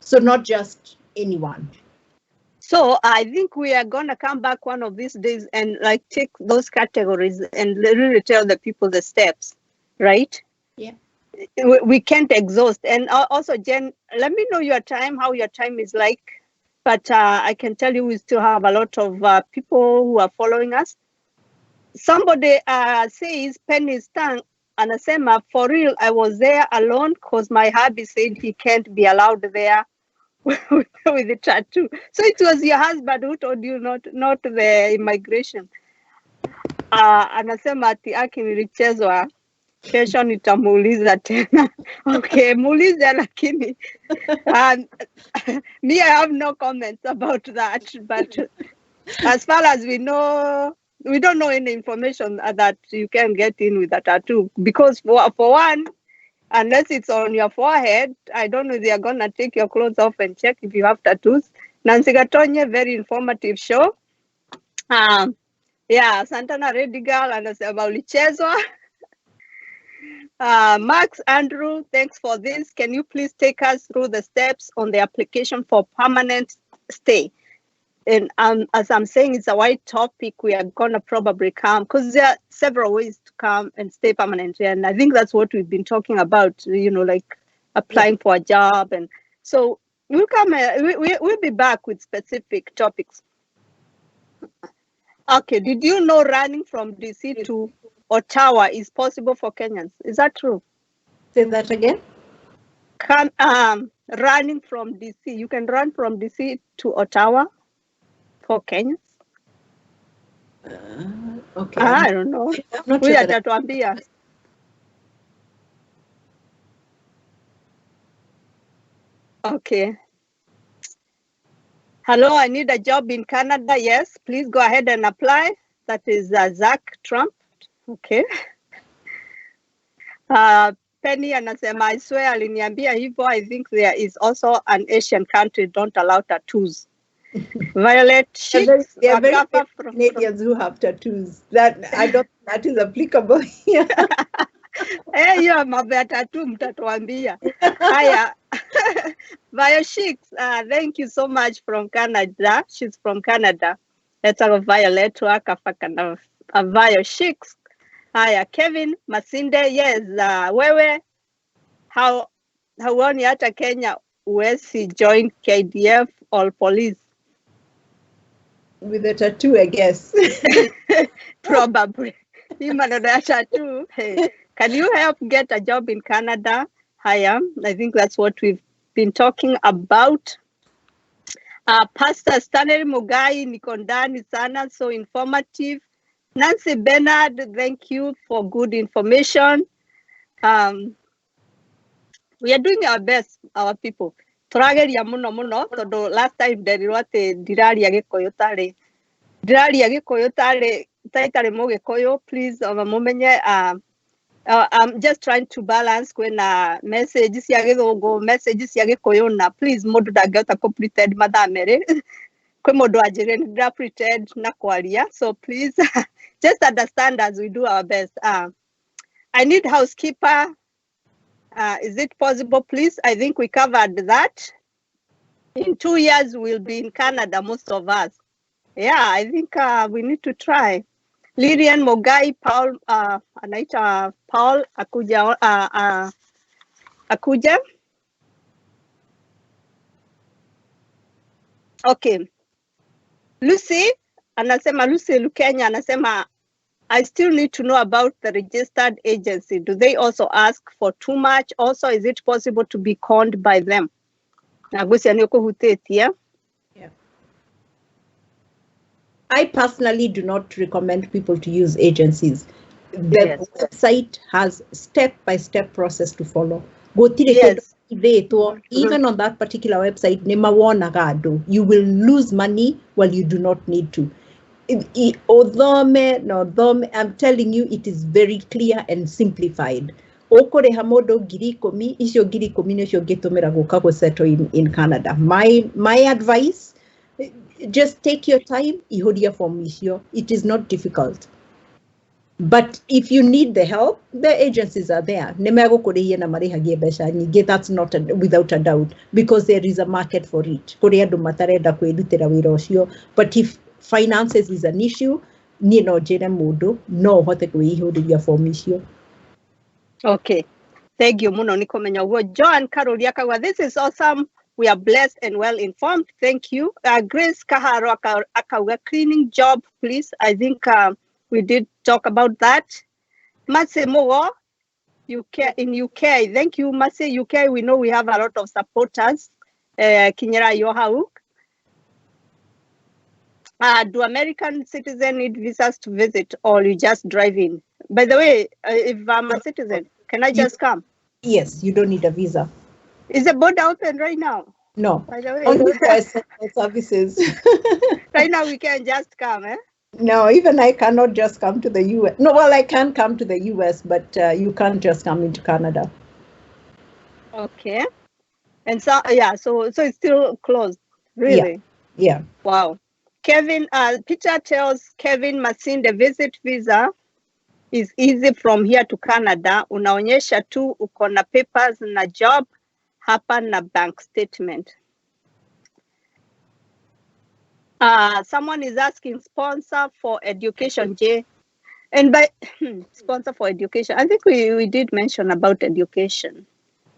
So not just anyone. So I think we are going to come back one of these days and like take those categories and really tell the people the steps, right? Yeah. We can't exhaust. And also, Jen, let me know your time, how your time is like. But I can tell you we still have a lot of people who are following us. Somebody says, Penny's tongue, anasema, for real, I was there alone because my hubby said he can't be allowed there with the tattoo. So it was your husband who told you not the immigration. Anasema ati aki nilichezwa, kesho nitamuuliza tena. Okay, muulize lakini. Me, I have no comments about that. But as far as we know, we don't know any information that you can get in with a tattoo. Because for one, unless it's on your forehead, I don't know if they are going to take your clothes off and check if you have tattoos. Nancy Gatonye, very informative show. Yeah, Santana Ready Girl, and about Lichezwa. Max Andrew, thanks for this. Can you please take us through the steps on the application for permanent stay? And as I'm saying, it's a wide topic. We are going to probably come because there are several ways to come and stay permanently. And I think that's what we've been talking about, like applying for a job. And so we'll come, we'll be back with specific topics. Okay, did you know running from DC to Ottawa is possible for Kenyans? Is that true? Say that again. Running from DC, you can run from DC to Ottawa for Kenyans? Okay. I don't know. I'm not We sure are that Tatuambia. Okay. Hello, I need a job in Canada. Yes, please go ahead and apply. That is Zach Trump. Okay. Penny anasema, I swear aliniambia hivyo. I think there is also an Asian country don't allow tattoos. Violet Chicks. there are very few Canadians who have tattoos. That I don't think that is applicable here. Hey, you are mambo ya tattoo mtatuambia. Haya. Violet Chicks, thank you so much from Canada. She's from Canada. Let's have Violet wakafakana. Violet Chicks. Haya, Kevin Masinde, yes, wewe hauoni hata Kenya uwezi join KDF or police? With a tattoo, I guess. Probably. Hii maneno ya tattoo. Hey, can you help get a job in Canada? Haya, I think that's what we've been talking about. Pastor Stanley Mugai, niko ndani sana, so informative. Nancy Bernard, thank you for good information. We are doing our best, our people. Turageria muno tondu last time nderirwo ati ndiraria gikuyu tari taitari mu gikuyu. Please mumenye I'm just trying to balance kwina messages cia githungu, messages cia gikuyu, na please mundu ndangihota ku pretend mathaa meri kwi mundu anjire ndira pretend na kwaria. So please just understand as we do our best. I need housekeeper. Is it possible, please? I think we covered that. In 2 years, we'll be in Canada, most of us. Yeah, I think we need to try. Lilian Mogai, Paul, anaita Paul akuja, akuja. Okay. Lucy anasema, Lucy Lukenya anasema, I still need to know about the registered agency. Do they also ask for too much? Also, is it possible to be conned by them? Nagusia ni ukuhutetia. I personally do not recommend people to use agencies. The Yes. website has step-by-step process to follow. Gotire Yes. kindu even on that particular website, you will lose money while you do not need to. I'm telling you, it is very clear and simplified. Okoreha modo ngiri ikumi, icio ngiri ikumi nicio ngitumira guka go settle in Canada. My advice, just take your time, ihuria form icio. It is not difficult. But if you need the help, the agencies are there. Nemegukuriye na marihagie mbeca nyingi, that's not without a doubt, because there is a market for it. Kuri andu matarenda kwirutira wira ucio, but if finances is an issue, nie no njire mundu no hote kwihuriria form icio. Okay. Thank you, muno nikomenya uguo. Joan Karoli akagwa, this is awesome. We are blessed and well informed. Thank you. Grace Kaharo akagwa, cleaning job, please. I think we did talk about that. Mase Mogo, UK, in UK. Thank you, Mase. UK, we know we have a lot of supporters. Kinyera Yohauk. Do American citizens need visas to visit, or you just drive in? By the way, if I'm a citizen, can I just come? Yes, you don't need a visa. Is the border open right now? No. By the way, Only for essential services. right now we can just come, eh? No, even I cannot just come to the US. No, well, I can come to the US, but you can't just come into Canada. Okay. And so, yeah, so it's still closed, really? Yeah. Wow. Kevin, Peter tells Kevin Masinde visit visa is easy from here to Canada. Unaonyesha tu uko na papers na job, hapa na bank statement. Someone is asking sponsor for education, Jay. And by sponsor for education, I think we did mention about education.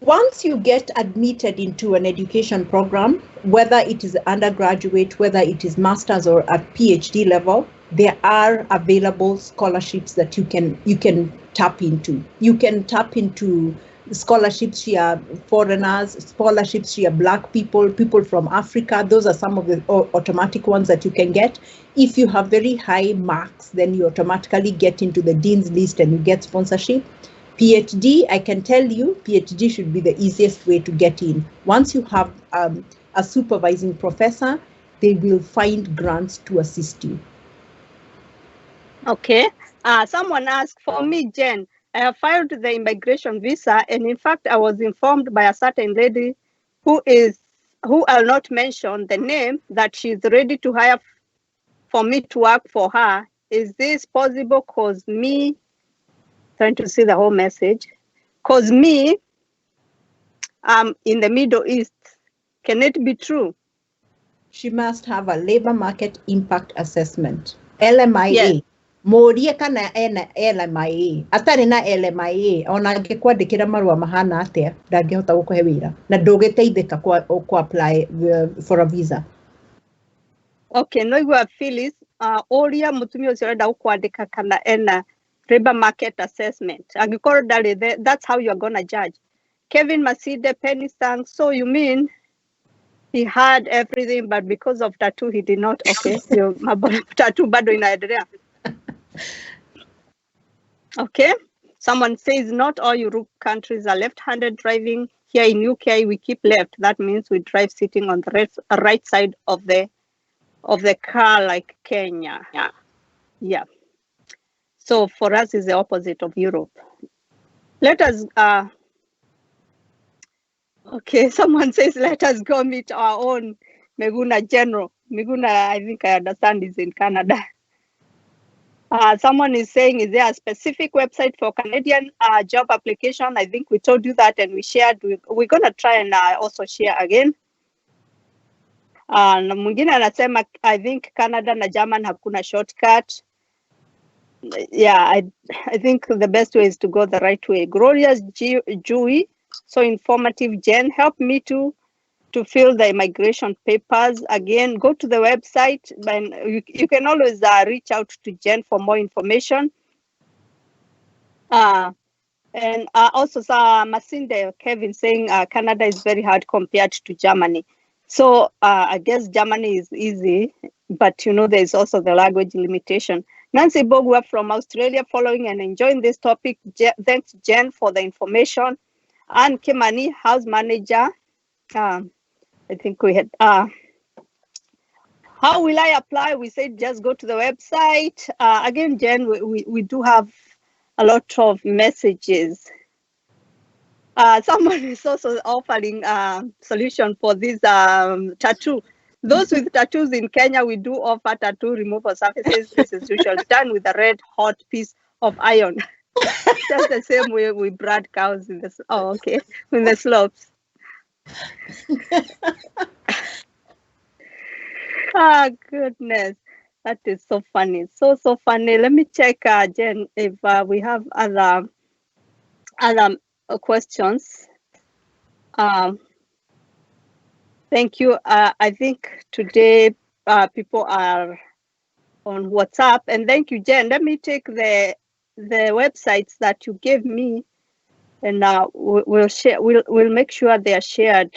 Once you get admitted into an education program, whether it is undergraduate, whether it is master's or at PhD level, there are available scholarships that you can tap into. You can tap into scholarships via foreigners, scholarships via Black people, people from Africa. Those are some of the automatic ones that you can get. If you have very high marks, then you automatically get into the dean's list and you get sponsorship. PhD, I can tell you, PhD should be the easiest way to get in. Once you have a supervising professor, they will find grants to assist you. Okay. Someone asked, for me, Jen, I have filed the immigration visa, and in fact, I was informed by a certain lady who I'll not mention the name, that she's ready to hire for me to work for her. Is this possible? Cause me, trying to see the whole message, cause me, I'm in the Middle East. Can it be true? She must have a labor market impact assessment, LMIA. Yes. Morie kana ena LMIA, atari na LMIA, ona angekwandikira marua mahana atia, ndangihota gukuhe wira na ndugiteithika ku apply for a visa. Okay, no igua Phyllis, oria mutumia ucio urenda gukwandika kana ena labor market assessment. Angikorwo ndari there, that's how you're gonna judge. Kevin Maside, Penny sang, so you mean he had everything, but because of tattoo he did not? Okay, tattoo bado inaendelea. Okay, someone says not all Europe countries are left-handed driving. Here in UK, we keep left. That means we drive sitting on the right side of the car, like Kenya. Yeah. So for us, it's the opposite of Europe. Let us. Okay, someone says let us go meet our own Meguna General. Meguna, I think I understand, is in Canada. Someone is saying, is there a specific website for Canadian job application? I think we told you that and we shared. We're going to try and also share again. Na mwingine anasema I think Canada na German hakuna shortcut. Yeah, I think the best way is to go the right way. Glorious Jui, so informative. Jen, help me to fill the immigration papers. Again, go to the website, and you can always reach out to Jen for more information. And also Masinde Kevin saying Canada is very hard compared to Germany. So I guess Germany is easy, but you know there's also the language limitation. Nancy Bogwa from Australia following and enjoying this topic. Thanks Jen for the information. Anne Kimani, house manager. I think we had how will I apply? We said just go to the website. Again, Jen, we do have a lot of messages. Someone is also offering solution for this tattoo. Those with tattoos in Kenya, we do offer tattoo removal services. This is usually done with a red hot piece of iron. Just the same way we brand cows in the in the slopes. Goodness, that is so funny, so funny. Let me check, Jen, if we have other questions. Thank you. I think today people are on WhatsApp, and thank you, Jen. Let me take the websites that you gave me, and we'll share. We'll make sure they are shared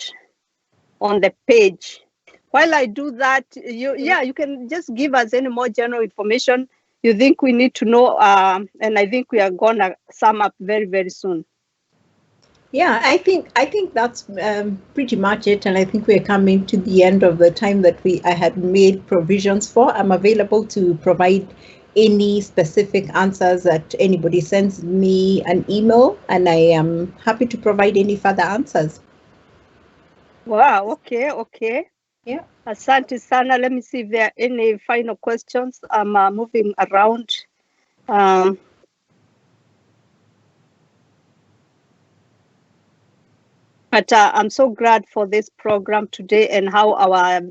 on the page. While I do that, you can just give us any more general information you think we need to know, and I think we are gonna sum up very, very soon. Yeah, I think that's pretty much it, and I think we're coming to the end of the time that I had made provisions for. I'm available to provide any specific answers that anybody sends me an email, and I am happy to provide any further answers. Wow, okay. Yeah. Asante sana. Let me see if there are any final questions. I'm moving around. But I'm so glad for this program today and how our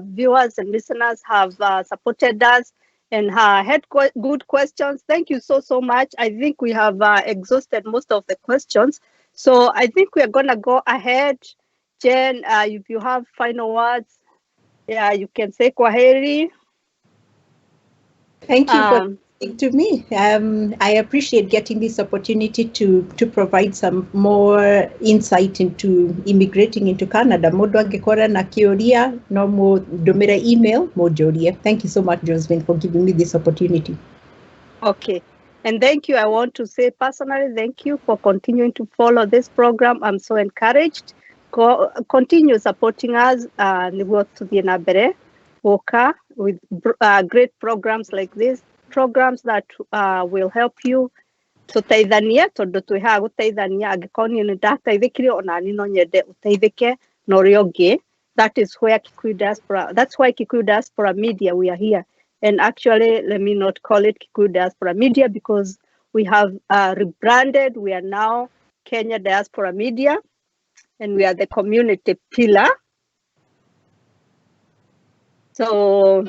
viewers and listeners have supported us and had good questions. Thank you so much. I think we have exhausted most of the questions. So I think we are going to go ahead. Jen, if you have final words, yeah, you can say kwaheri. Thank you for listening to me. I appreciate getting this opportunity to provide some more insight into immigrating into Canada. Mundu angikora na kioria no mundomera email mujorie. Thank you so much, Josephine, for giving me this opportunity. Okay. And thank you. I want to say personally, thank you for continuing to follow this program. I'm so encouraged. Continue supporting us and work to the Nabere Woka with great programs like this, programs that will help you tũteithanie tondu twihaga guteithania angĩkorwo niĩ nĩ ndateithĩkire ona niĩ no nyende ũteithĩke na ũrĩa ũngĩ. That is where Kikuyu Diaspora, that's why Kikuyu Diaspora Media, we are here. And actually, let me not call it Kikuyu Diaspora Media because we have rebranded. We are now Kenya Diaspora Media, and we are the community pillar. So